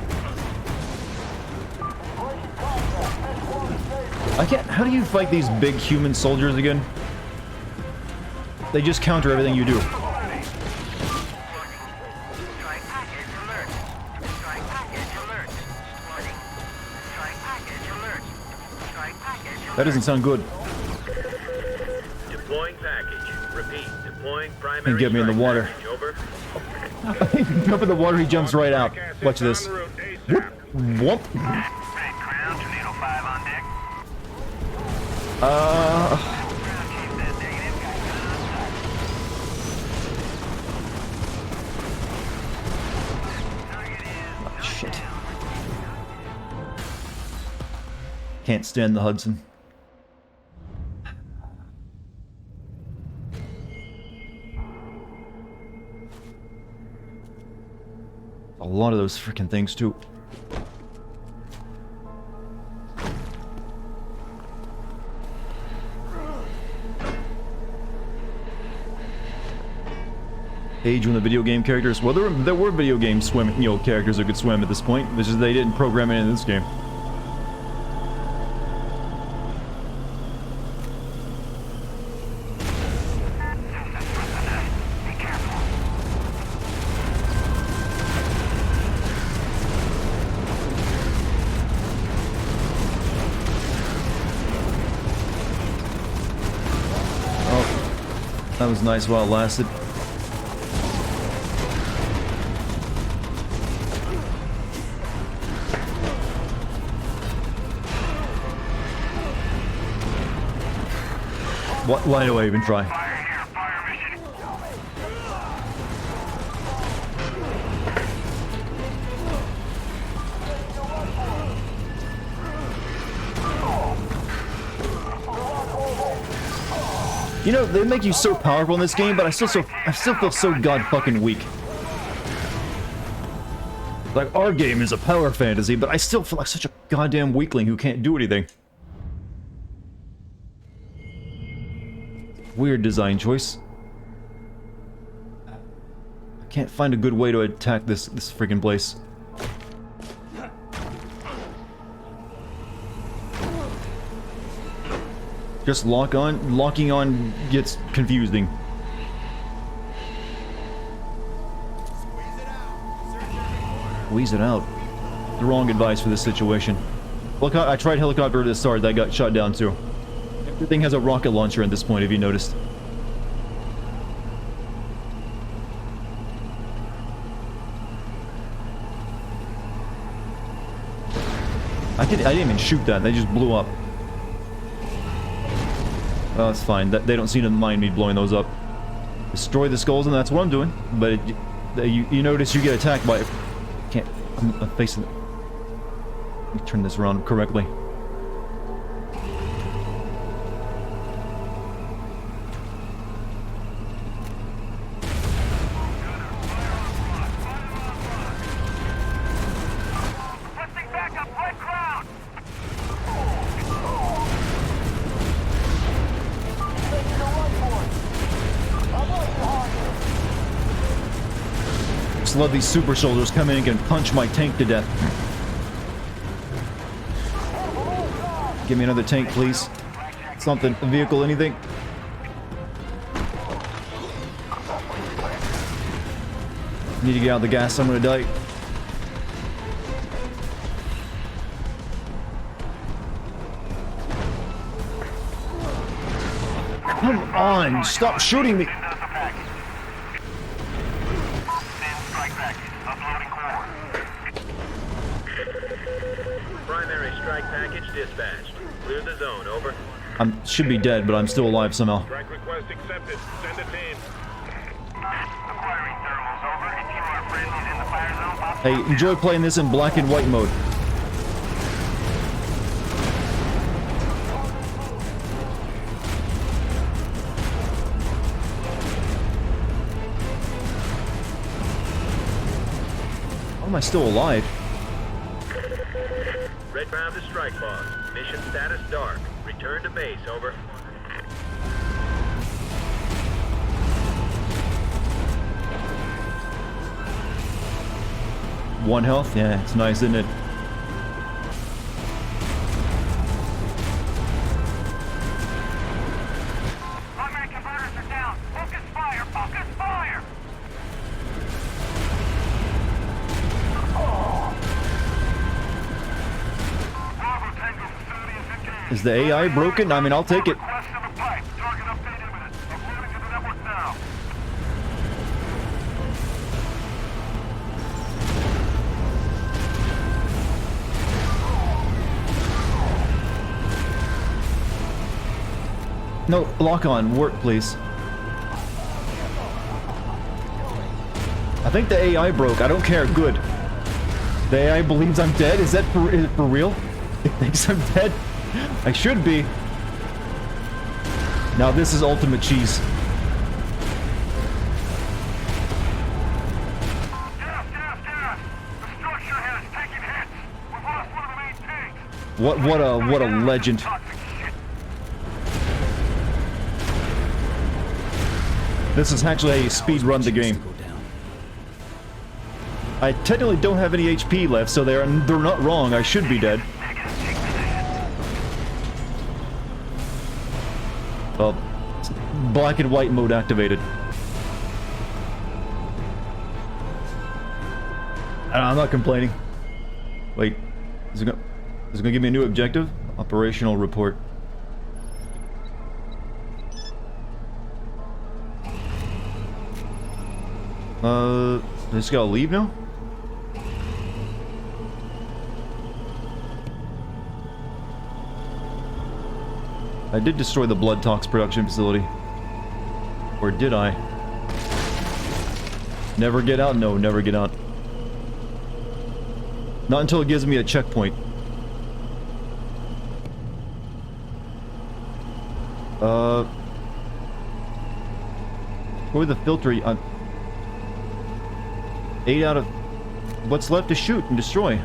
I can't. How do you fight these big human soldiers again? They just counter everything you do. That doesn't sound good. Deploying package. Repeat. Deploying primary. And get me in the water. Package. Over. Jump in the water, he jumps right out. Watch this. Whoop. Whoop. Oh, shit. Can't stand the Hudson. A lot of those freaking things too. Age when the video game characters. Well, there were video game characters who could swim at this point. It's just they didn't program it in this game. Oh, that was nice while it lasted. Why do I even try? You know, they make you so powerful in this game, but I still feel so god fucking weak. Like, our game is a power fantasy, but I still feel like such a goddamn weakling who can't do anything. Weird design choice. I can't find a good way to attack this freaking place. Just locking on gets confusing. Squeeze it out. The wrong advice for this situation. I tried helicopter at the start, that got shot down too. Everything has a rocket launcher at this point, if you noticed. I didn't even shoot that, they just blew up. Well, that's fine. They don't seem to mind me blowing those up. Destroy the skulls, and that's what I'm doing. But you notice you get attacked by... Can't... I'm facing... Let me turn this around correctly. Love these super soldiers come in and can punch my tank to death. Give me another tank, please. Something, a vehicle, anything. Need to get out of the gas, I'm gonna die. Come on, stop shooting me. Dispatched. Clear the zone, over. Should be dead, but I'm still alive somehow. Strike request accepted. Send a team. Acquiring thermals, over. If you are friendlies in the fire zone, Hey, enjoy playing this in black and white mode. How am I still alive? Red found the strike boss. Mission status dark. Return to base, over. One health? Yeah, it's nice, isn't it? primary converters are down. Focus fire! Focus fire! Is the AI broken? I mean, I'll take it. No, lock on. Work, please. I think the AI broke. I don't care. Good. The AI believes I'm dead? Is it for real? It thinks I'm dead? I should be. Now this is ultimate cheese. Gas! The structure here is taking hits. We've lost one of the main tanks. What a legend. This is actually how you speed run the game. I technically don't have any HP left, so they're not wrong. I should be dead. Well, black and white mode activated. I'm not complaining. Wait, is it gonna give me a new objective? Operational report. I just gotta leave now? I did destroy the blood tox production facility. Or did I? Never get out? No, never get out. Not until it gives me a checkpoint. Destroy the filter. 8 out of what's left to shoot and destroy.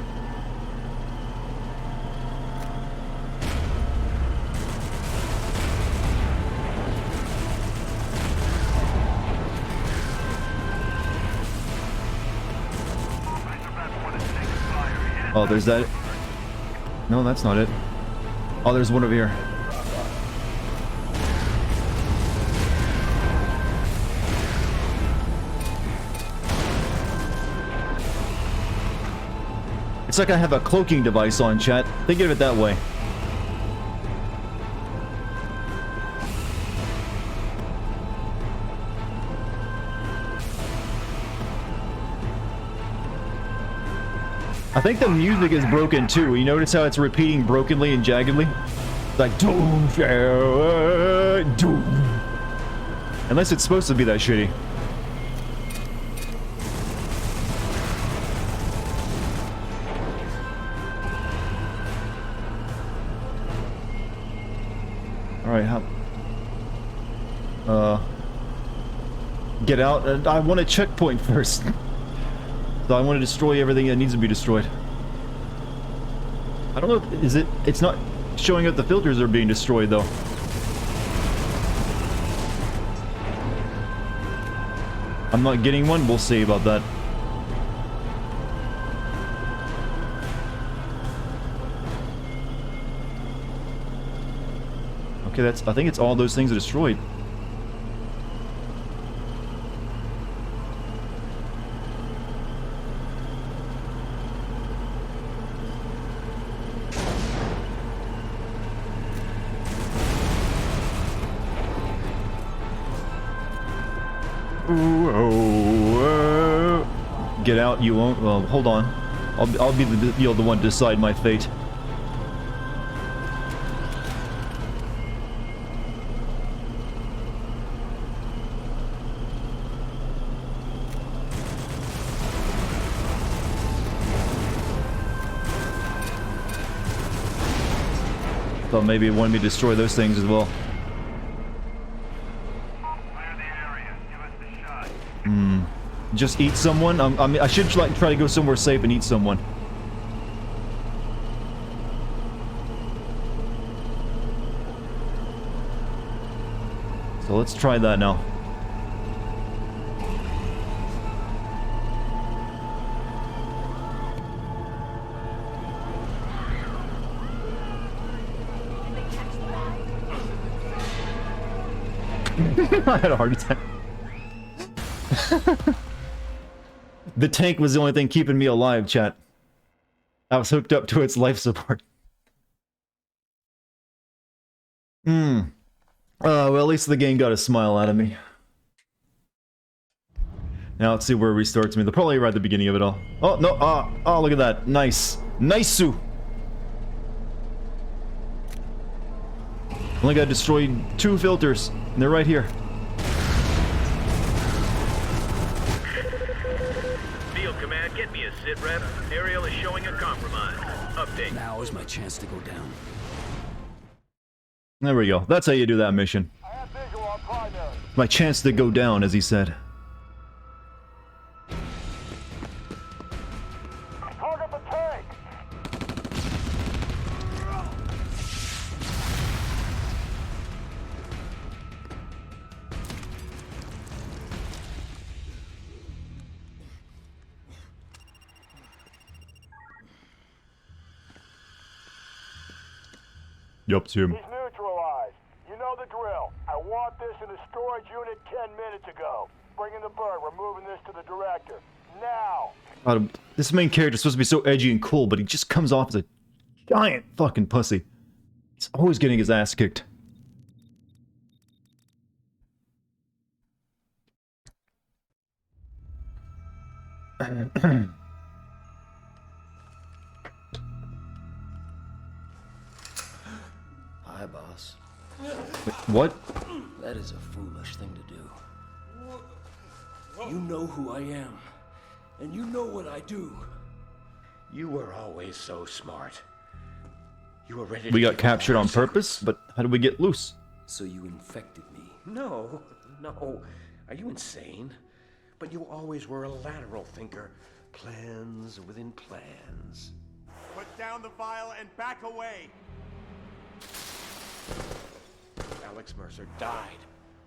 Oh, there's that. No, that's not it. Oh, there's one over here. It's like I have a cloaking device on, chat. Think of it that way. I think the music is broken too. You notice how it's repeating brokenly and jaggedly? It's like doom, doom. Unless it's supposed to be that shitty. Alright, get out. I want a checkpoint first. So I want to destroy everything that needs to be destroyed. I don't know, it's not showing up the filters are being destroyed though. I'm not getting one, we'll see about that. Okay, I think it's all those things are destroyed. Get out, you won't. Well, hold on. I'll be the one to decide my fate. Thought maybe it wanted me to destroy those things as well. Just eat someone? I mean, I should try to go somewhere safe and eat someone. So let's try that now. I had a heart attack. The tank was the only thing keeping me alive, chat. I was hooked up to its life support. Well, at least the game got a smile out of me. Now let's see where it restarts me. They'll probably right at the beginning of it all. Oh, no, oh, look at that. Nice. Nice-oo. Only gotta destroy 2 filters, and they're right here. Get me a sit rep. Ariel is showing a compromise. Update. Now is my chance to go down. There we go. That's how you do that mission. I have visual on primary. My chance to go down, as he said. Target the tank. Yup, Tim. He's neutralized. You know the drill. I want this in the storage unit 10 minutes ago. Bring in the bird. We're moving this to the director. Now! This main character is supposed to be so edgy and cool, but he just comes off as a giant fucking pussy. He's always getting his ass kicked. Hi, boss. What? That is a foolish thing to do. You know who I am, and you know what I do. You were always so smart. You were ready to We got give captured all on our purpose, secrets. but how did we get loose? So you infected me. No. Are you insane? But you always were a lateral thinker. Plans within plans. Put down the vial and back away. Alex Mercer died.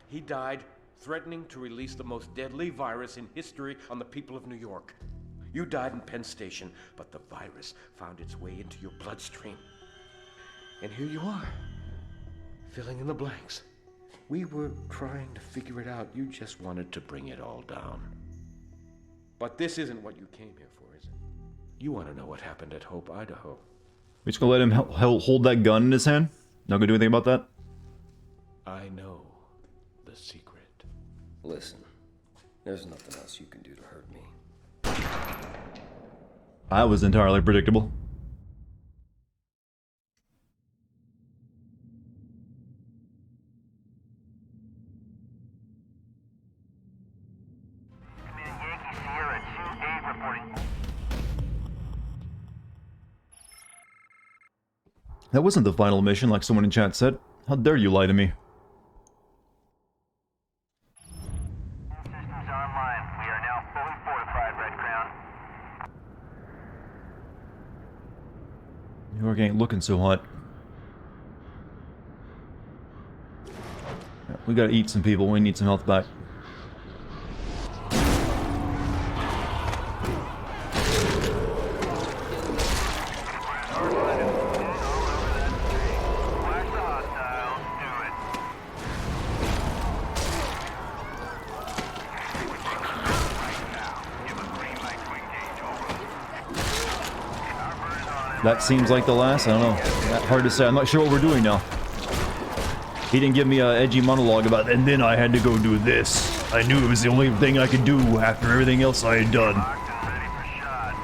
He died threatening to release the most deadly virus in history on the people of New York. You died in Penn Station, but the virus found its way into your bloodstream. And here you are, filling in the blanks. We were trying to figure it out. You just wanted to bring it all down. But this isn't what you came here for, is it? You want to know what happened at Hope, Idaho. We just gonna let him hold that gun in his hand? Not gonna do anything about that? I know the secret. Listen, there's nothing else you can do to hurt me. That was entirely predictable. That wasn't the final mission, like someone in chat said. How dare you lie to me? Systems online. We are now fully fortified, Red Crown. New York ain't looking so hot. Yeah, we gotta eat some people. We need some health back. That seems like the last. I don't know. Hard to say. I'm not sure what we're doing now. He didn't give me an edgy monologue about, and then I had to go do this. I knew it was the only thing I could do after everything else I had done.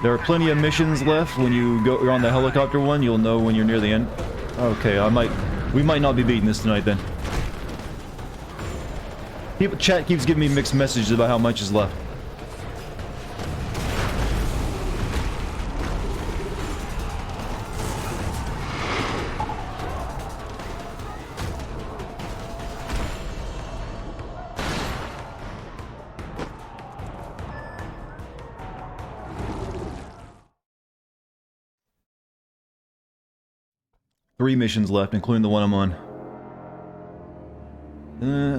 There are plenty of missions left. When you're on the helicopter one, you'll know when you're near the end. Okay, we might not be beating this tonight then. Chat keeps giving me mixed messages about how much is left. Three missions left, including the one I'm on.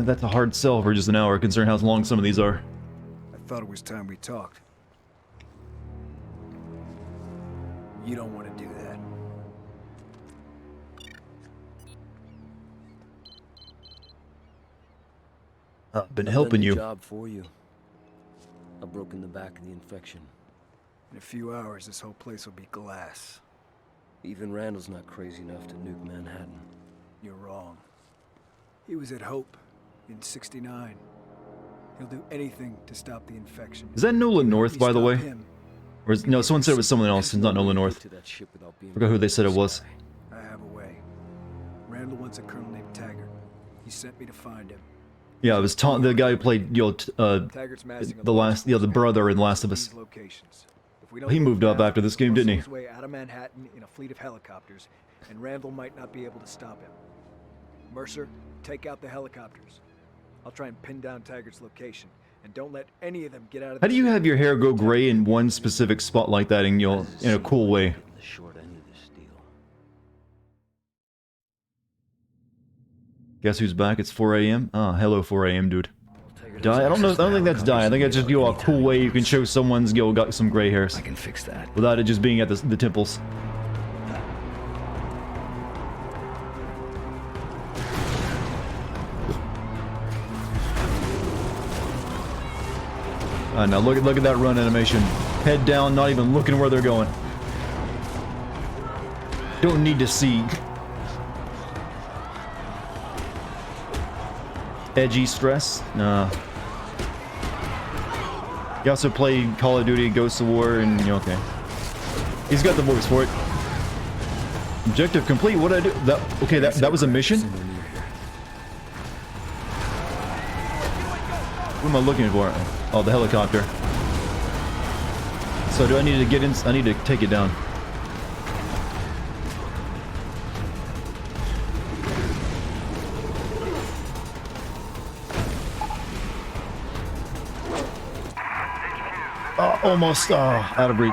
That's a hard sell for just an hour, considering how long some of these are. I thought it was time we talked. You don't want to do that. I've been helping you. Job for you. I've broken the back of the infection. In a few hours, this whole place will be glass. Even Randall's not crazy enough to nuke Manhattan. You're wrong. He was at Hope in '69. He'll do anything to stop the infection. Is that Nolan North, by the way? Or no, someone said it was someone else, not Nolan North. Forgot who they said it was. I have a way. Randall wants a colonel named Taggart. He sent me to find him. Yeah, it was the guy who played, the brother in Last of Us. He moved up after this game, didn't he? His way out of Manhattan in a fleet of helicopters, and Randall might not be able to stop him. Mercer, take out the helicopters. I'll try and pin down Taggart's location, and don't let any of them get out of. How do you have your hair go gray in one specific spot like that, in in a cool way? The short end of this deal. Guess who's back? It's 4 a.m. Ah, hello 4 a.m. dude. Die? I don't know. I don't think that's die. I think that's just a cool way you can show someone's got some gray hairs. I can fix that without it just being at the temples. Now look at that run animation. Head down, not even looking where they're going. Don't need to see. Edgy stress? Nah. He also played Call of Duty, Ghosts of War, and okay. He's got the voice for it. Objective complete. What did I do? Okay, that was a mission? What am I looking for? Oh, the helicopter. So do I need to get in? I need to take it down. almost out of reach.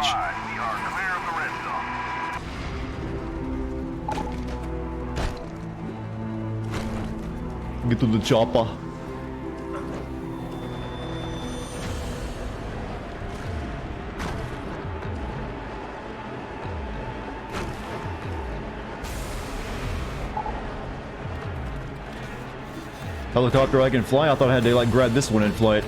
Get to the chopper. Helicopter I can fly? I thought I had to like grab this one and fly it.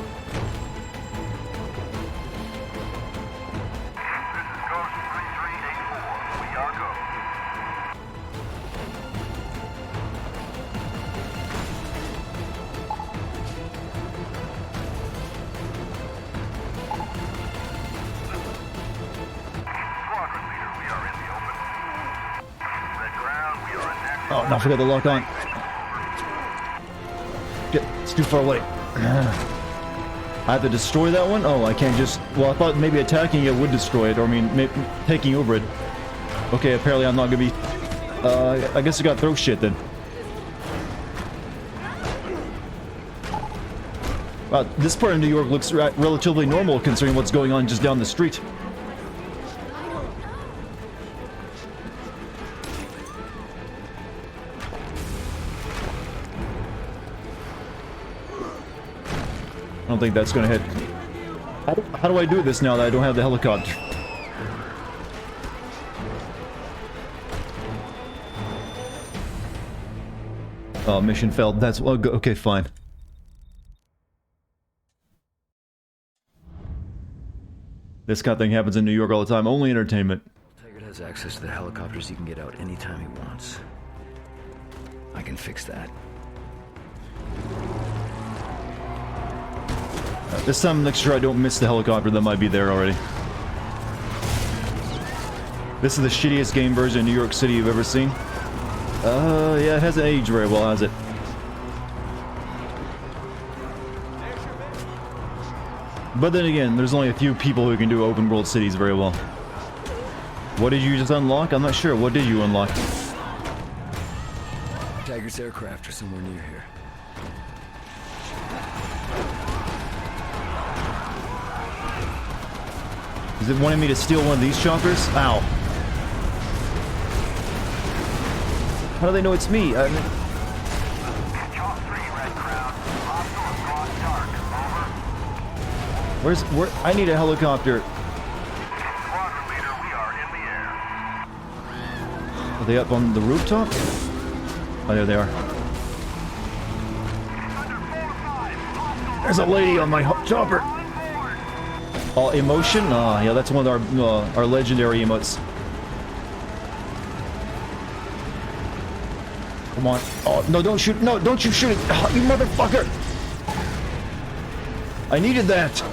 Oh, no, I forgot to lock on. It's too far away. I have to destroy that one? Oh, I can't just... Well, I thought maybe attacking it would destroy it, or I mean, taking over it. Okay, apparently I'm not gonna be... I guess I gotta throw shit then. Wow, this part of New York looks relatively normal considering what's going on just down the street. I don't think that's gonna hit. How do I do this now that I don't have the helicopter? Oh, mission failed. That's okay, fine. This kind of thing happens in New York all the time. Only entertainment. Taggart has access to the helicopters. He can get out anytime he wants. I can fix that. This time, make sure I don't miss the helicopter that might be there already. This is the shittiest game version of New York City you've ever seen. Yeah, it hasn't aged very well, has it? But then again, there's only a few people who can do open world cities very well. What did you just unlock? I'm not sure. What did you unlock? Taggart's aircraft are somewhere near here. Is it wanting me to steal one of these choppers? Ow. How do they know it's me? Where? I need a helicopter. Are they up on the rooftop? Oh, there they are. There's a lady on my chopper. Emotion? Yeah, that's one of our legendary emotes. Come on. Oh, no, don't shoot. No, don't you shoot it. Oh, you motherfucker. I needed that.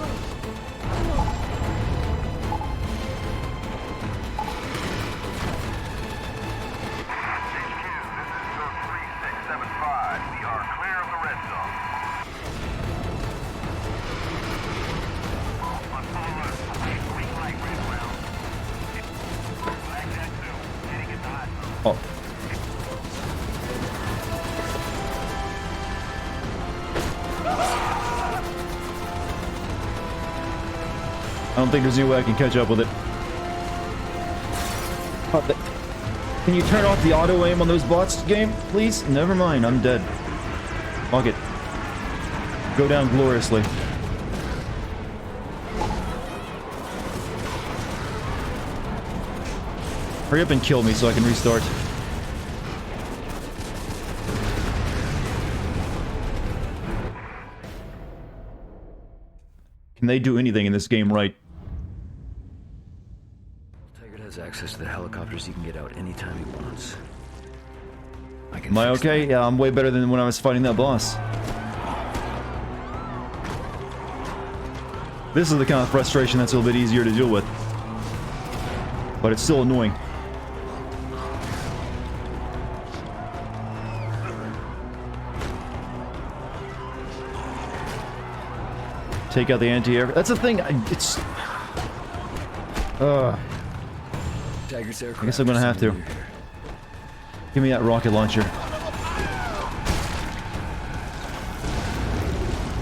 I don't think there's any way I can catch up with it. Can you turn off the auto aim on those bots, game, please? Never mind, I'm dead. Fuck it. Go down gloriously. Hurry up and kill me so I can restart. Can they do anything in this game right? Taggart has access to the helicopters. He can get out anytime he wants. Am I okay? Yeah, I'm way better than when I was fighting that boss. This is the kind of frustration that's a little bit easier to deal with. But it's still annoying. Take out the anti-air. That's the thing. It's. I guess I'm gonna have to. Give me that rocket launcher.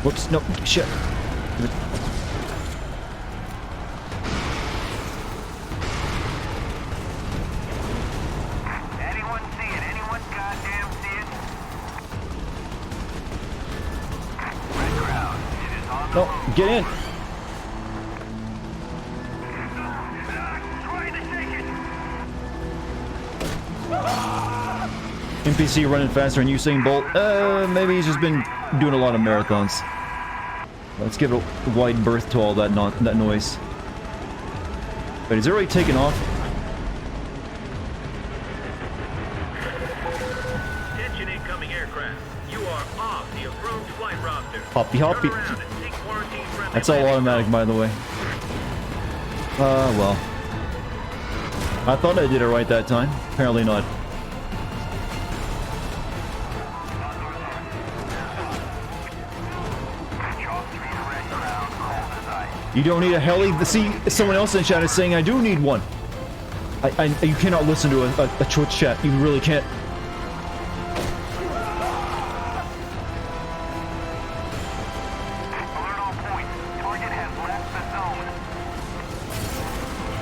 Whoops! No shit. Get in! NPC running faster than Usain Bolt. Maybe he's just been doing a lot of marathons. Let's give a wide berth to all that that noise. Wait, is it already taken off? Attention incoming aircraft. You are off the approved flight roster. Hoppy hoppy. Turn around and seek quarantine-friendly That's all landing automatic, zones. by the way. Well. I thought I did it right that time. Apparently not. You don't need a heli? See, someone else in chat is saying I do need one. You cannot listen to a Twitch chat. You really can't.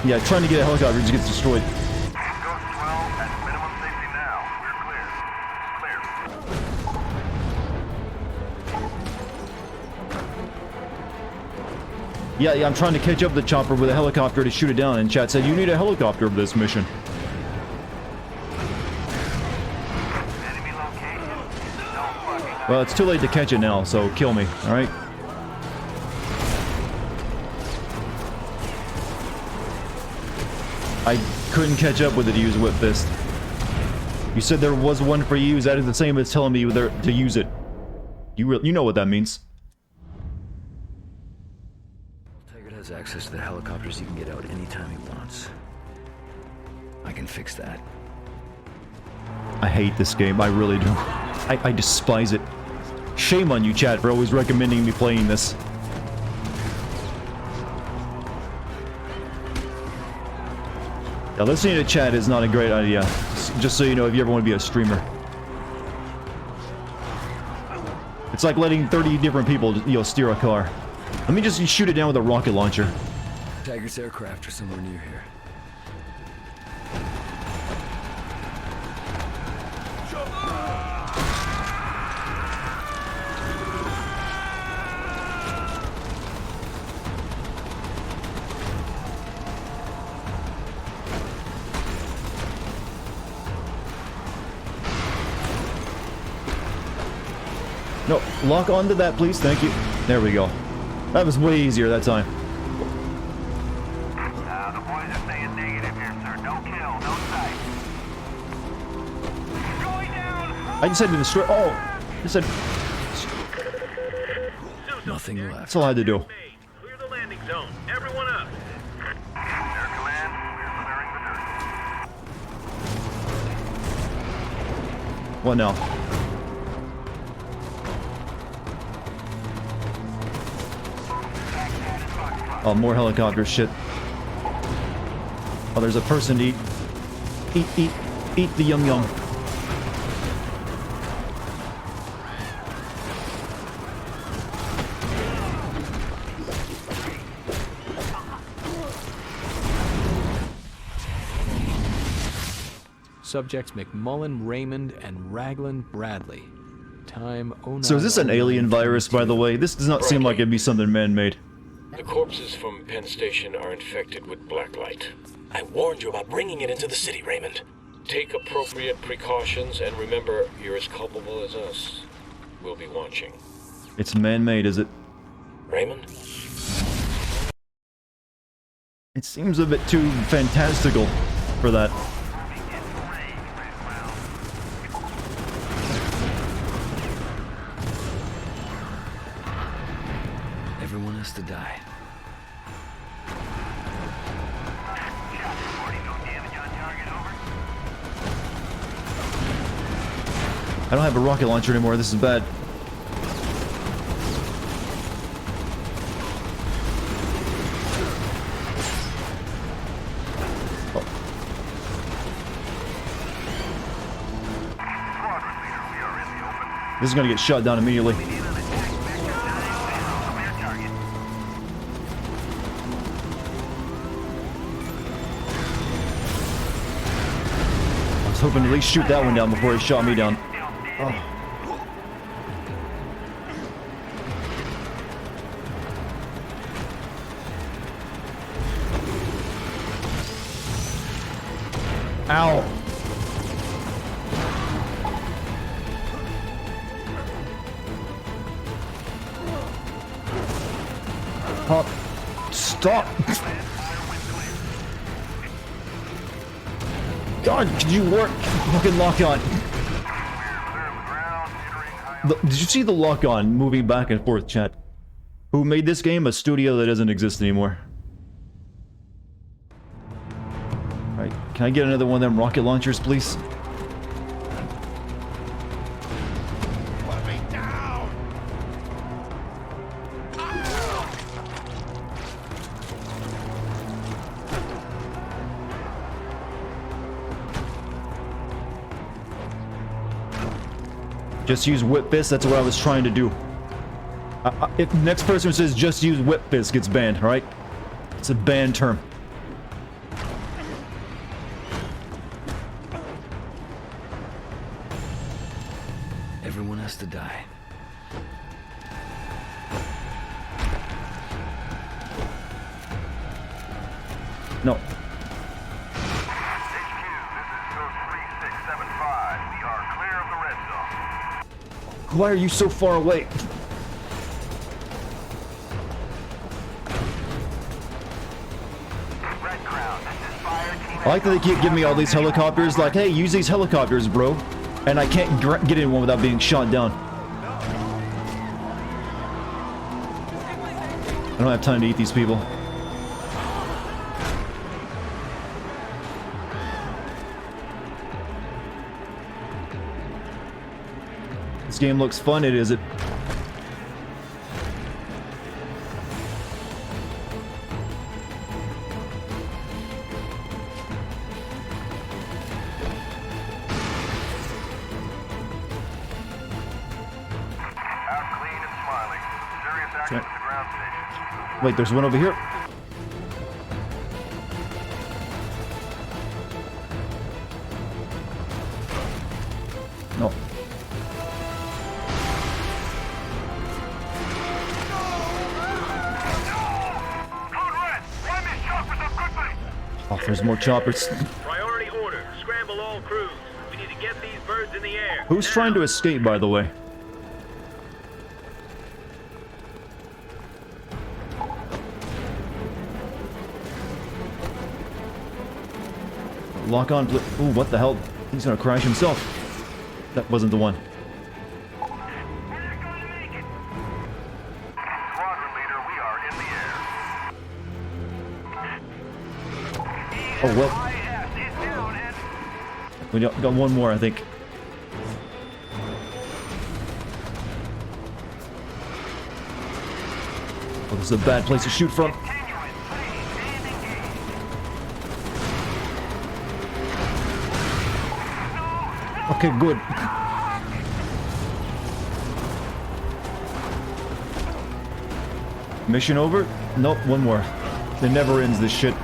Yeah, trying to get a helicopter just gets destroyed. Yeah, I'm trying to catch up the chopper with a helicopter to shoot it down, and chat said, you need a helicopter for this mission. Well, it's too late to catch it now, so kill me, alright? I couldn't catch up with it to use Whip Fist. You said there was one for you, that is the same as telling me to use it. You know what that means. Has access to the helicopters. He can get out anytime he wants. I can fix that. I hate this game. I really do. I despise it. Shame on you, chat, for always recommending me playing this. Now, listening to chat is not a great idea. Just so you know, if you ever want to be a streamer. It's like letting 30 different people, steer a car. Let me just shoot it down with a rocket launcher. Taggart aircraft are somewhere near here. No, lock onto that, please. Thank you. There we go. That was way easier that time. The boys are saying negative here, sir. No kill, no sight. Going down! I just had to destroy. Oh! I said. Nothing left. That's all I had to do. Clear the landing zone. Everyone up. Air Command, we're clearing the dirt. What now? Oh, more helicopter shit. Oh, there's a person to eat. Eat the yum yum. Subjects McMullen, Raymond, and Raglan Bradley. Time 09. So is this an alien virus, by the way? This does not seem like it'd be something man-made. The corpses from Penn Station are infected with blacklight. I warned you about bringing it into the city, Raymond. Take appropriate precautions, and remember, you're as culpable as us. We'll be watching. It's man-made, is it? Raymond? It seems a bit too fantastical for that. Everyone has to die. I don't have a rocket launcher anymore. This is bad. Oh. This is gonna get shot down immediately. I was hoping to at least shoot that one down before he shot me down. Oh. Ow. Pop. Stop. God, could you work? Fucking lock on. Did you see the lock on moving back and forth, chat? Who made this game? A studio that doesn't exist anymore. Alright, can I get another one of them rocket launchers, please? Just use whip fist, that's what I was trying to do. If the next person says just use whip fist gets banned, alright? It's a banned term. Everyone has to die. No. Why are you so far away? I like that they keep giving me all these helicopters, like, hey, use these helicopters, bro. And I can't get in one without being shot down. I don't have time to eat these people. This game looks fun, is it? Wait, there's one over here. No. Oh, there's more choppers. Priority order. Scramble all crews. We need to get these birds in the air. Who's trying to escape, by the way? Lock on. Ooh, what the hell? He's gonna crash himself. That wasn't the one. Oh, well. We got one more, I think. Oh, this is a bad place to shoot from. Okay, good. Mission over? Nope, one more. It never ends, this shit.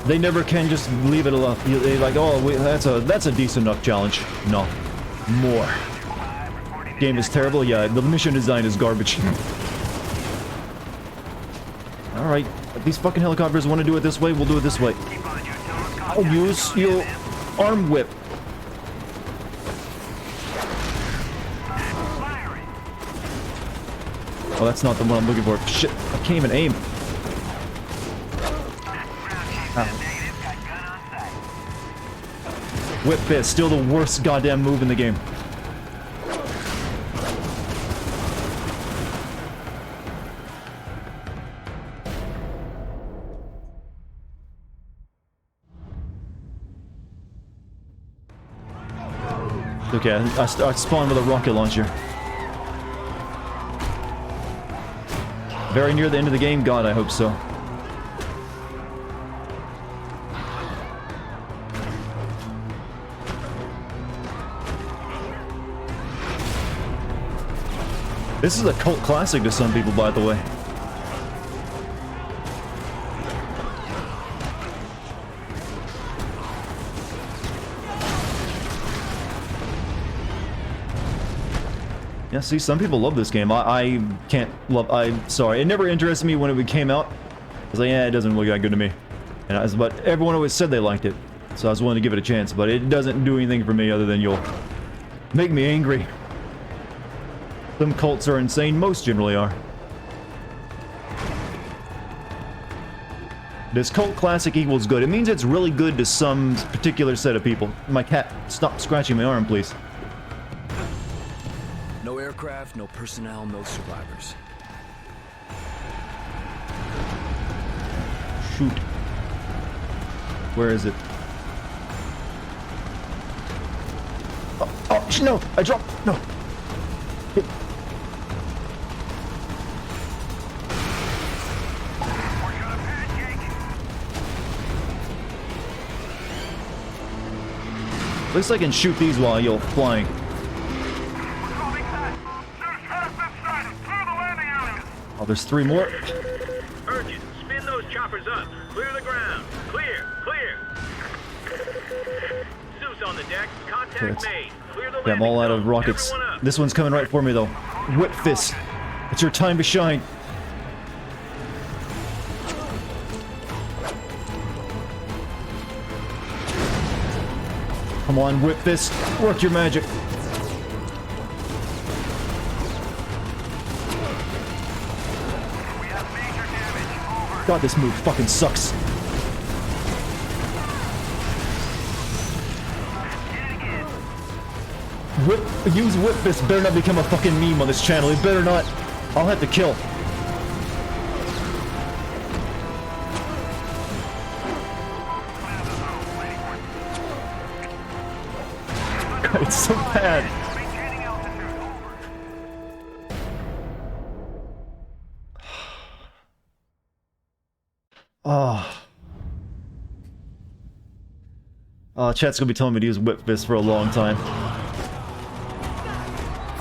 They never can just leave it alone. They're like, oh, that's a decent enough challenge. No, more. Game is terrible. Yeah, the mission design is garbage. All right, if these fucking helicopters want to do it this way, we'll do it this way. I'll use your arm whip. Oh, that's not the one I'm looking for. Shit, I can't even aim. Whip fist, still the worst goddamn move in the game. Okay, I spawned with a rocket launcher. Very near the end of the game? God, I hope so. This is a cult classic to some people, by the way. Yeah, see, some people love this game. I can't love... I'm sorry. It never interested me when it came out. I was like, yeah, it doesn't look that good to me. But everyone always said they liked it. So I was willing to give it a chance. But it doesn't do anything for me other than you'll make me angry. Some cults are insane. Most generally are. This cult classic equals good. It means it's really good to some particular set of people. My cat, stop scratching my arm, please. No aircraft, no personnel, no survivors. Shoot. Where is it? Oh, no! I dropped... No! At least I can shoot these while you're flying. Oh, there's 3 more. Urgent. Spin those choppers up. Clear the ground. Clear. Clear. Zeus on the deck. Contact made. Clear the landing. Yeah, I'm all out of zone. rockets. Everyone up. This one's coming right for me, though. Whip Fist. It's your time to shine. Come on, Whip Fist. Work your magic. God, this move fucking sucks. Use Whip Fist. Better not become a fucking meme on this channel. It better not. I'll have to kill. It's so bad. Chat's gonna be telling me to use Whip Fist for a long time.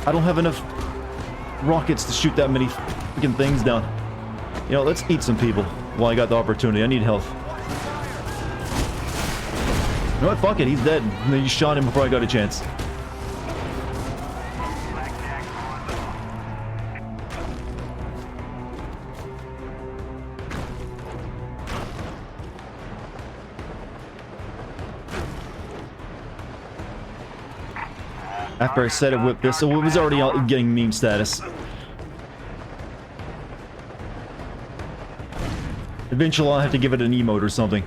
I don't have enough rockets to shoot that many freaking things down. You know, let's eat some people while I got the opportunity. I need health. You know what? Fuck it. He's dead. And then you shot him before I got a chance. After I said it, Whip Fist, so it was already out getting meme status. Eventually I'll have to give it an emote or something.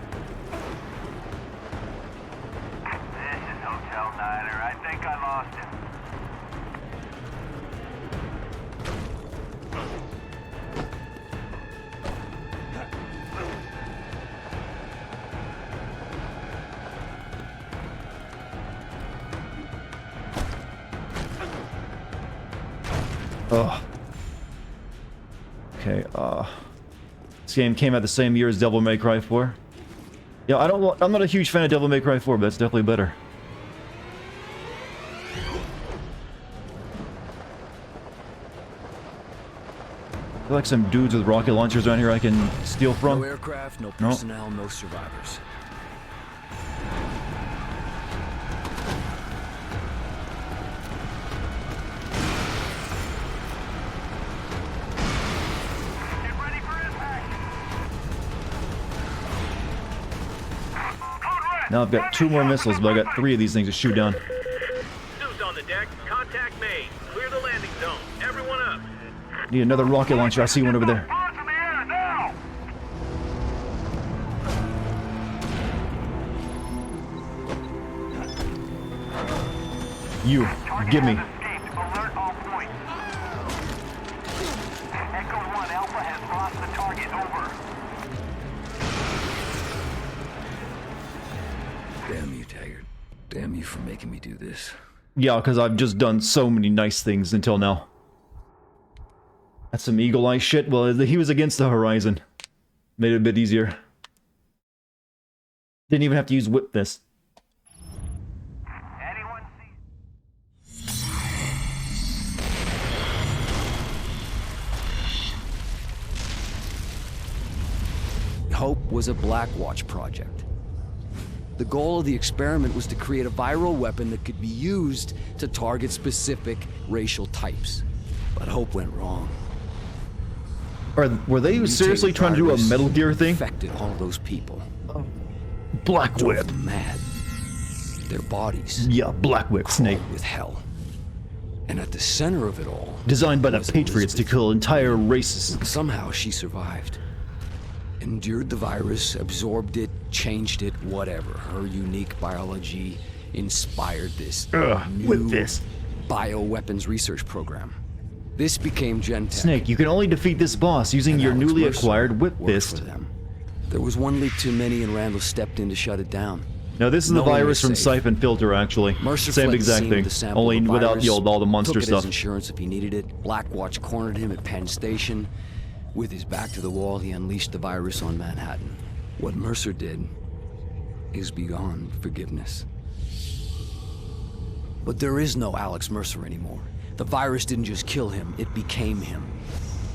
Ugh. Okay, this game came out the same year as Devil May Cry 4. Yeah, I'm not a huge fan of Devil May Cry 4, but that's definitely better. I feel like some dudes with rocket launchers around here I can steal from. No aircraft, no personnel, no survivors. Now I've got 2 more missiles, but I got 3 of these things to shoot down. Zeus on the deck. Contact made. Clear the landing zone. Everyone up. Need another rocket launcher. I see one over there. You, give me. Damn you, Taggart. Damn you for making me do this. Yeah, because I've just done so many nice things until now. That's some Eagle Eye shit. Well, he was against the horizon. Made it a bit easier. Didn't even have to use Whip Fist. Hope was a Blackwatch project. The goal of the experiment was to create a viral weapon that could be used to target specific racial types. But hope went wrong. Were they seriously trying to do a Metal Gear thing? Infected all those people. Black Whip. Mad. Their bodies. Yeah, Black Whip, Snake. With hell. And at the center of it all... Designed by the Patriots to kill entire races. Somehow she survived. Endured the virus, absorbed it, changed it, whatever. Her unique biology inspired this new bioweapons research program. This became Gen-Tech. Snake, you can only defeat this boss using your newly acquired Whip Fist. There was one leak too many and Randall stepped in to shut it down. No, this is the virus from Siphon Filter, actually. Same exact thing, only without all the monster took it stuff. As insurance if he needed it. Blackwatch cornered him at Penn Station. With his back to the wall, he unleashed the virus on Manhattan. What Mercer did is beyond forgiveness. But there is no Alex Mercer anymore. The virus didn't just kill him, it became him.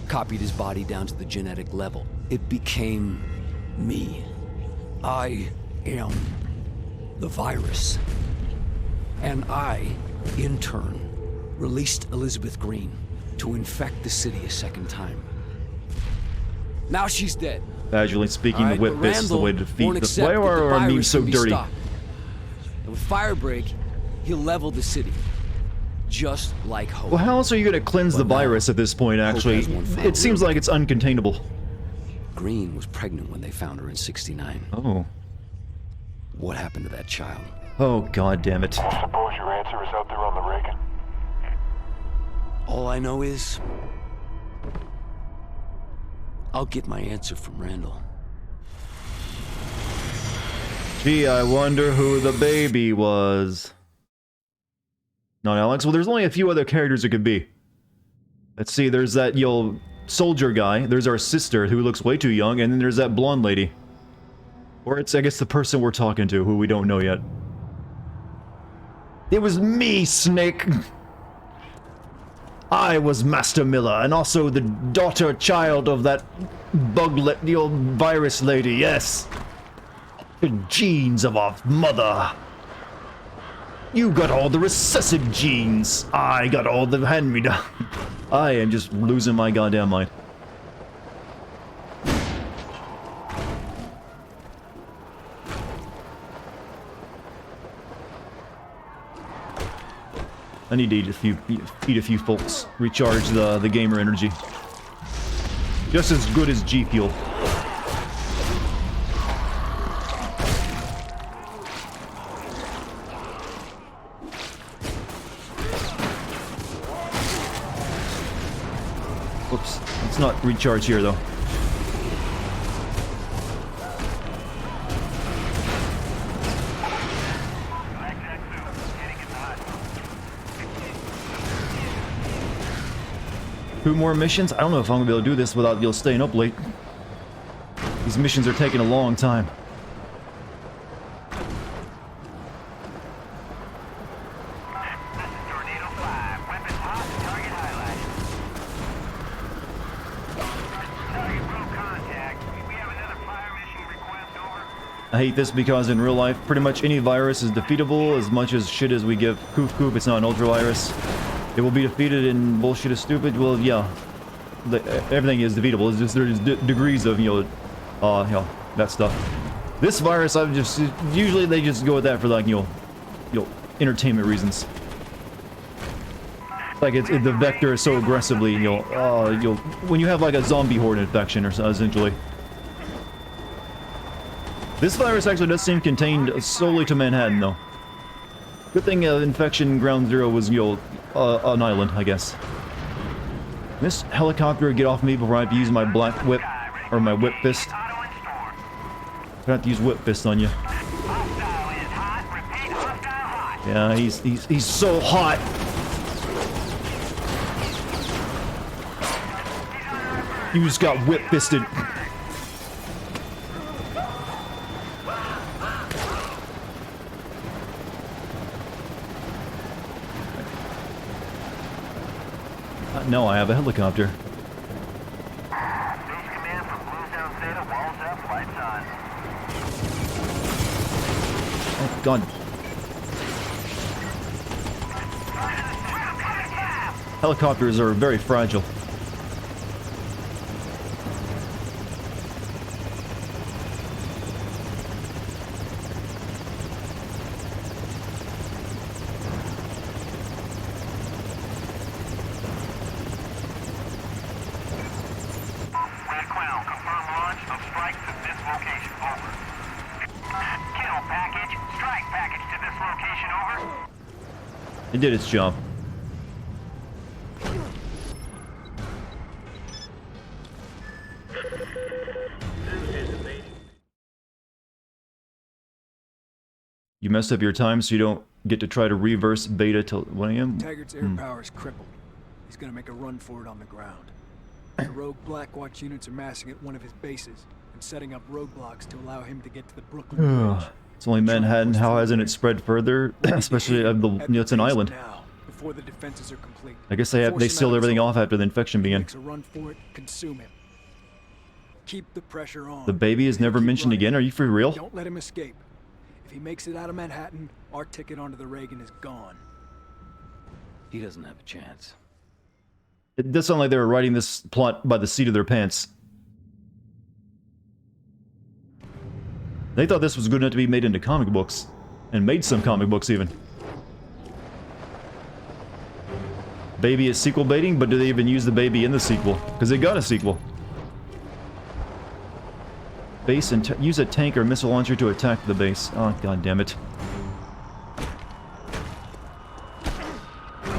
Copied his body down to the genetic level. It became me. I am the virus. And I, in turn, released Elizabeth Green to infect the city a second time. Now she's dead. Casually speaking, the Whip Fist is the way to defeat the... Why are our memes so dirty? And with Firebreak, he'll level the city. Just like Hope. Well, how else are you going to cleanse the virus at this point, actually? It seems like it's uncontainable. Green was pregnant when they found her in '69. Oh. What happened to that child? Oh, god damn it. I suppose your answer is out there on the Reagan. All I know is... I'll get my answer from Randall. Gee, I wonder who the baby was. Not Alex? Well, there's only a few other characters it could be. Let's see, there's that, soldier guy, there's our sister, who looks way too young, and then there's that blonde lady. Or it's, I guess, the person we're talking to, who we don't know yet. It was me, Snake! I was Master Miller, and also the child of that the old virus lady, yes! The genes of our mother. You got all the recessive genes. I got all the hand-me-down. I am just losing my goddamn mind. I need to feed a few folks, recharge the gamer energy. Just as good as G Fuel. Whoops, let's not recharge here though. Two more missions? I don't know if I'm gonna be able to do this without staying up late. These missions are taking a long time. I hate this because in real life, pretty much any virus is defeatable as much as shit as we give Coop. It's not an ultra virus. It will be defeated and bullshit is stupid. Well, yeah. Everything is defeatable. It's just there's degrees of, that stuff. This virus, usually they just go with that for like, entertainment reasons. Like the vector is so aggressively, when you have like a zombie horde infection or so, essentially. This virus actually does seem contained solely to Manhattan, though. Good thing infection ground zero was, an island, I guess. This helicopter, get off me before I have to use my black whip, or my whip fist. I have to use whip fist on you. Yeah, he's so hot. You just got whip fisted. No, I have a helicopter. God. Helicopters are very fragile. It did its job. You messed up your time, so you don't get to try to reverse beta till 1 a.m. Taggart's air power is crippled. He's gonna make a run for it on the ground. The rogue Blackwatch units are massing at one of his bases and setting up roadblocks to allow him to get to the Brooklyn Bridge. It's only Manhattan. How hasn't it spread further? Especially it's an island. Now, before the defenses are complete. I guess they sealed everything off after the infection began. Makes a run for it, consume him. Keep the pressure on. The baby is never mentioned again. Are you for real? Don't let him escape. If he makes it out of Manhattan, our ticket onto the Reagan is gone. He doesn't have a chance. It does sound like they were writing this plot by the seat of their pants. They thought this was good enough to be made into comic books. And made some comic books, even. Baby is sequel baiting, but do they even use the baby in the sequel? Because they got a sequel. Base and use a tank or missile launcher to attack the base. Oh, god damn it.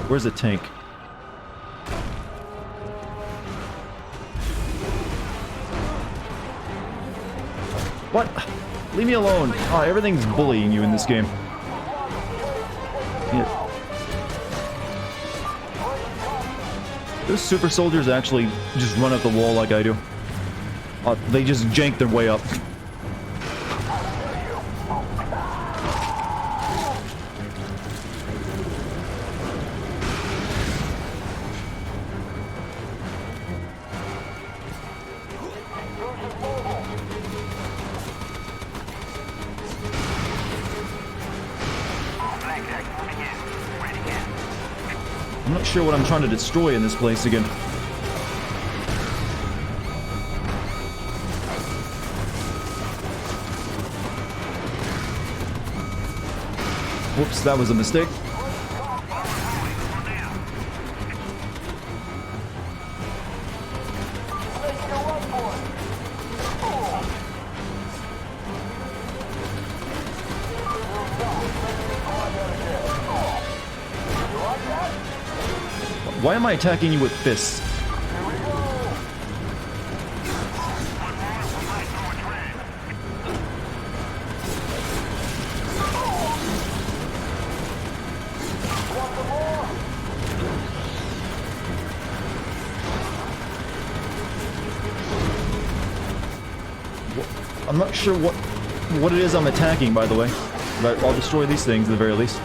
Where's the tank? What? Leave me alone. Oh, everything's bullying you in this game. Yeah. Those super soldiers actually just run up the wall like I do. They just jank their way up. I'm not sure what I'm trying to destroy in this place again. Whoops, that was a mistake. Why am I attacking you with fists? I'm not sure what it is I'm attacking, by the way. But I'll destroy these things at the very least.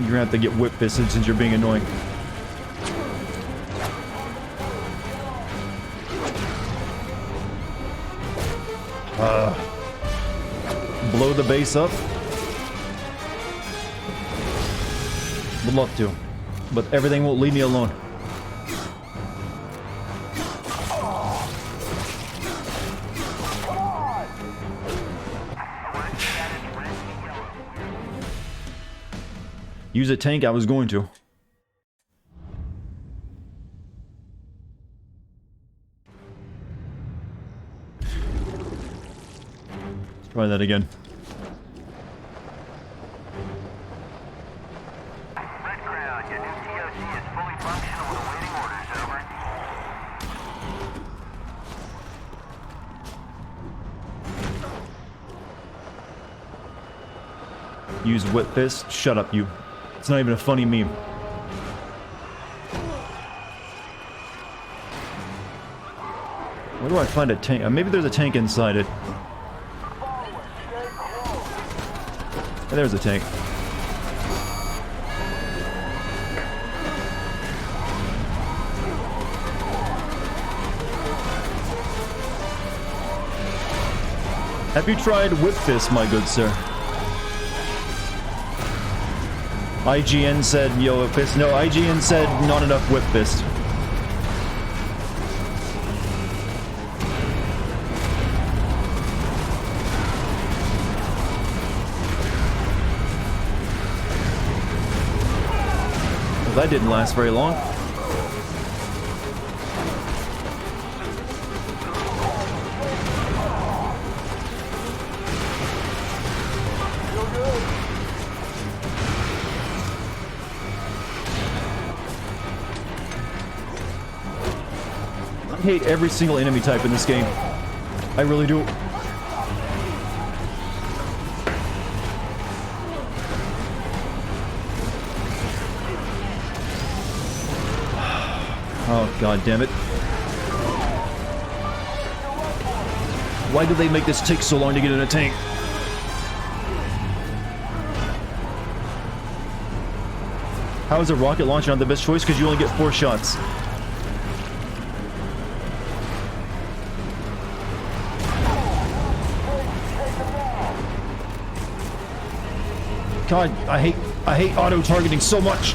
You're gonna have to get whip fisted since you're being annoying. Blow the base up? Would love to, but everything won't leave me alone. Use a tank, I was going to. Let's try that again. Use whip fist? Shut up, you. It's not even a funny meme. Where do I find a tank? Maybe there's a tank inside it. And there's a tank. Have you tried Whip Fist, my good sir? IGN said, yo, Whip Fist. No, IGN said not enough Whip Fist. Well, that didn't last very long. I hate every single enemy type in this game. I really do. Oh, god damn it. Why do they make this take so long to get in a tank? How is a rocket launcher not the best choice? Because you only get 4 shots. God, I hate auto-targeting so much.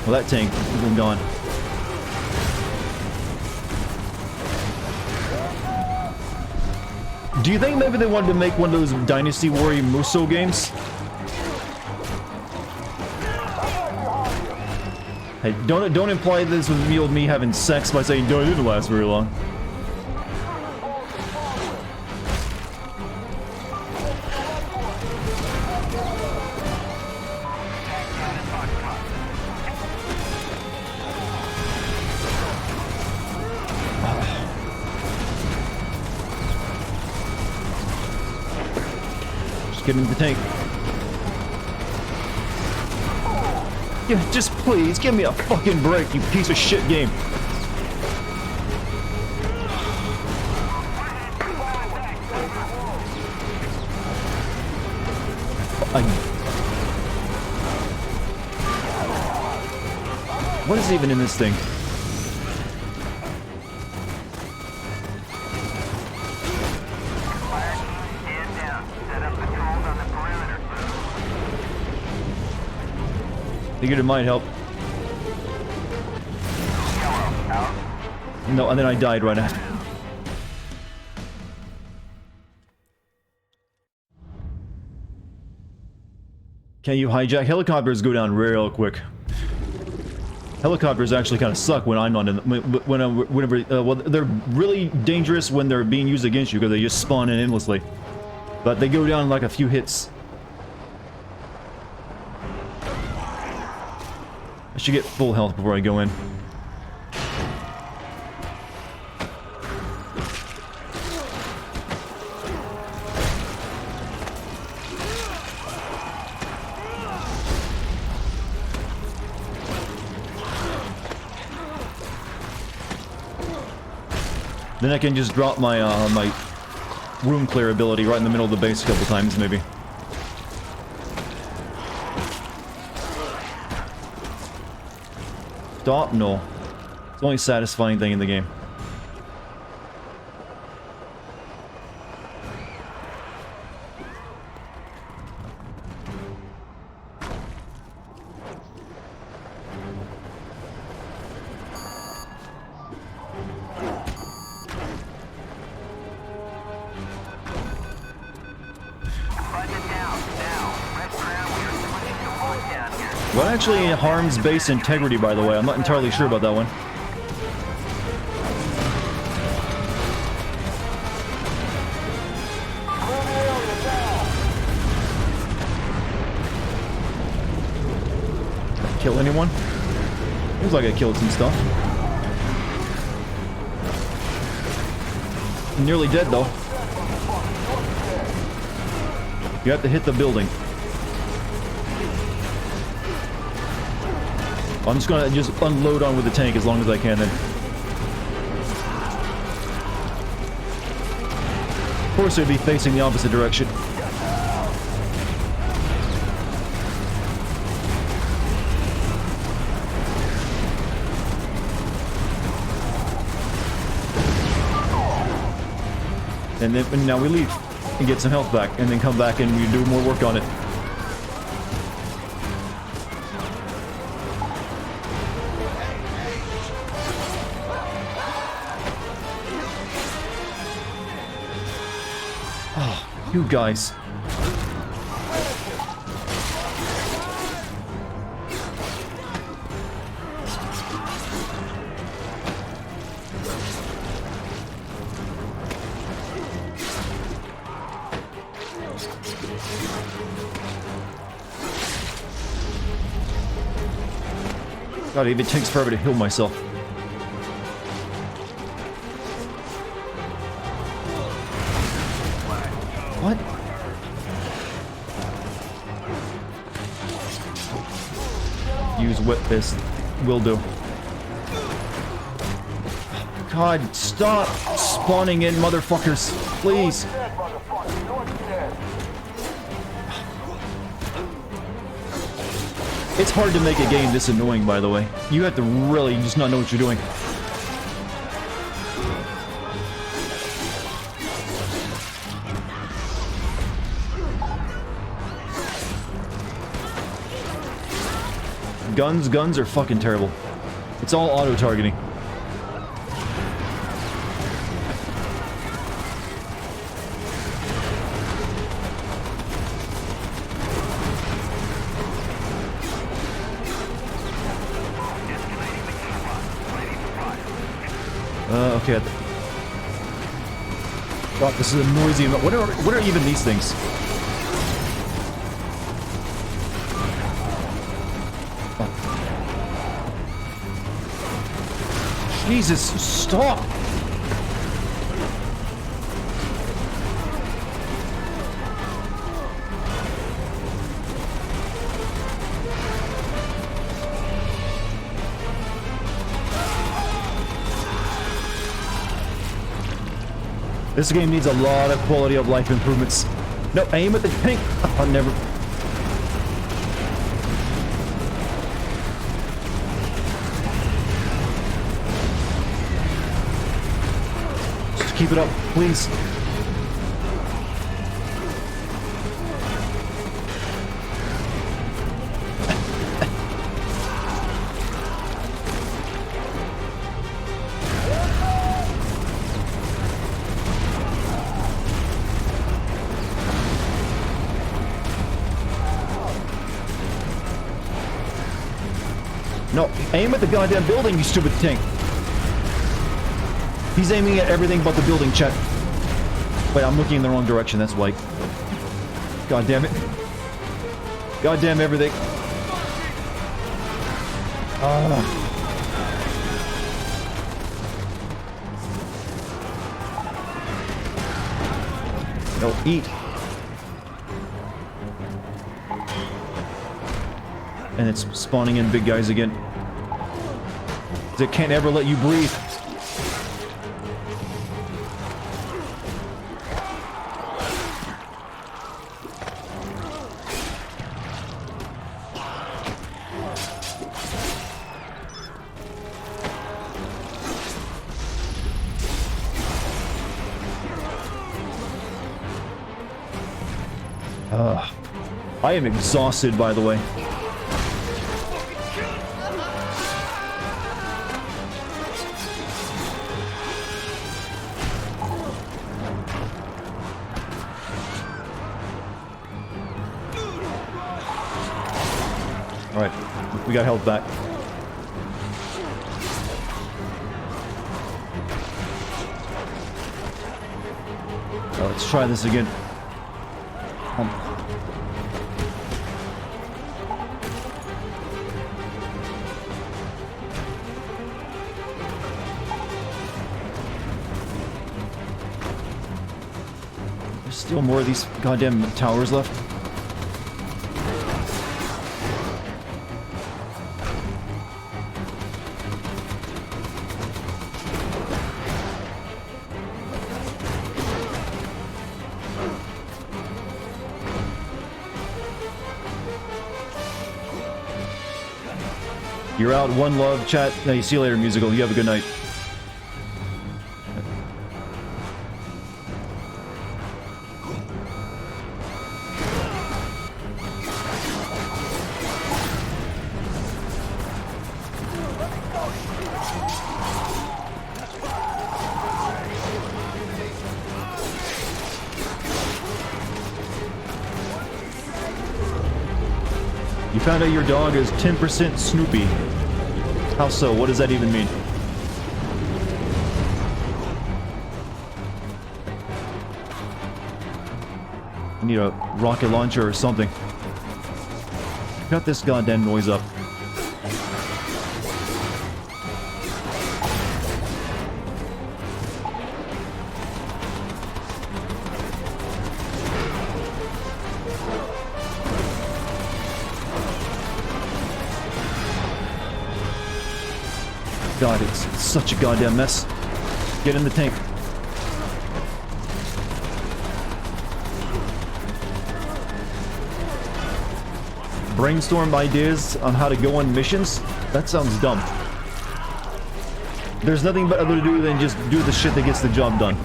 Well, that tank has been gone. Do you think maybe they wanted to make one of those Dynasty Warrior Muso games? Hey, don't imply this with me having sex by saying, "No, it didn't last very long." Get into the tank. Yeah, just please give me a fucking break, you piece of shit game. What is even in this thing? Figured it might help. No, and then I died right after. Can you hijack? Helicopters go down real quick. Helicopters actually kind of suck when I'm not in. Well, they're really dangerous when they're being used against you because they just spawn in endlessly. But they go down in like a few hits. I should get full health before I go in. Then I can just drop my my room clear ability right in the middle of the base a couple times, maybe. Stop? No. It's the only satisfying thing in the game. What actually harms base integrity, by the way? I'm not entirely sure about that one. Kill anyone? Seems like I killed some stuff. I'm nearly dead, though. You have to hit the building. I'm just gonna unload on with the tank as long as I can then. Of course, they'd be facing the opposite direction. And now we leave and get some health back, and then come back and we do more work on it. Oh, you guys. God, it even takes forever to heal myself. What? Use whip fist. Will do. God, stop spawning in, motherfuckers. Please. It's hard to make a game this annoying, by the way. You have to really just not know what you're doing. Guns are fucking terrible. It's all auto-targeting. Okay. God, this is a noisy. What are even these things? Oh. Jesus, stop! This game needs a lot of quality of life improvements. No, aim at the tank. I'll never. Just keep it up, please. No, aim at the goddamn building, you stupid tank. He's aiming at everything but the building, chat. Wait, I'm looking in the wrong direction, that's why. God damn it. God damn everything. No, eat. And it's spawning in big guys again. It can't ever let you breathe. I am exhausted, by the way. Alright, we got health back. Let's try this again. There's still more of these goddamn towers left. You're out. One love, chat. Hey, see you later, musical. You have a good night. You found out your dog is 10% Snoopy. How so? What does that even mean? I need a rocket launcher or something. Cut this goddamn noise up. God, it's such a goddamn mess. Get in the tank. Brainstorm ideas on how to go on missions? That sounds dumb. There's nothing better to do than just do the shit that gets the job done.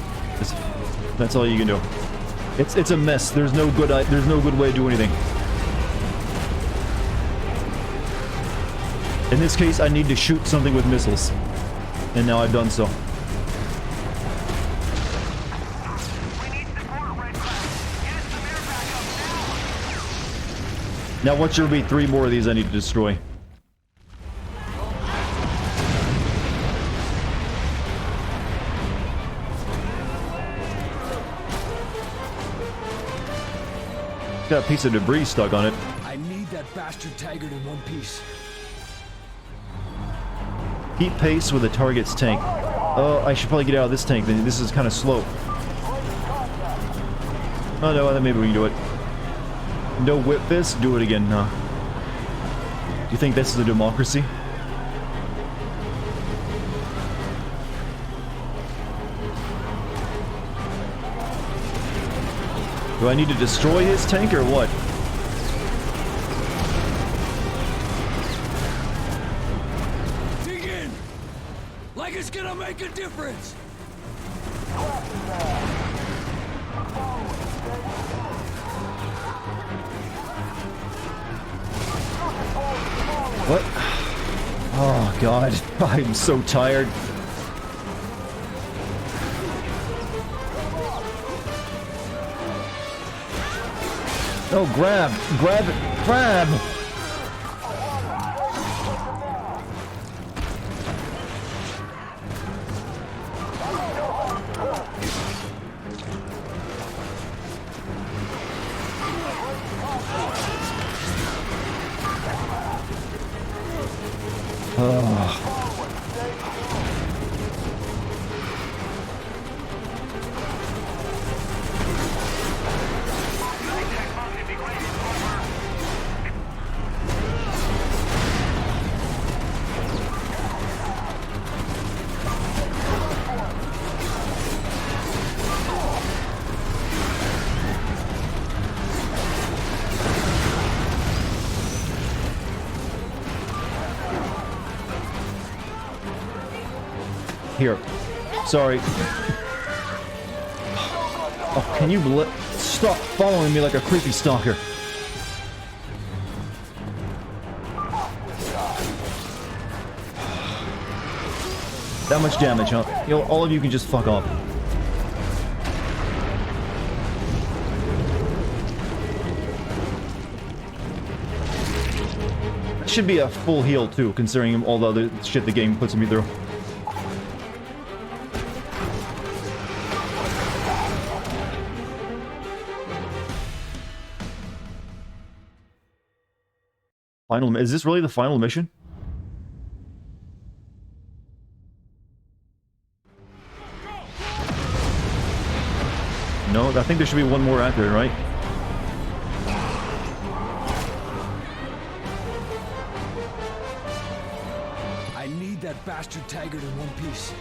That's all you can do. It's a mess. There's no good way to do anything. In this case, I need to shoot something with missiles. And now I've done so. Now what should be 3 more of these I need to destroy? Got a piece of debris stuck on it. I need that bastard Taggart in one piece. Keep pace with the target's tank. Oh, I should probably get out of this tank then. This is kind of slow. Oh no, then maybe we can do it. No whip this? Do it again, huh? Do you think this is a democracy? Do I need to destroy his tank or what? Dig in! Like it's gonna make a difference! What? Oh god, I'm so tired. Oh, grab! Grab it! Grab! Here. Sorry. Oh, can you stop following me like a creepy stalker? That much damage, huh? You know, all of you can just fuck off. That should be a full heal too, considering all the other shit the game puts me through. Is this really the final mission? No, I think there should be one more after it, right? I need that bastard Taggart in one piece.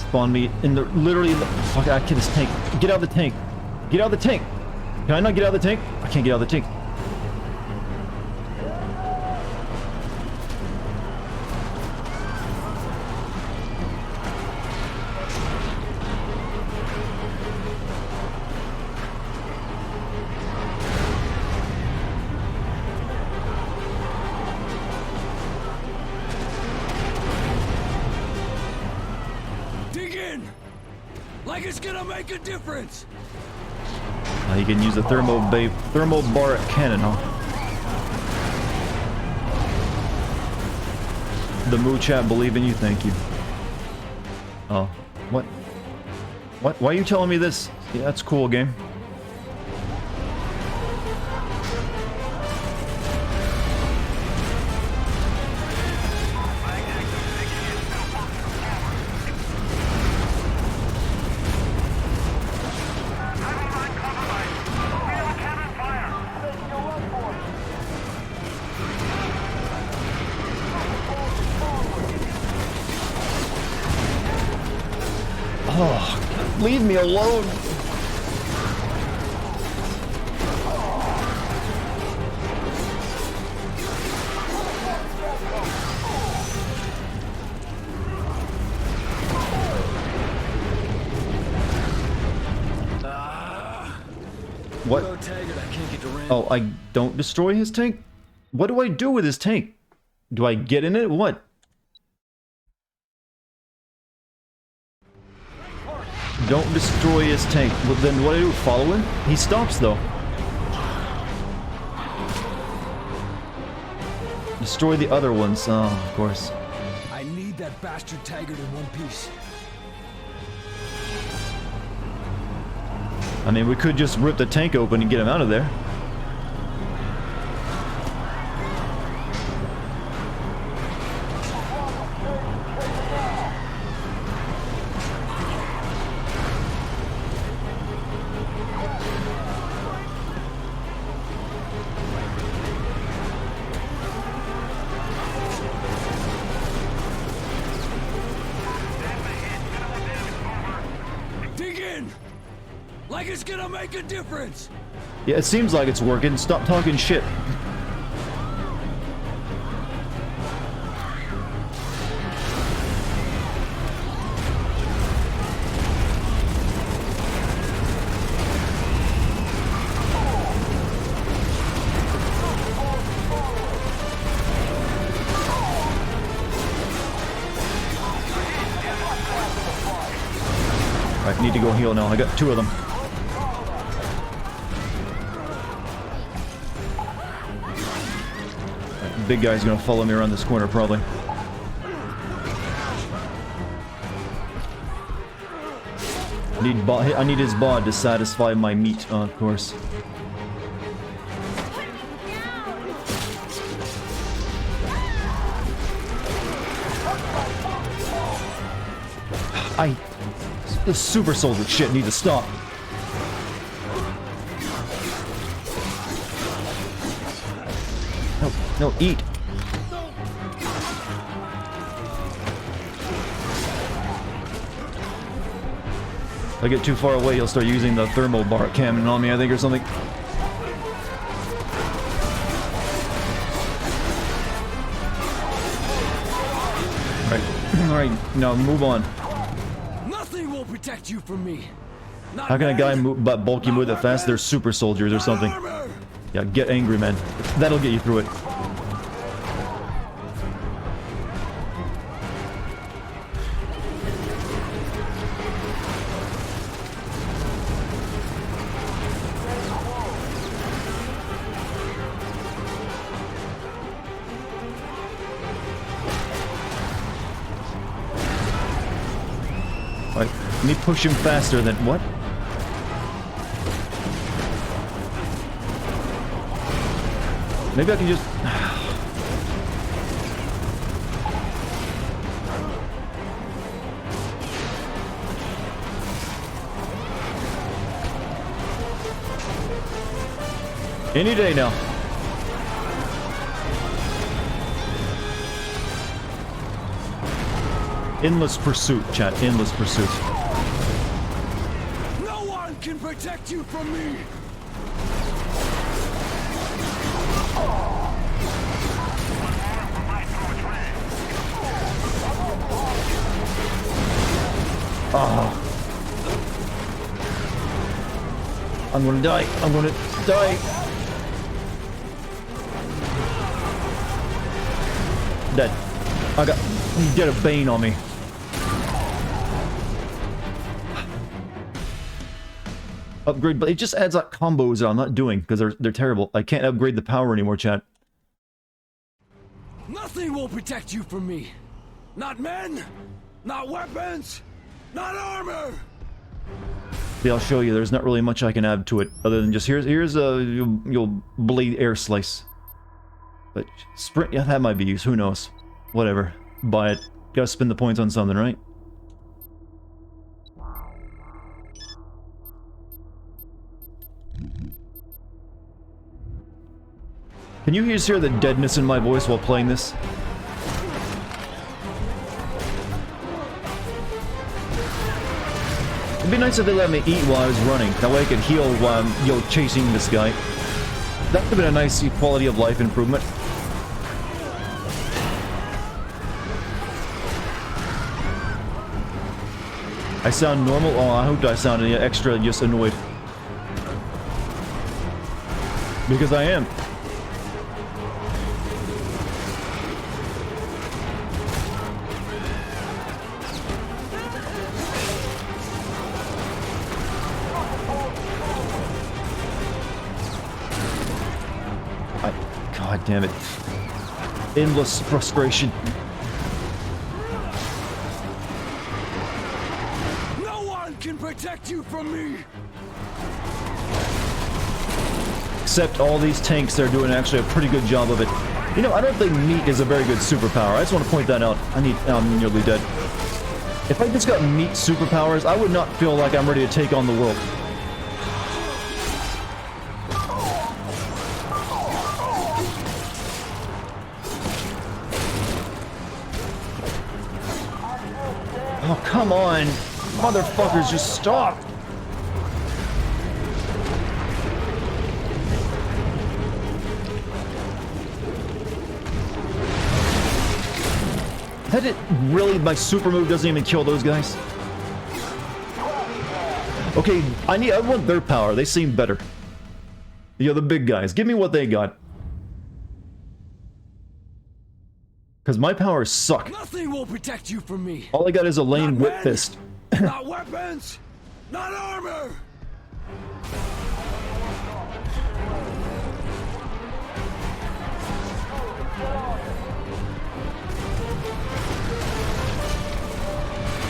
Spawn me in the literally. Fuck! I can't. This tank. Get out of the tank. Get out of the tank. Can I not get out of the tank? I can't get out of the tank. Dig in! Like it's gonna make a difference! You can use a thermobaric cannon, huh? The Moo Chat believe in you, thank you. Oh, what? What? Why are you telling me this? Yeah, that's cool, game. Oh, leave me alone. What? Oh, I don't destroy his tank? What do I do with his tank? Do I get in it? What? Don't destroy his tank. Well, then what do I do? Follow him? He stops though. Destroy the other ones. Oh, of course. I need that bastard Taggart in one piece. I mean, we could just rip the tank open and get him out of there. Dig in! Like it's gonna make a difference! Yeah, it seems like it's working. Stop talking shit. Alright, need to go heal now. I got 2 of them. Right, big guy's gonna follow me around this corner, probably. I need his bod to satisfy my meat, of course. This super soldier shit needs to stop. No, eat. If I get too far away, he'll start using the thermobaric cannon on me, I think, or something. Alright, now move on. Nothing will protect you from me. Not How can a guy man. move, but bulky move that fast? They're super soldiers or something. Yeah, get angry, man. That'll get you through it. Alright, let me push him faster than... what? Maybe I can just... Any day now. Endless pursuit, chat. Endless pursuit. No one can protect you from me. Oh. I'm gonna die. I'm gonna die. Dead. I got... you get a bane on me. upgrade, but it just adds like combos that I'm not doing because they're terrible. I can't upgrade the power anymore, chat. Nothing will protect you from me. Not men, not weapons, not armor. See, I'll show you. There's not really much I can add to it other than just here's a you'll blade air slice. But sprint, yeah, that might be used. Who knows? Whatever. Buy it. Gotta spend the points on something, right? Can you just hear the deadness in my voice while playing this? It'd be nice if they let me eat while I was running. That way I could heal while I'm, chasing this guy. That would have been a nice quality of life improvement. I sound normal? Oh, I hope I sounded extra just annoyed. Because I am. God damn it. Endless frustration. No one can protect you from me. Except all these tanks, they're doing actually a pretty good job of it. You know, I don't think meat is a very good superpower. I just want to point that out. I'm nearly dead. If I just got meat superpowers, I would not feel like I'm ready to take on the world. Oh, come on. Motherfuckers, just stop. That it really, my super move doesn't even kill those guys? Okay, I want their power. They seem better. You know, the big guys. Give me what they got. Because my powers suck. Nothing will protect you from me. All I got is a lame whip fist. Not weapons, not armor.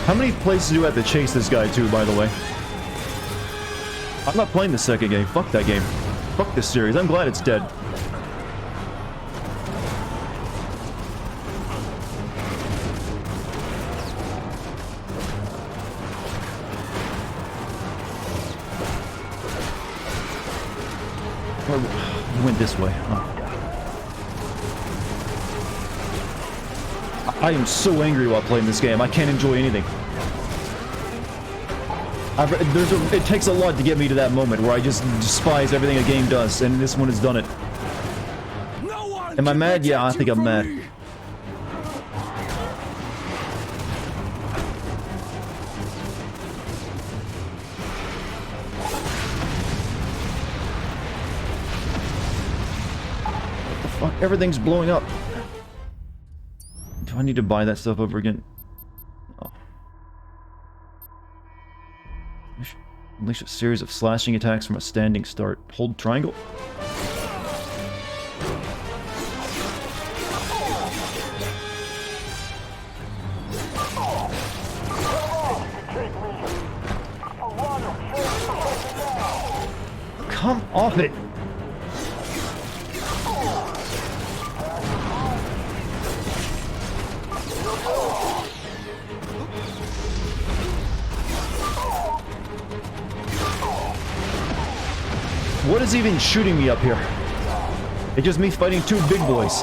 How many places do I have to chase this guy to, by the way? I'm not playing the second game. Fuck that game. Fuck this series. I'm glad it's dead. Went this way. Oh. I am so angry while playing this game. I can't enjoy anything. It takes a lot to get me to that moment where I just despise everything a game does, and this one has done it. Am I mad? Yeah, I think I'm mad. What the fuck? Everything's blowing up. Do I need to buy that stuff over again? Oh. Unleash a series of slashing attacks from a standing start. Hold triangle. Come off it! What is even shooting me up here? It's just me fighting two big boys.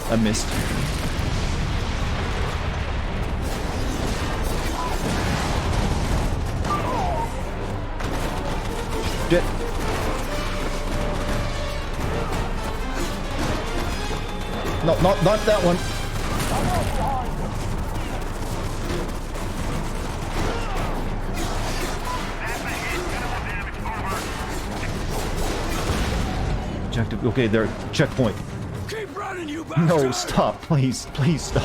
I missed. Shit. No, not that one. Objective. Okay, there. Checkpoint. Keep running, you No, bastard! stop. Please. Please stop.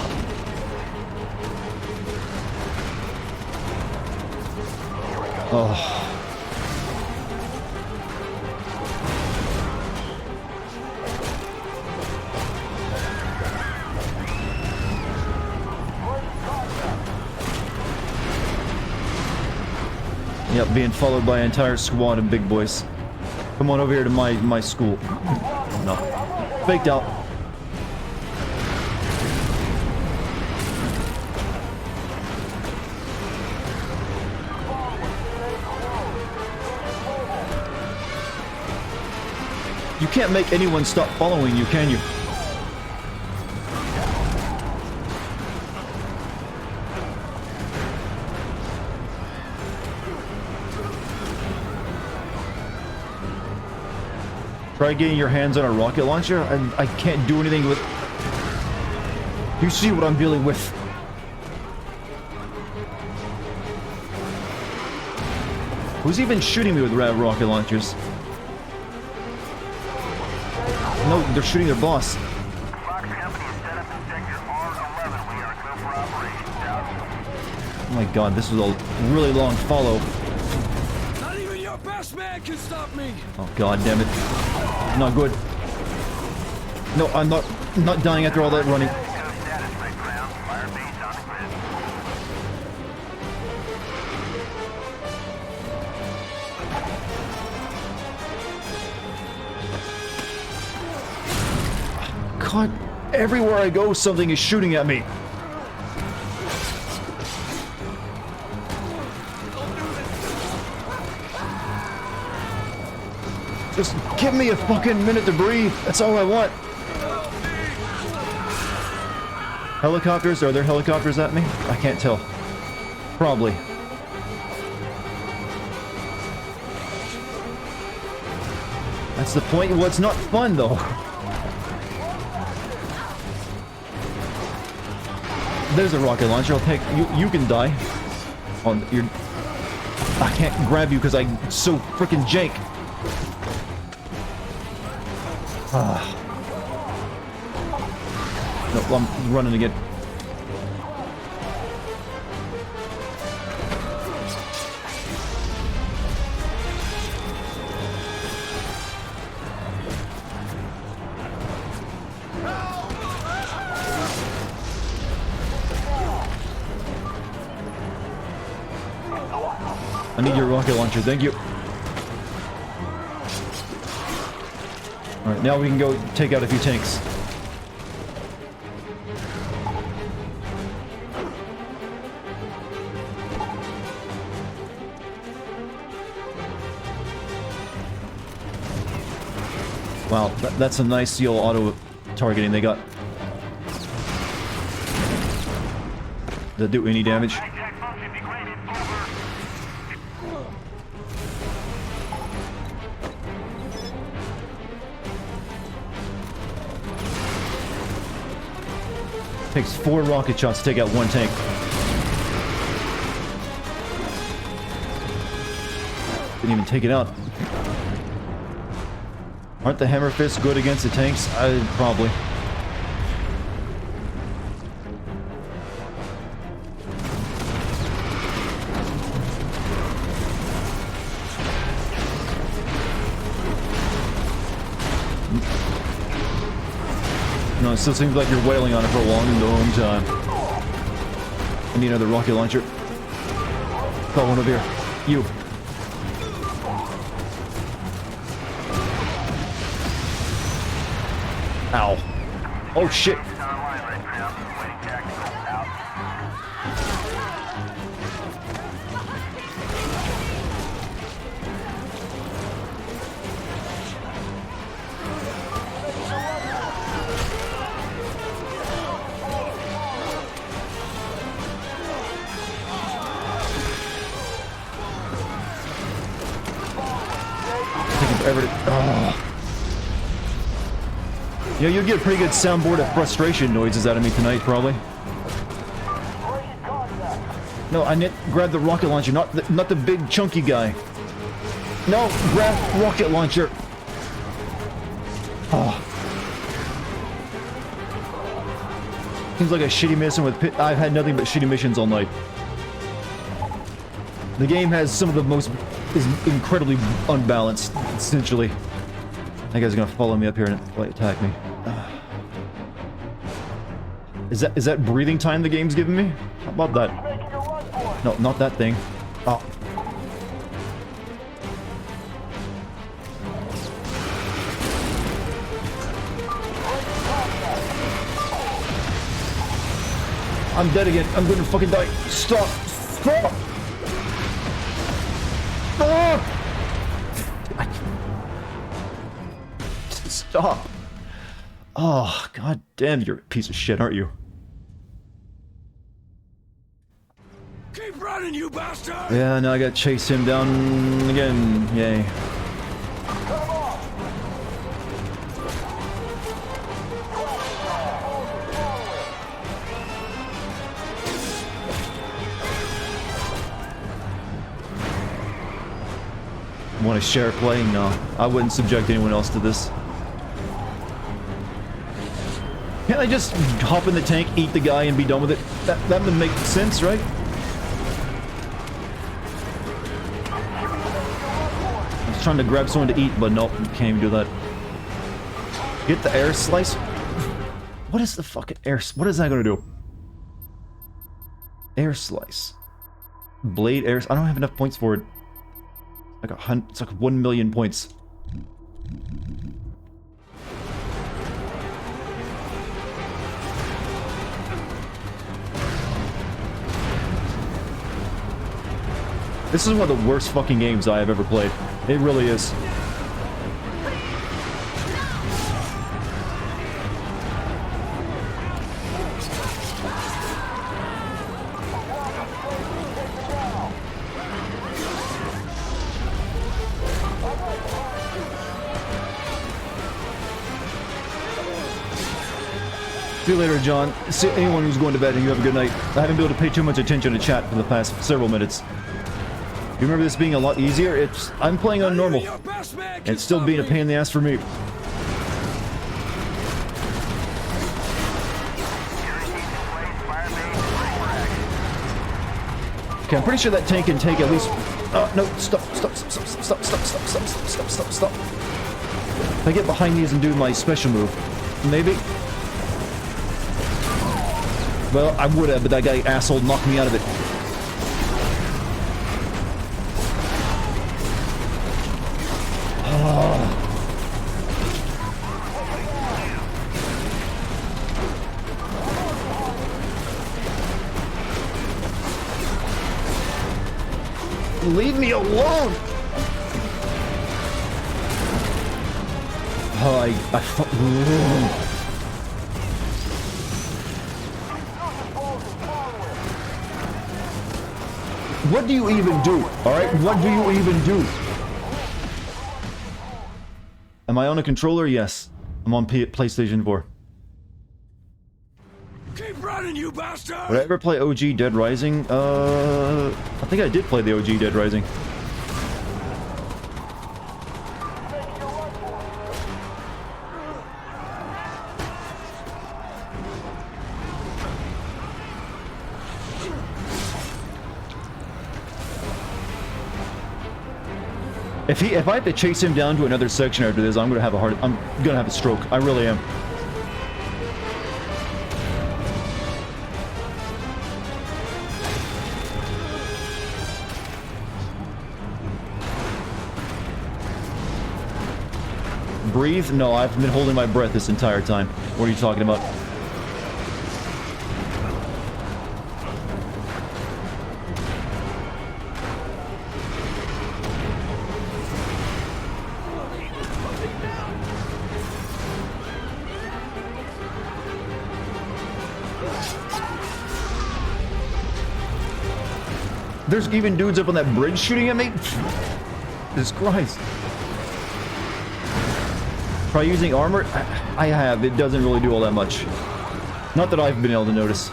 Oh. Yep, being followed by an entire squad of big boys. Come on over here to my school. No. Faked out. You can't make anyone stop following you, can you? Try getting your hands on a rocket launcher, and I can't do anything with... You see what I'm dealing with. Who's even shooting me with rocket launchers? No, they're shooting their boss. Oh my god, this was a really long follow. Not even your best man can stop me! Oh god damn it. Not good. No, I'm not dying after all that running. God, everywhere I go, something is shooting at me. Just give me a fucking minute to breathe. That's all I want. Helicopters? Are there helicopters at me? I can't tell. Probably. That's the point. Well, it's not fun, though. There's a rocket launcher. I'll take you. You can die. On your. I can't grab you because I'm so freaking jank. No, I'm running again. I need your rocket launcher, thank you. Alright, now we can go take out a few tanks. Wow, that's a nice seal auto targeting they got. Does that do any damage? Takes 4 rocket shots to take out 1 tank. Didn't even take it out. Aren't the hammer fists good against the tanks? Probably. No, it still seems like you're wailing on it for a long, long time. I need another rocket launcher. Got one over here. You. Ow. Oh shit. Taking forever to... Oh. You know, you'll get a pretty good soundboard of frustration noises out of me tonight, probably. No, I need grab the rocket launcher, not the big chunky guy. No, grab rocket launcher. Oh. Seems like a shitty mission with I've had nothing but shitty missions all night. The game has some of the most... is incredibly unbalanced, essentially. That guy's gonna follow me up here and attack me. Is that breathing time the game's giving me? How about that? No, not that thing. Oh. I'm dead again. I'm gonna fucking die. Stop! Stop! Stop! Stop! Oh, god damn, you're a piece of shit, aren't you? Keep running, you bastard! Yeah, now I gotta chase him down again. Yay. Want to share playing? No. I wouldn't subject anyone else to this. Can't I just hop in the tank, eat the guy, and be done with it? That would make sense, right? I was trying to grab someone to eat, but nope, can't even do that. Get the air slice? What is the fucking air... What is that gonna do? Air slice. Blade air... I don't have enough points for it. It's like 1 million points. This is one of the worst fucking games I have ever played. It really is. See you later, John. See anyone who's going to bed and you have a good night. I haven't been able to pay too much attention to chat for the past several minutes. You remember this being a lot easier? I'm playing on normal. And it's still being a pain in the ass for me. Okay, I'm pretty sure that tank can take at least... no, stop. If I get behind these and do my special move, maybe... Well, I would have, but that guy asshole knocked me out of it. Oh. Leave me alone! Oh, What do you even do? Alright, what do you even do? Am I on a controller? Yes. I'm on PlayStation 4. Keep running, you bastard! Would I ever play OG Dead Rising? I think I did play the OG Dead Rising. If I have to chase him down to another section after this, I'm gonna have a stroke. I really am. Breathe? No, I've been holding my breath this entire time. What are you talking about? There's even dudes up on that bridge shooting at me? Jesus Christ. Try using armor? I have. It doesn't really do all that much. Not that I've been able to notice.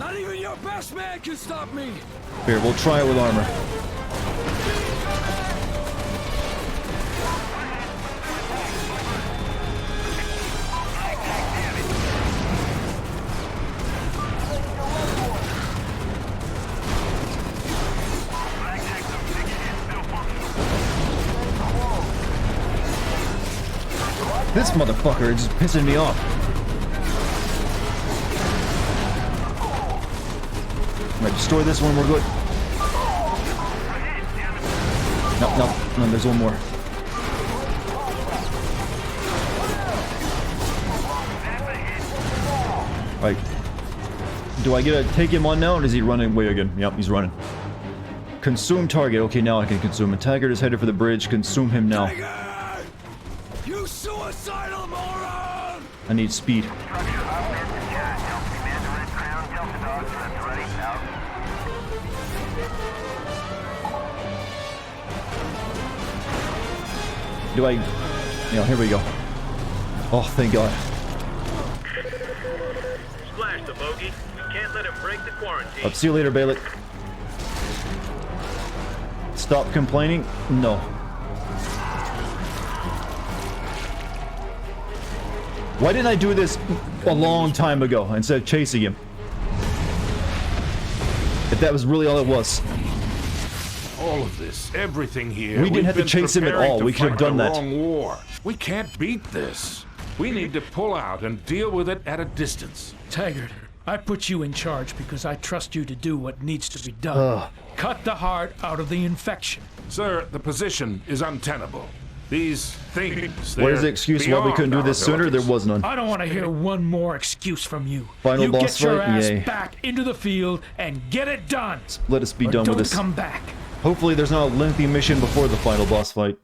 Not even your your best man can stop me! Here, we'll try it with armor. This motherfucker is just pissing me off. Alright, destroy this one, we're good. No, there's one more. Right. Do I get to take him on now, or is he running away again? Yep, he's running. Consume target. Okay, now I can consume him. Taggart is headed for the bridge. Consume him now. You suicidal moron! I need speed. Do I... Yeah, here we go. Oh, thank God. Splash the bogey. We can't let him break the quarantine. Up, see you later, Bailey. Stop complaining? No. Why didn't I do this a long time ago instead of chasing him? If that was really all it was. All of this, everything here. We didn't have to chase him at all. We could have done that. Wrong war. We can't beat this. We need to pull out and deal with it at a distance. Taggart, I put you in charge because I trust you to do what needs to be done. Cut the heart out of the infection. Sir, the position is untenable. These things. What is the excuse why we couldn't do this sooner? There was none. I don't want to hear one more excuse from you. Final you boss get your fight? ass Yay. back into the field and get it done. Let us be done with this. Don't come back. Hopefully there's not a lengthy mission before the final boss fight.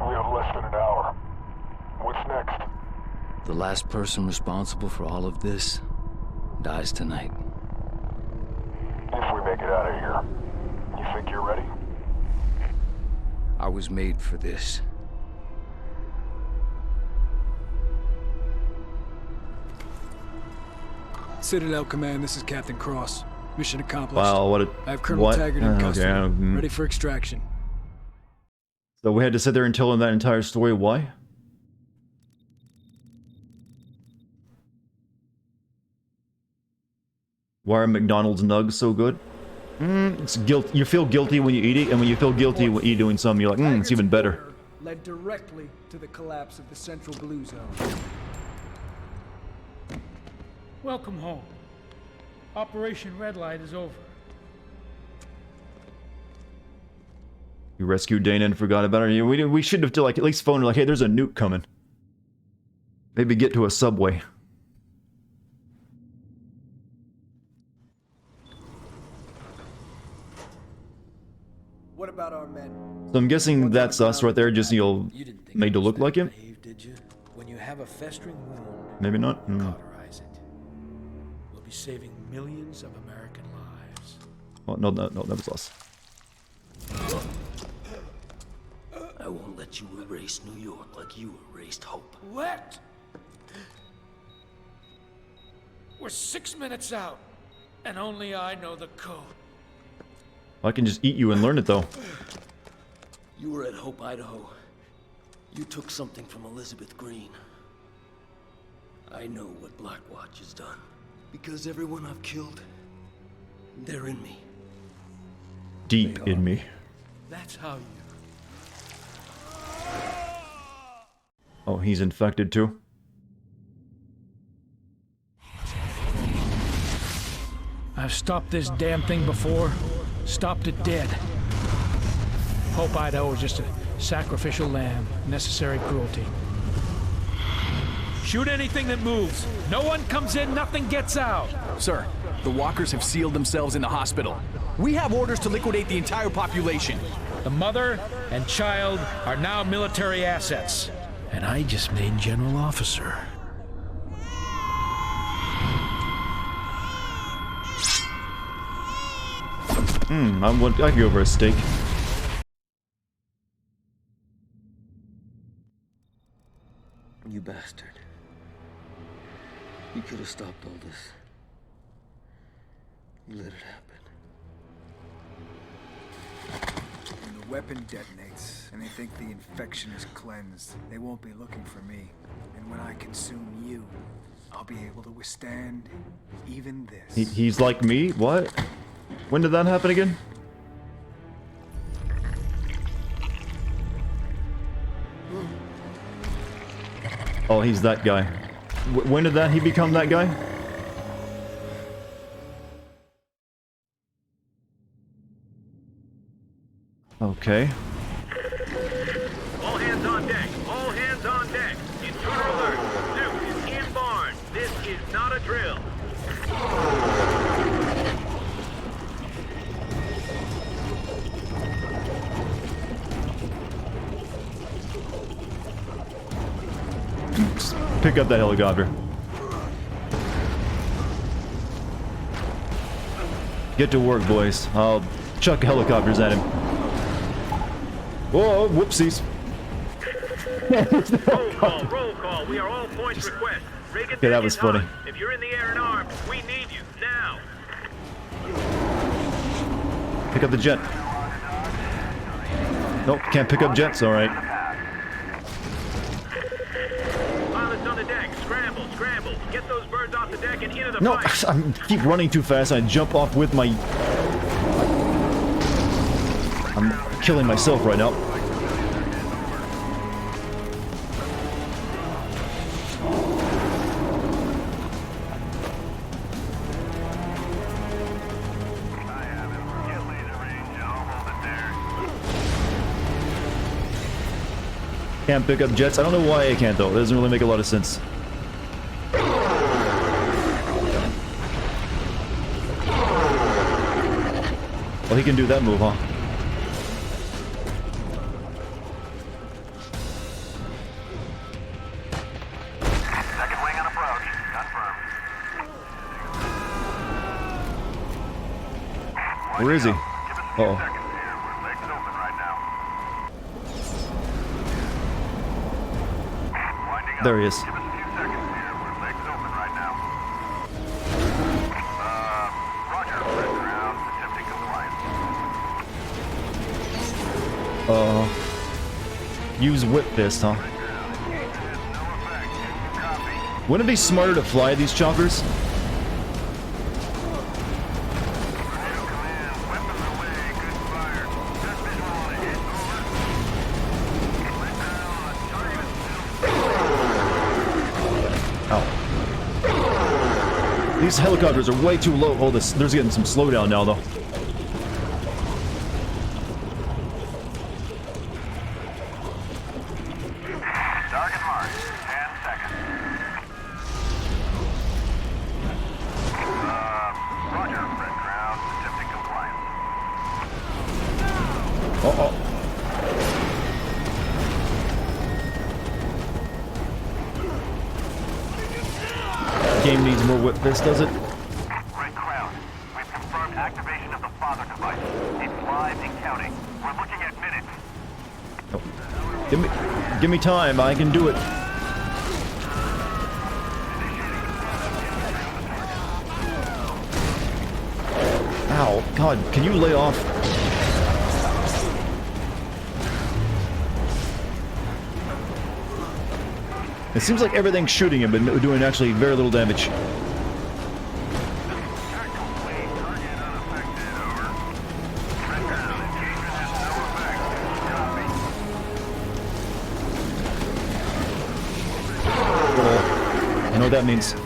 We have less than an hour. What's next? The last person responsible for all of this dies tonight. If we make it out of here, you think you're ready? I was made for this. Citadel Command, this is Captain Cross. Mission accomplished. Wow, what a... I have Colonel what? Taggart in custody. Okay, Ready for extraction. So we had to sit there and tell him that entire story. Why? Why are McDonald's nugs so good? It's guilt. You feel guilty when you eat it, and when you feel guilty when you're doing something, you're like, it's even better. Led directly to the collapse of the Central Blue Zone. Welcome home. Operation Red Light is over. You rescued Dana and forgot about her. We should have at least phoned her like, hey, there's a nuke coming. Maybe get to a subway. What about our men? So I'm guessing that's us right there, just made to look like him. Did you? When you have a festering wound, Maybe not. cauterize it. We'll be saving millions of American lives. Well, no, that was us. I won't let you erase New York like you erased hope. What? We're 6 minutes out, and only I know the code. I can just eat you and learn it though. You were at Hope, Idaho. You took something from Elizabeth Green. I know what Blackwatch has done. Because everyone I've killed, they're in me. Deep in me. That's how you... Oh, he's infected too? I've stopped this damn thing before. Stopped it dead. Hope Idaho is just a sacrificial lamb. Necessary cruelty. Shoot anything that moves. No one comes in, nothing gets out. Sir, the walkers have sealed themselves in the hospital. We have orders to liquidate the entire population. The mother and child are now military assets. And I just made general officer. I could go for a steak. You bastard. You could have stopped all this. You let it happen. When the weapon detonates and they think the infection is cleansed, they won't be looking for me. And when I consume you, I'll be able to withstand even this. He's like me? What? When did that happen again? Oh, he's that guy. When did he become that guy? Okay. All hands on deck. All hands on deck. Intruder alert. Duke is in barn. This is not a drill. Pick up that helicopter. Get to work, boys. I'll chuck helicopters at him. Whoa, whoopsies. Roll call. We are all points request. Yeah, that was funny. If you're in the air and armed, we need you now. Pick up the jet. Nope, can't pick up jets, alright. Pilots on the deck. Scramble. Get those birds off the deck and into the No, fight. I keep running too fast. I jump off with my... I'm killing myself right now. Can't pick up jets. I don't know why I can't though. It doesn't really make a lot of sense. Well, he can do that move, huh? Second wing on approach. Confirmed. Where is he? Uh-oh. There he is. Use whip fist, huh? Wouldn't it be smarter to fly these choppers? Ow. These helicopters are way too low. Oh, there's getting some slowdown now, though. Game needs more whip fist, does it? Red Crown, we've confirmed activation of the father device. It's live and counting. We're looking at minutes. Oh. Give me time. I can do it. Ow. God, can you lay off? It seems like everything's shooting him, but doing actually very little damage. Oh, I know what that means.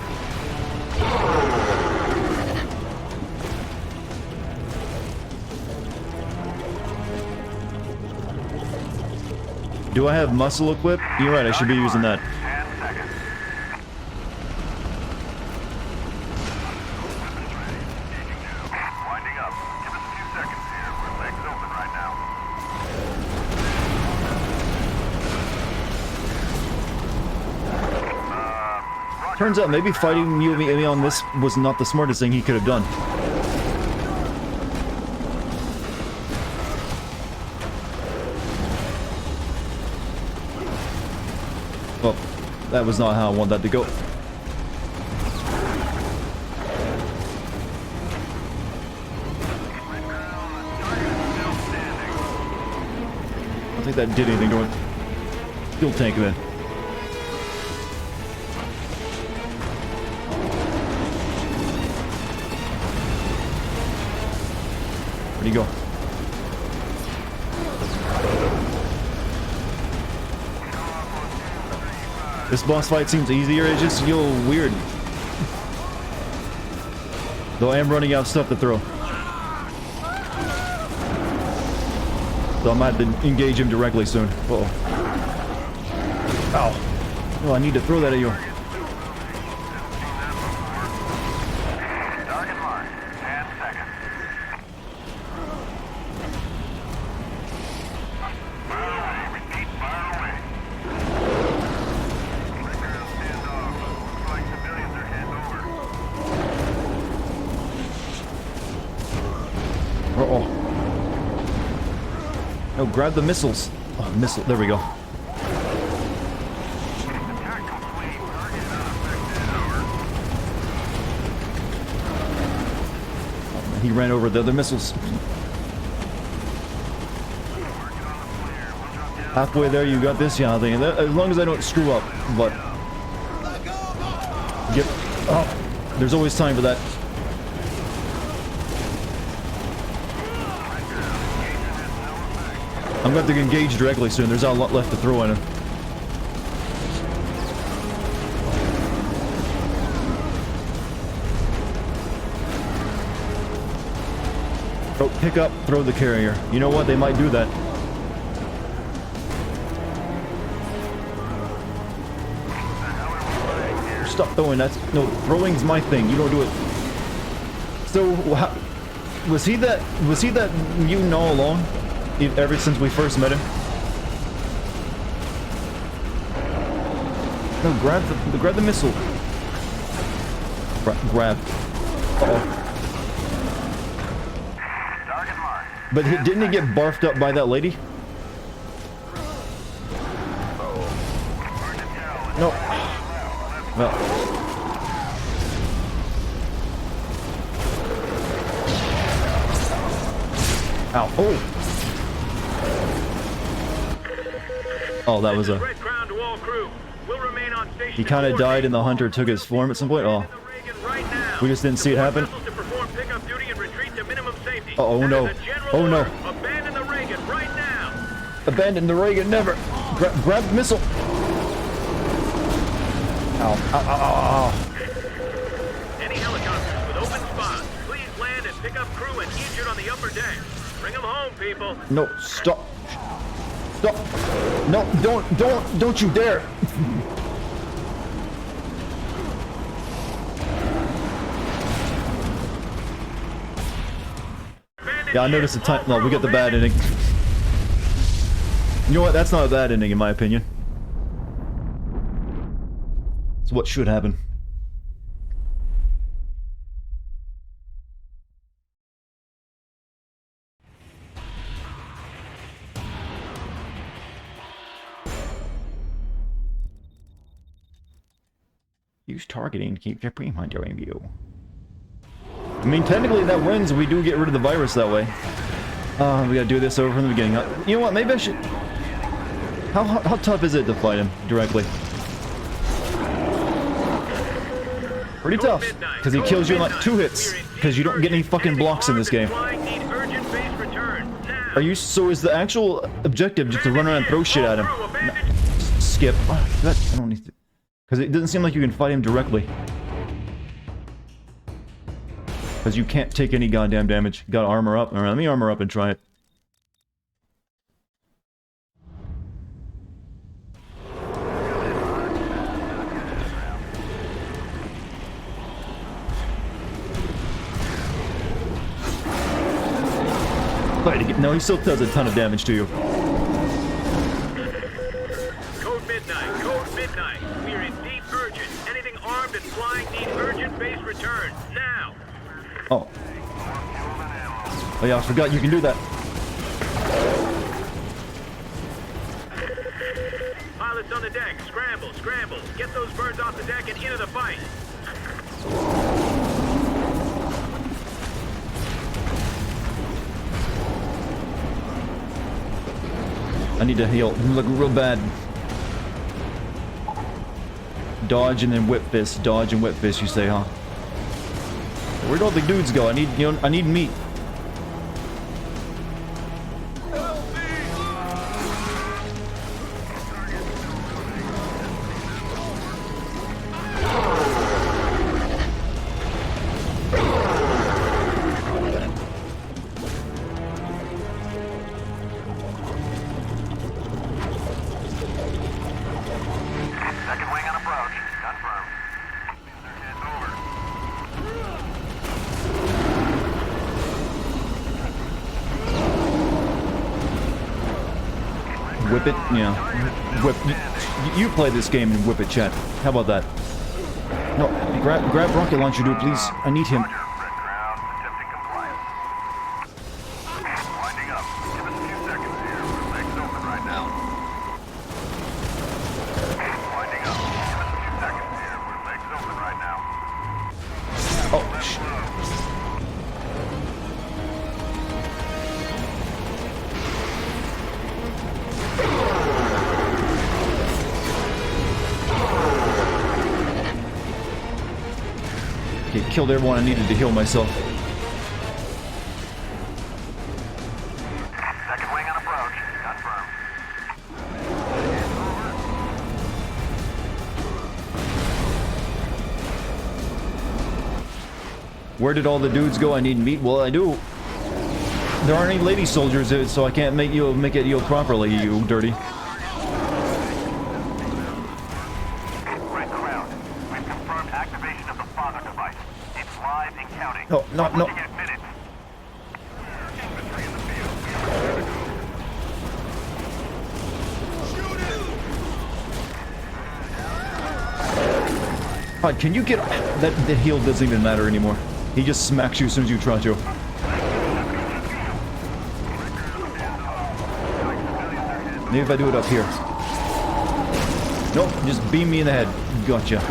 Do I have muscle equip? You're right, I should be using that. Turns out maybe fighting me on this was not the smartest thing he could have done. That was not how I want that to go. I don't think that did anything to it. Fuel tank then. Where'd he go? This boss fight seems easier, it's just a little weird. Though I am running out of stuff to throw. So I might have to engage him directly soon. Uh-oh. Ow. Oh, I need to throw that at you. Uh-oh. No, grab the missiles. Oh, missile. There we go. He ran over the other missiles. Halfway there, you got this, yeah, thing. As long as I don't screw up, but... Get... Oh, there's always time for that. I'm going to have to engage directly soon. There's not a lot left to throw at him. Oh, pick up, throw the carrier. You know what? They might do that. Stop throwing. That's no throwing's my thing. You don't do it. So, was he that mutant all along? Ever since we first met him? No, grab the missile. Grab. Uh-oh. But didn't he get barfed up by that lady? No. Well. Ow. Oh. Oh, that was a... He kind of died and the hunter took his form at some point? Oh. We just didn't see it happen? Oh no. Oh no. Abandon the Reagan, never. Grab the missile. Ow. Ow, ow, ow, ow. Any helicopters with open spots, please land and pick up crew and injured on the upper deck. Bring them home, people. No, stop. Stop. No, don't you dare. Yeah, I noticed the time. No, we got the bad ending. You know what? That's not a bad ending, in my opinion. It's what should happen. Use targeting to keep your pre-hunter in view. I mean, technically that wins. We do get rid of the virus that way. We gotta do this over from the beginning. You know what? Maybe I should... How tough is it to fight him directly? Pretty tough. Because he kills you in like 2 hits. Because you don't get any fucking blocks in this game. Are you... So is the actual objective just to run around and throw shit at him? No. Skip. I don't need to... Because it doesn't seem like you can fight him directly. Because you can't take any goddamn damage. Gotta armor up. Alright, let me armor up and try it. No, he still does a ton of damage to you. Code Midnight. We are in deep urgent. Anything armed and flying need urgent base return. Now! Oh. Oh yeah, I forgot you can do that. Pilots on the deck. Scramble, scramble. Get those birds off the deck and into the fight. I need to heal. I'm looking real bad. Dodge and then whip fist. Dodge and whip fist, you say, huh? Where'd all the dudes go? I need, you know, I need meat. Whip it, yeah. Whip. You play this game and whip it, chat. How about that? No, grab rocket launcher, dude, please. I need him. Oh, shit. Okay, killed everyone I needed to heal myself. Second wing on approach. Confirmed. Where did all the dudes go? I need meat. Well, I do. There aren't any lady soldiers, so I can't make it properly, you dirty. Oh, no. God, can you get... That heal doesn't even matter anymore. He just smacks you as soon as you try to. Maybe if I do it up here. Nope, just beam me in the head. Gotcha.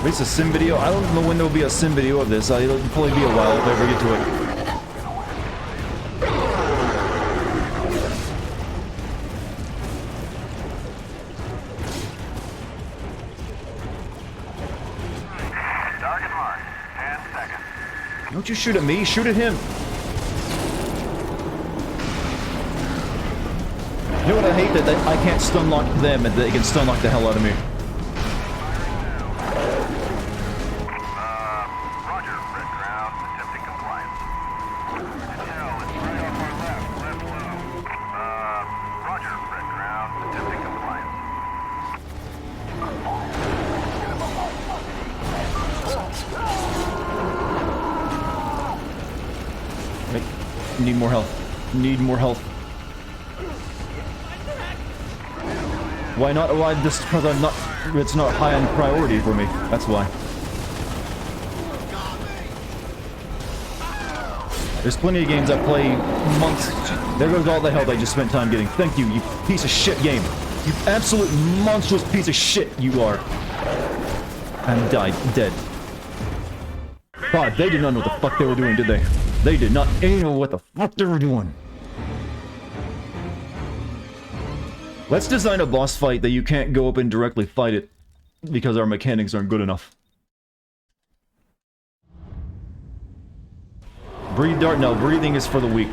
It's a sim video. I don't know when there will be a sim video of this. It'll probably be a while if I ever get to it. Target marked. 10 seconds. Don't you shoot at me, shoot at him. You know what I hate? That I can't stun lock them and they can stun lock the hell out of me. Need more health. Need more health. Why not? Why this? Because I'm not. It's not high on priority for me. That's why. There's plenty of games I play months. There goes all the health I just spent time getting. Thank you, you piece of shit game. You absolute monstrous piece of shit you are. And died. Dead. God, they did not know what the fuck they were doing, did they? They did not know what the fuck they were doing. Let's design a boss fight that you can't go up and directly fight it because our mechanics aren't good enough. Breathe dart? No, breathing is for the weak.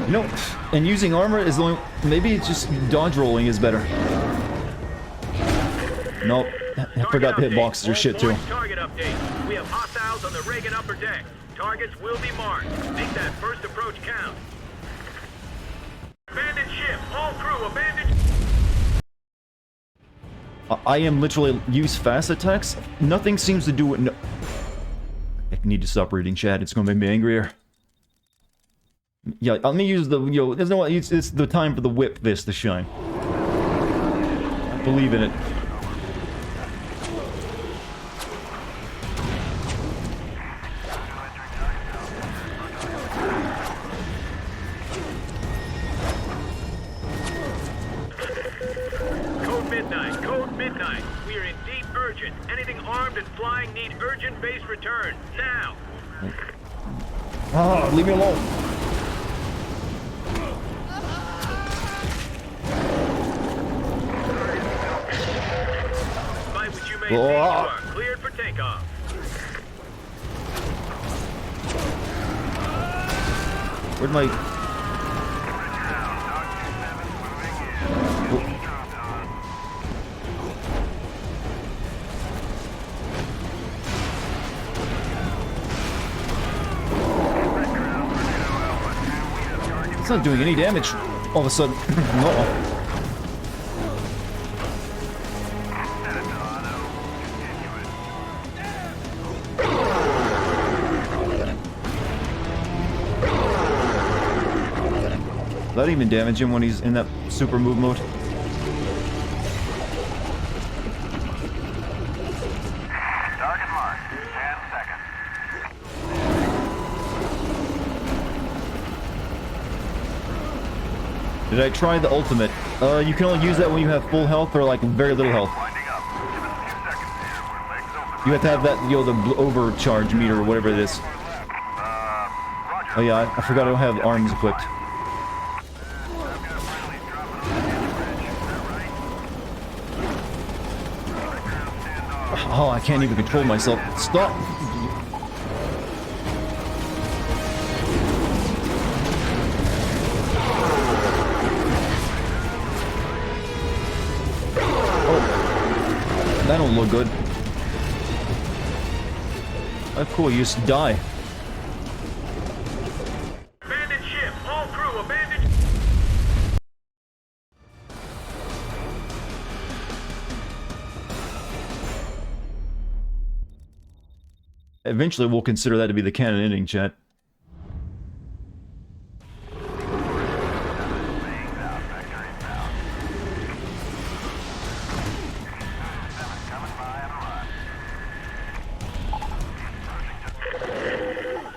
You know, and using armor is the only... Maybe it's just dodge rolling is better. Nope. I forgot to hit boxes or shit too. Target update. We have hostiles on the Reagan upper deck. Targets will be marked. Make that first approach count. Abandoned ship. All crew abandoned. I am literally use fast attacks. Nothing seems to do it. No. I need to stop reading chat. It's going to make me angrier. Yeah, let me use the, you know, there's no, it's the time for the whip fist to shine. I believe in it. midnight. We are in deep urgent. Anything armed and flying need urgent base return. Now! Ah, leave me alone. Despite what you may think, you are cleared for takeoff. Where'd my... It's not doing any damage all of a sudden. No. That even damage him when he's in that super move mode. Target marked. 10 seconds. Did I try the ultimate? You can only use that when you have full health or like very little health. You have to have that, you know, the overcharge meter or whatever it is. Oh yeah, I forgot I don't have arms equipped. Oh, I can't even control myself. Stop! Oh, that don't look good. Oh, cool, you just die. Abandoned ship. All crew, abandoned... Eventually, we'll consider that to be the canon ending, chat.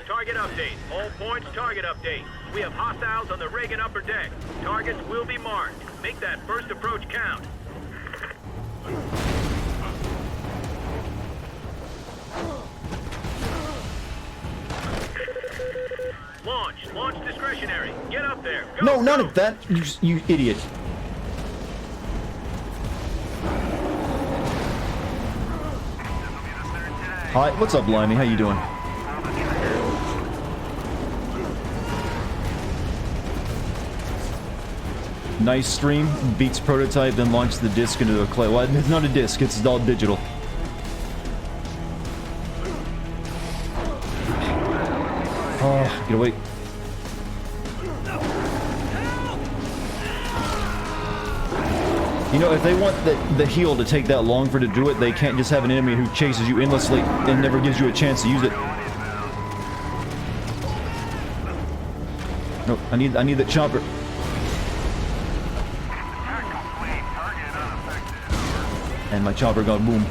Target update. All points, target update. We have hostiles on the Reagan upper deck. Targets will be marked. Make that first approach count. Launch. Launch discretionary. Get up there. Go, No, none of that. You idiot. Hi, what's up, Limey? How you doing? Nice stream. Beats prototype, then launch the disc into a clay. Well, it's not a disc. It's all digital. Oh, get away. You know, if they want the heal to take that long for it to do it, they can't just have an enemy who chases you endlessly and never gives you a chance to use it. No, I need that chopper. And my chopper got boom.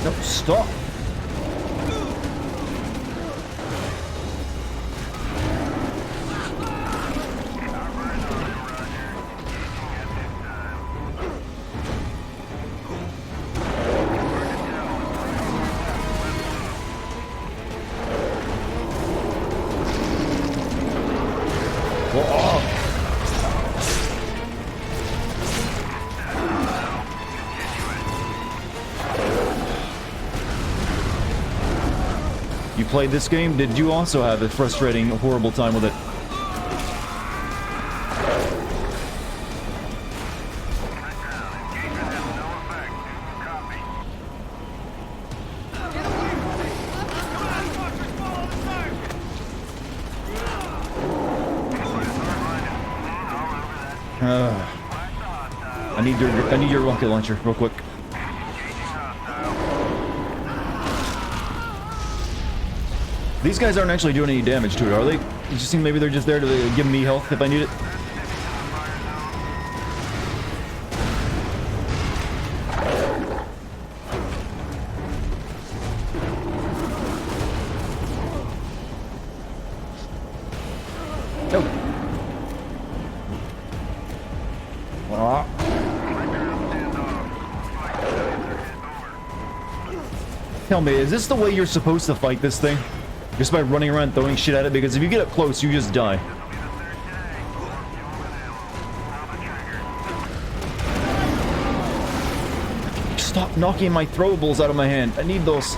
No, stop. You played this game? Did you also have a frustrating, horrible time with it? I need your rocket launcher real quick. These guys aren't actually doing any damage to it, are they? It just seems maybe they're just there to give me health if I need it. Tell me, is this the way you're supposed to fight this thing? Just by running around throwing shit at it? Because if you get up close, you just die. Stop knocking my throwables out of my hand. I need those.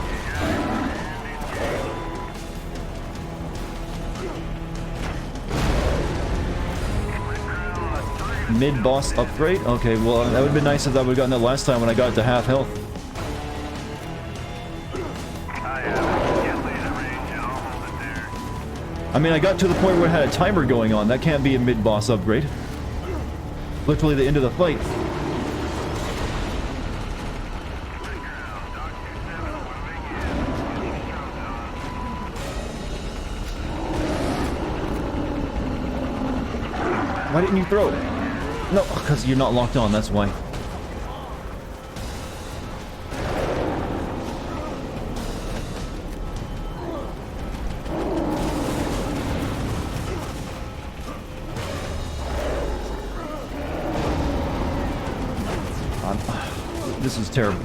Mid-boss upgrade? Okay, well, that would have been nice if I would have gotten that last time when I got to half health. I mean, I got to the point where I had a timer going on. That can't be a mid-boss upgrade. Literally the end of the fight. Why didn't you throw it? No, because you're not locked on, that's why. This is terrible.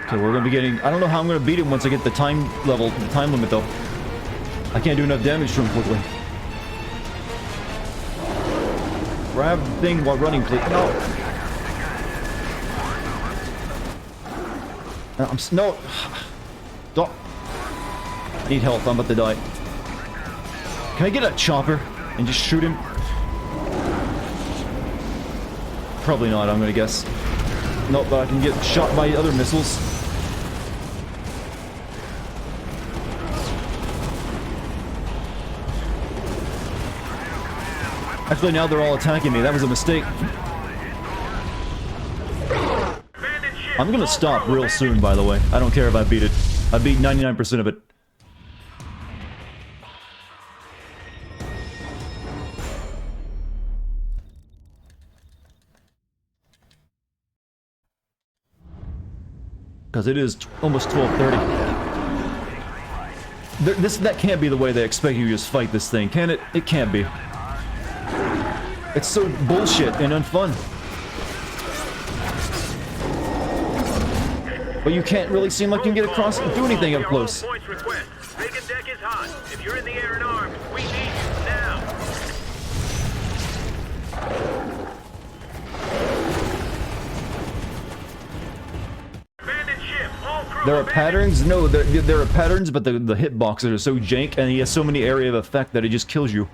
Okay, we're gonna be getting... I don't know how I'm gonna beat him once I get the time level, the time limit though. I can't do enough damage to him quickly. Grab the thing while running, please. No! No! Stop! I need health, I'm about to die. Can I get a chopper and just shoot him? Probably not, I'm gonna guess. Nope, but I can get shot by other missiles. Actually, now they're all attacking me. That was a mistake. I'm gonna stop real soon, by the way. I don't care if I beat it. I beat 99% of it. Because it is almost 12:30. That can't be the way they expect you to just fight this thing, can it? It can't be. It's so bullshit and unfun. But you can't really seem like you can get across and do anything up close. Vacant deck is hot. If you're in the air and armed, we need you now. There are patterns? No, there are patterns, but the hitboxes are so jank, and he has so many area of effect that it just kills you.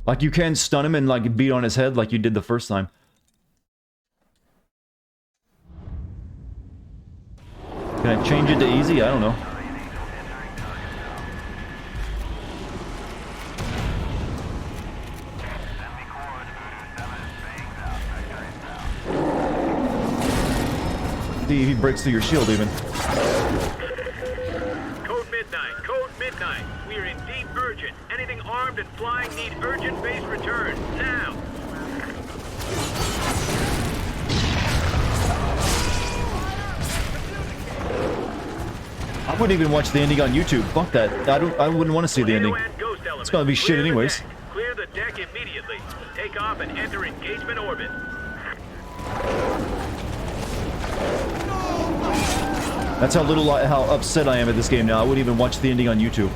Like, you can stun him and, like, beat on his head like you did the first time. Can I change it to easy? I don't know. See if he breaks through your shield even. Code midnight. We are indeed urgent. Anything armed and flying need urgent base return. Now! I wouldn't even watch the ending on YouTube. Fuck that. I wouldn't want to see the ending. It's gonna be shit anyways. Clear the deck immediately. Take off and enter engagement orbit. That's how upset I am at this game now. I wouldn't even watch the ending on YouTube.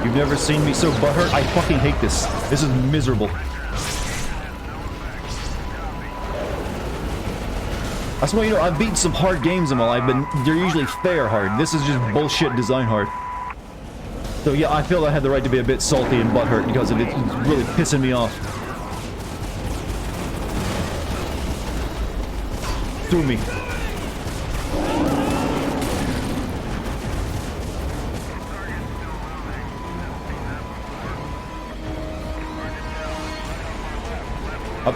You've never seen me so butthurt? I fucking hate this. This is miserable. I swear, you know, I've beaten some hard games in my life, but they're usually fair hard. This is just bullshit design hard. So yeah, I feel I had the right to be a bit salty and butthurt because it's really pissing me off. through me.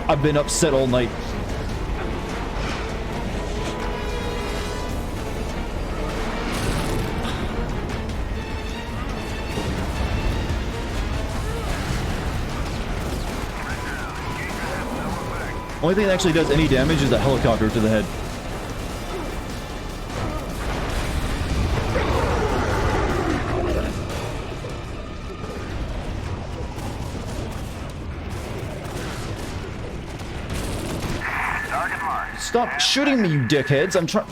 I've been upset all night. Only thing that actually does any damage is a helicopter to the head. Stop shooting me, you dickheads! I'm trying.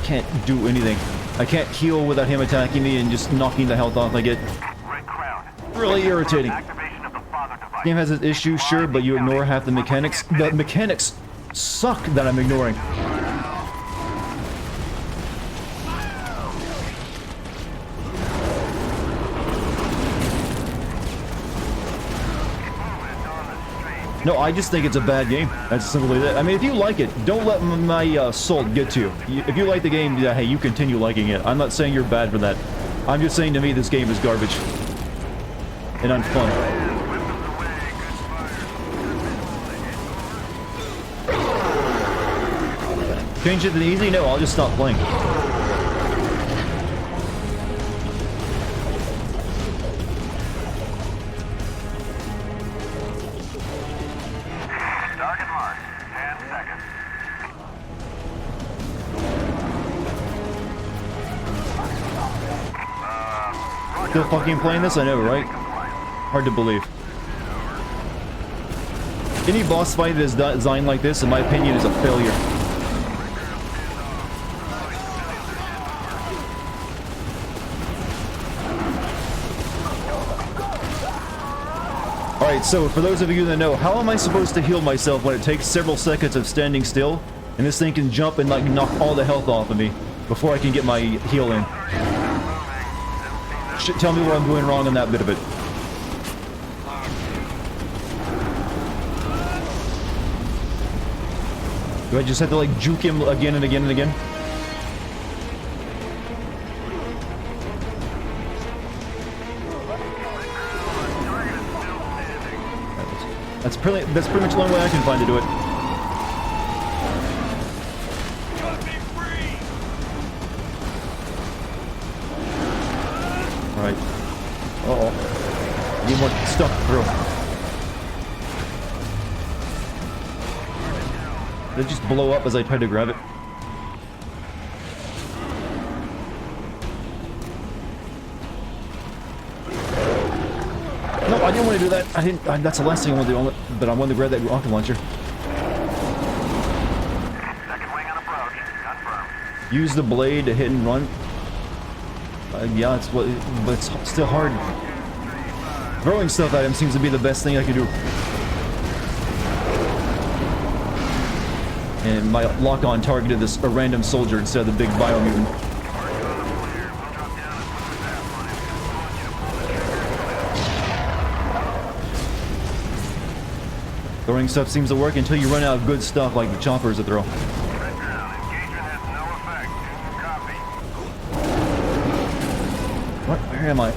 Can't do anything. I can't heal without him attacking me and just knocking the health off I get. Really irritating. Game has its issues, sure, but you ignore half the mechanics. The mechanics suck that I'm ignoring. No, I just think it's a bad game. That's simply that. I mean, if you like it, don't let my soul get to you. If you like the game, yeah, hey, you continue liking it. I'm not saying you're bad for that. I'm just saying to me this game is garbage. And unfun. Change it to easy? No, I'll just stop playing. Still fucking playing this? I know, right? Hard to believe. Any boss fight that is designed like this, in my opinion, is a failure. Alright, so for those of you that know, how am I supposed to heal myself when it takes several seconds of standing still, and this thing can jump and like knock all the health off of me before I can get my heal in? Tell me what I'm doing wrong on that bit of it. Do I just have to like juke him again and again and again? That's pretty much the only way I can find to do it. Alright. Uh-oh. Need more stuff through. Did it just blow up as I tried to grab it? No, I didn't want to do that. I didn't. That's the last thing I wanted to do. But I wanted to grab that rocket launcher. Second wing on approach. Confirmed. Use the blade to hit and run. Yeah, but it's still hard. Throwing stuff at him seems to be the best thing I can do. And my lock-on targeted a random soldier instead of the big biomutant. Throwing stuff seems to work until you run out of good stuff like the choppers to throw. What? Where am I?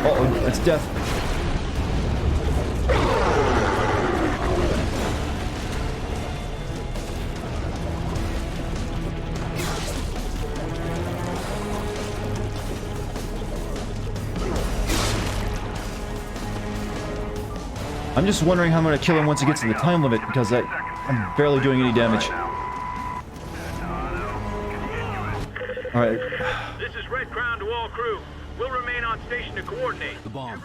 Uh-oh, that's death. I'm just wondering how I'm going to kill him once he gets to the time limit, because I'm barely doing any damage. Alright. This is Red Crown to all crew. We'll remain on station to coordinate. The bomb.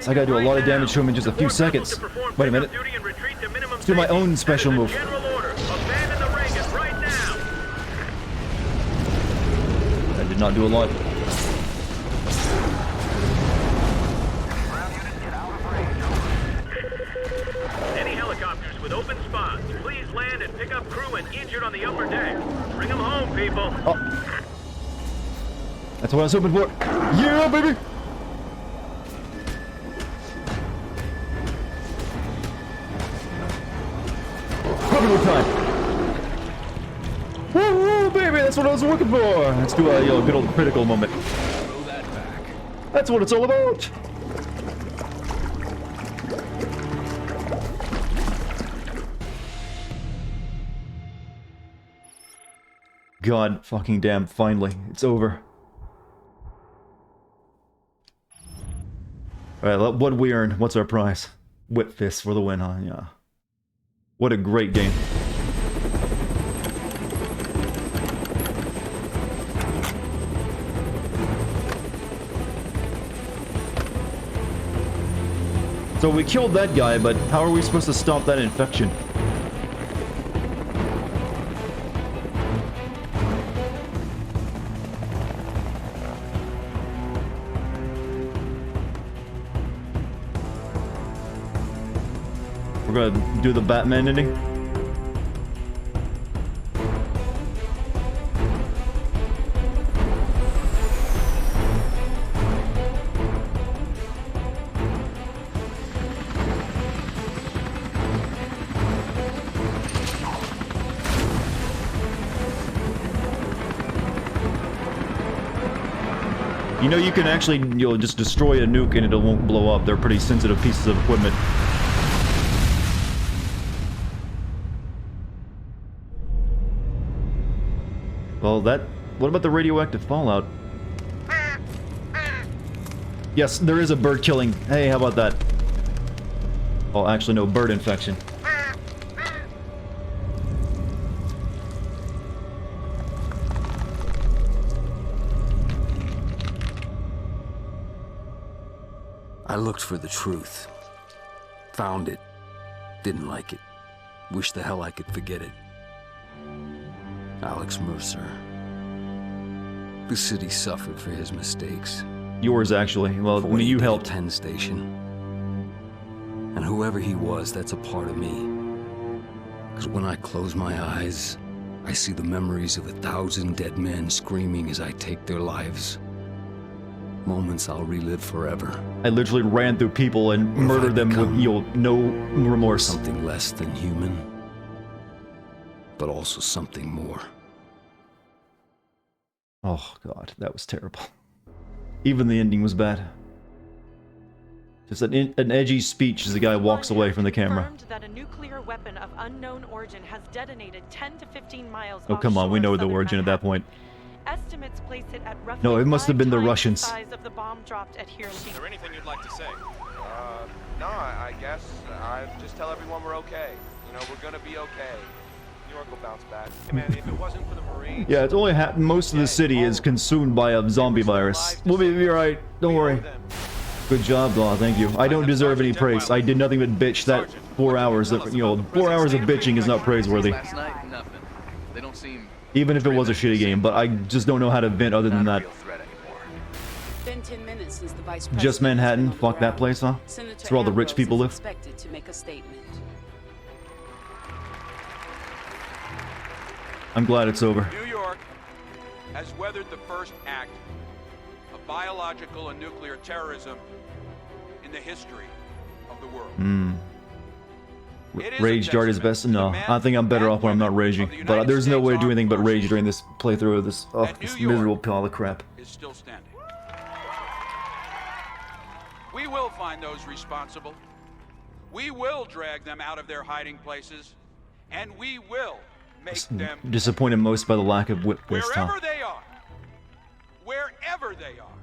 So I gotta do a lot of damage to him in just a few seconds. Wait a minute. Let's do my own special move. That did not do a lot. Any helicopters with open injured on the upper deck. Bring them home, people. Oh. That's what I was hoping for. Yeah, baby! Perfect time. Woo, baby! That's what I was looking for. Let's do a good old critical moment. Throw that back. That's what it's all about. God fucking damn, finally. It's over. Alright, what we earn? What's our prize? Whip fist for the win, huh? Yeah. What a great game. So we killed that guy, but how are we supposed to stop that infection? We're gonna do the Batman ending. You know, you can actually, just destroy a nuke and it won't blow up. They're pretty sensitive pieces of equipment. Well, what about the radioactive fallout? Yes, there is a bird killing. Hey, how about that? Oh, actually, no, bird infection. I looked for the truth. Found it. Didn't like it. Wish the hell I could forget it. Alex Mercer. The city suffered for his mistakes. Yours, actually. Well, I mean, you helped. Penn Station. And whoever he was, that's a part of me. Because when I close my eyes, I see the memories of 1,000 dead men screaming as I take their lives. Moments I'll relive forever. I literally ran through people and murdered them with, no remorse. Something less than human, but also something more. Oh god, that was terrible. Even the ending was bad. Just an edgy speech as the guy walks away from the camera. Confirmed that a nuclear weapon of unknown origin has detonated 10 to 15 miles Oh come on, we know the origin at that point. Estimates place it at roughly No, it must have been the Russians. The size of the bomb dropped at Hiroshima. Is there anything you'd like to say? No, I guess I just tell everyone we're okay. You know, we're gonna be okay. New York will bounce back. Hey man, if it wasn't for the Marines... Yeah, it's only most of the city is consumed by a zombie virus. We'll be alright, don't worry. Good job, Law, thank you. I don't deserve any praise. I did nothing but bitch that 4 hours of, 4 hours of bitching is not praiseworthy. Last night, nothing. They don't seem... Even if it was a shitty game, but I just don't know how to vent other than that. Been 10 minutes since the vice Just Manhattan? Fuck that place, huh? That's where all the rich people live. Expected to make a statement. I'm glad it's over. New York has weathered the first act of biological and nuclear terrorism in the history of the world. Rage Dart is best? No, I think I'm better off when I'm not raging. But there's no way to do anything but rage during this playthrough of this, this miserable pile of crap. Is still standing. We will find those responsible. We will drag them out of their hiding places, and we will make them... Disappointed most by the lack of whip fist, huh? Wherever they are,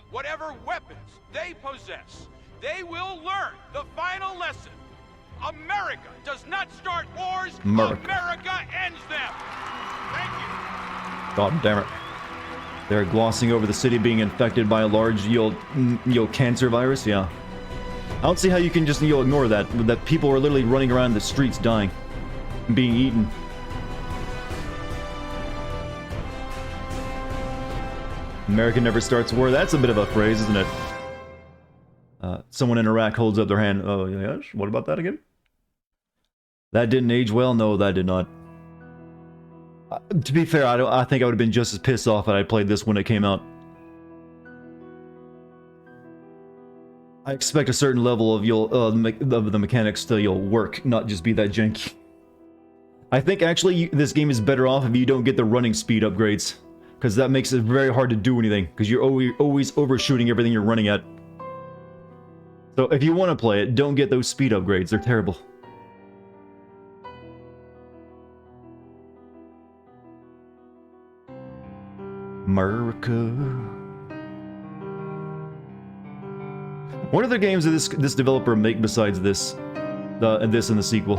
whatever weapons they possess, they will learn the final lesson. America does not start wars. America ends them. Thank you. God damn it. They're glossing over the city being infected by a large, cancer virus? Yeah. I don't see how you can just, ignore that. That people are literally running around the streets dying. Being eaten. America never starts war. That's a bit of a phrase, isn't it? Someone in Iraq holds up their hand. Oh, yes? What about that again? That didn't age well? No, that did not. To be fair, I think I would have been just as pissed off had I played this when it came out. I expect a certain level of the mechanics to work, not just be that janky. I think actually this game is better off if you don't get the running speed upgrades, because that makes it very hard to do anything, because you're always overshooting everything you're running at. So if you want to play it, don't get those speed upgrades, they're terrible. America. What other games did this developer make besides this? And the sequel?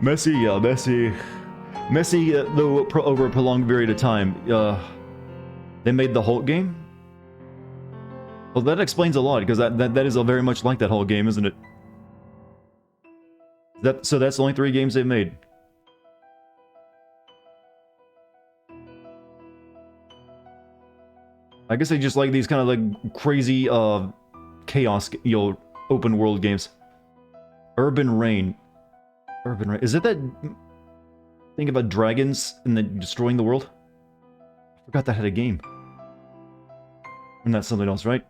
Messy, yeah, messy. Messy, though, over a prolonged period of time. They made the Hulk game? Well, that explains a lot, because that is very much like that Hulk game, isn't it? So that's the only 3 games they've made. I guess they just like these kind of like crazy chaos, open world games. Urban Rain. Urban Rain. Is it that thing about dragons and then destroying the world? I forgot that had a game. And that's something else, right?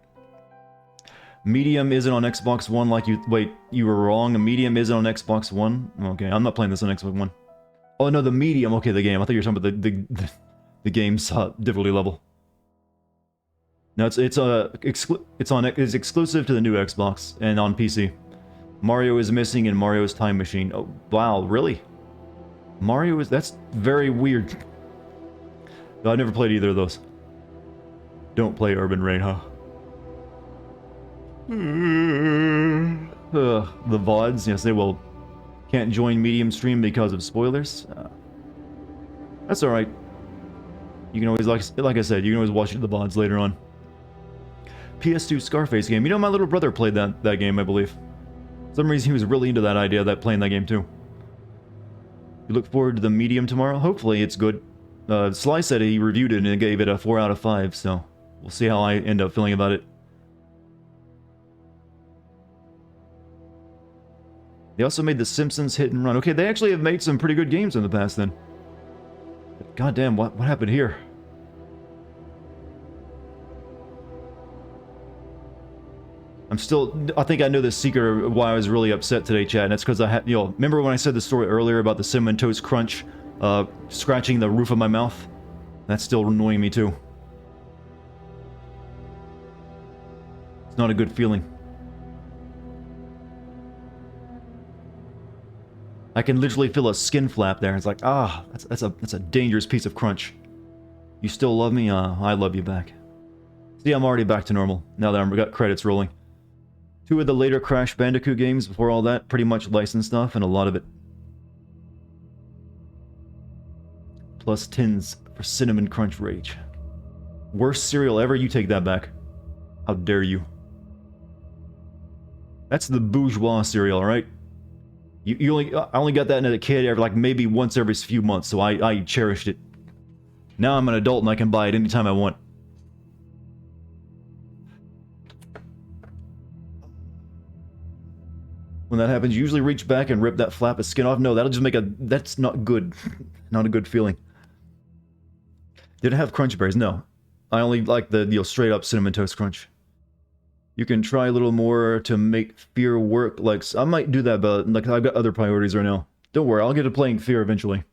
Medium isn't on Xbox One like you... Wait, you were wrong. A Medium isn't on Xbox One? Okay, I'm not playing this on Xbox One. Oh no, the Medium. Okay, the game. I thought you were talking about the game's difficulty level. No, it's exclusive to the new Xbox and on PC. Mario is missing in Mario's Time Machine. Oh wow, really? Mario is... That's very weird. No, I've never played either of those. Don't play Urban Rain, huh? The VODs, yes, they will. Can't join Medium Stream because of spoilers. That's alright. You can always, like I said, you can always watch the VODs later on. PS2 Scarface game. You know, my little brother played that game, I believe. For some reason, he was really into that idea of playing that game too. You look forward to the Medium tomorrow? Hopefully it's good. Sly said he reviewed it and gave it a 4 out of 5, so we'll see how I end up feeling about it. They also made The Simpsons Hit and Run. Okay, they actually have made some pretty good games in the past then. God damn, what happened here? I think I know the secret of why I was really upset today, chat, and that's because I had, remember when I said the story earlier about the Cinnamon Toast Crunch scratching the roof of my mouth? That's still annoying me too. It's not a good feeling. I can literally feel a skin flap there. It's like, that's a dangerous piece of crunch. You still love me? I love you back. See, I'm already back to normal now that I've got credits rolling. 2 of the later Crash Bandicoot games before all that, pretty much licensed stuff, and a lot of it. Plus tins for Cinnamon Crunch Rage. Worst cereal ever? You take that back. How dare you. That's the bourgeois cereal, alright? I only got that as a kid, like maybe once every few months, so I cherished it. Now I'm an adult and I can buy it anytime I want. When that happens, you usually reach back and rip that flap of skin off. No, that'll just make that's not good. Not a good feeling. Did it have crunch berries? No. I only like the straight up Cinnamon Toast Crunch. You can try a little more to make Fear work. Like, I might do that, but like I've got other priorities right now. Don't worry, I'll get to playing Fear eventually.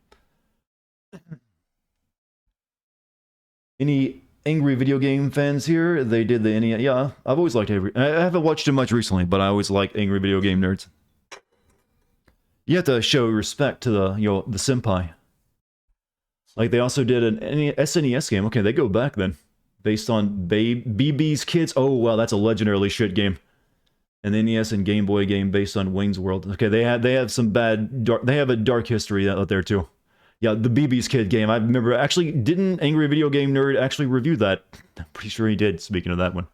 Any angry video game fans here? They did the NES. Yeah, I've always liked angry. I haven't watched it much recently, but I always like angry video game nerds. You have to show respect to the the senpai. Like they also did an SNES game. Okay, they go back then. Based on BB's Kids. Oh wow, that's a legendarily shit game. An NES and Game Boy game based on Wayne's World. Okay, they have some bad they have a dark history out there too. Yeah, the BB's Kid game. I remember actually didn't Angry Video Game Nerd actually review that? I'm pretty sure he did. Speaking of that one.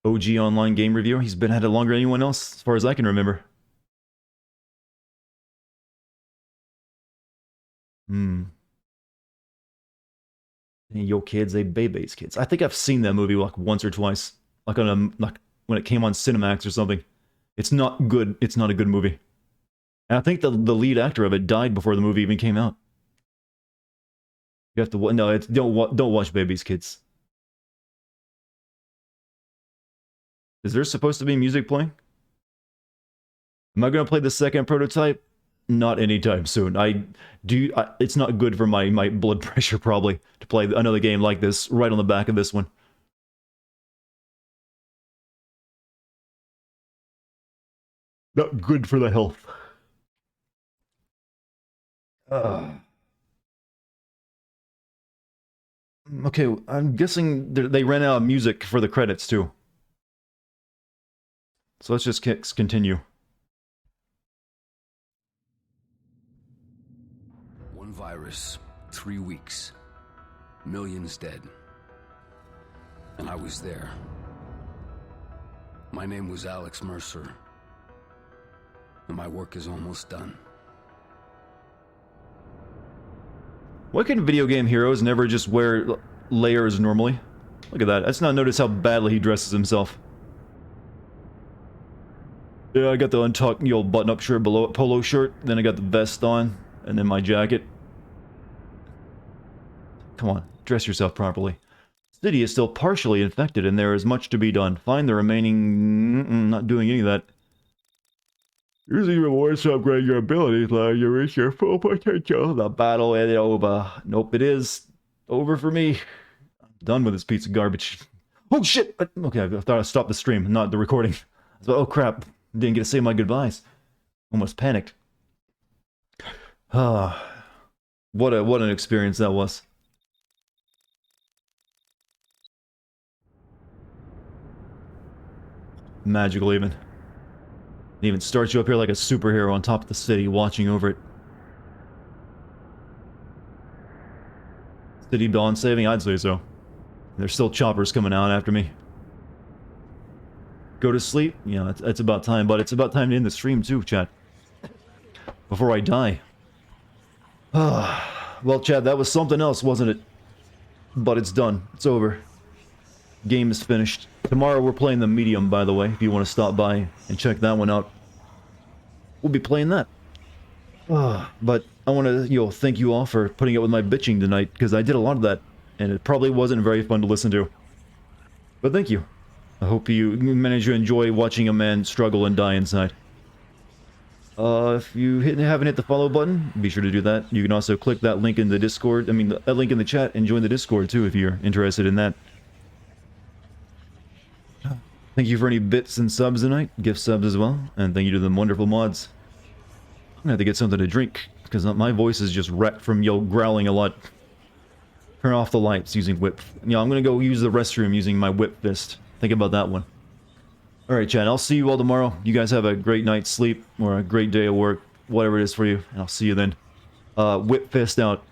OG online game reviewer. He's been at it longer than anyone else, as far as I can remember. Yo kids, they Bebe's Kids. I think I've seen that movie like once or twice. Like on like when it came on Cinemax or something. It's not good. It's not a good movie. And I think the lead actor of it died before the movie even came out. You have to no. It's don't watch babies, kids. Is there supposed to be music playing? Am I going to play the second prototype? Not anytime soon. It's not good for my blood pressure, probably, to play another game like this right on the back of this one. Not good for the health. Okay, I'm guessing they ran out of music for the credits, too. So let's just continue. One virus, 3 weeks, millions dead. And I was there. My name was Alex Mercer. And my work is almost done. Why can video game heroes never just wear layers normally? Look at that. Let's not notice how badly he dresses himself. Yeah, I got the untucked, button-up shirt below it, polo shirt. Then I got the vest on, and then my jacket. Come on, dress yourself properly. The city is still partially infected, and there is much to be done. Find the remaining... not doing any of that. Using rewards to upgrade your abilities, allow you to reach your full potential. The battle is over. Nope, it is over for me. I'm done with this piece of garbage. Oh shit! Okay, I thought I stopped the stream, not the recording. So, oh crap, didn't get to say my goodbyes. Almost panicked. What an experience that was. Magical even. It even starts you up here like a superhero on top of the city, watching over it. City beyond saving? I'd say so. There's still choppers coming out after me. Go to sleep? Yeah, it's about time, but it's about time to end the stream too, chat. Before I die. Well, chat, that was something else, wasn't it? But it's done. It's over. Game is finished. Tomorrow we're playing the medium, by the way, if you want to stop by and check that one out. We'll be playing that. But I want to, thank you all for putting up with my bitching tonight, because I did a lot of that, and it probably wasn't very fun to listen to. But thank you. I hope you manage to enjoy watching a man struggle and die inside. If you haven't hit the follow button, be sure to do that. You can also click that link in the Discord, that link in the chat, and join the Discord too if you're interested in that. Thank you for any bits and subs tonight, gift subs as well, and thank you to the wonderful mods. I'm gonna have to get something to drink, because my voice is just wrecked from growling a lot. Turn off the lights using whip. I'm gonna go use the restroom using my whip fist. Think about that one. Alright, chat, I'll see you all tomorrow. You guys have a great night's sleep, or a great day of work, whatever it is for you, and I'll see you then. Whip fist out.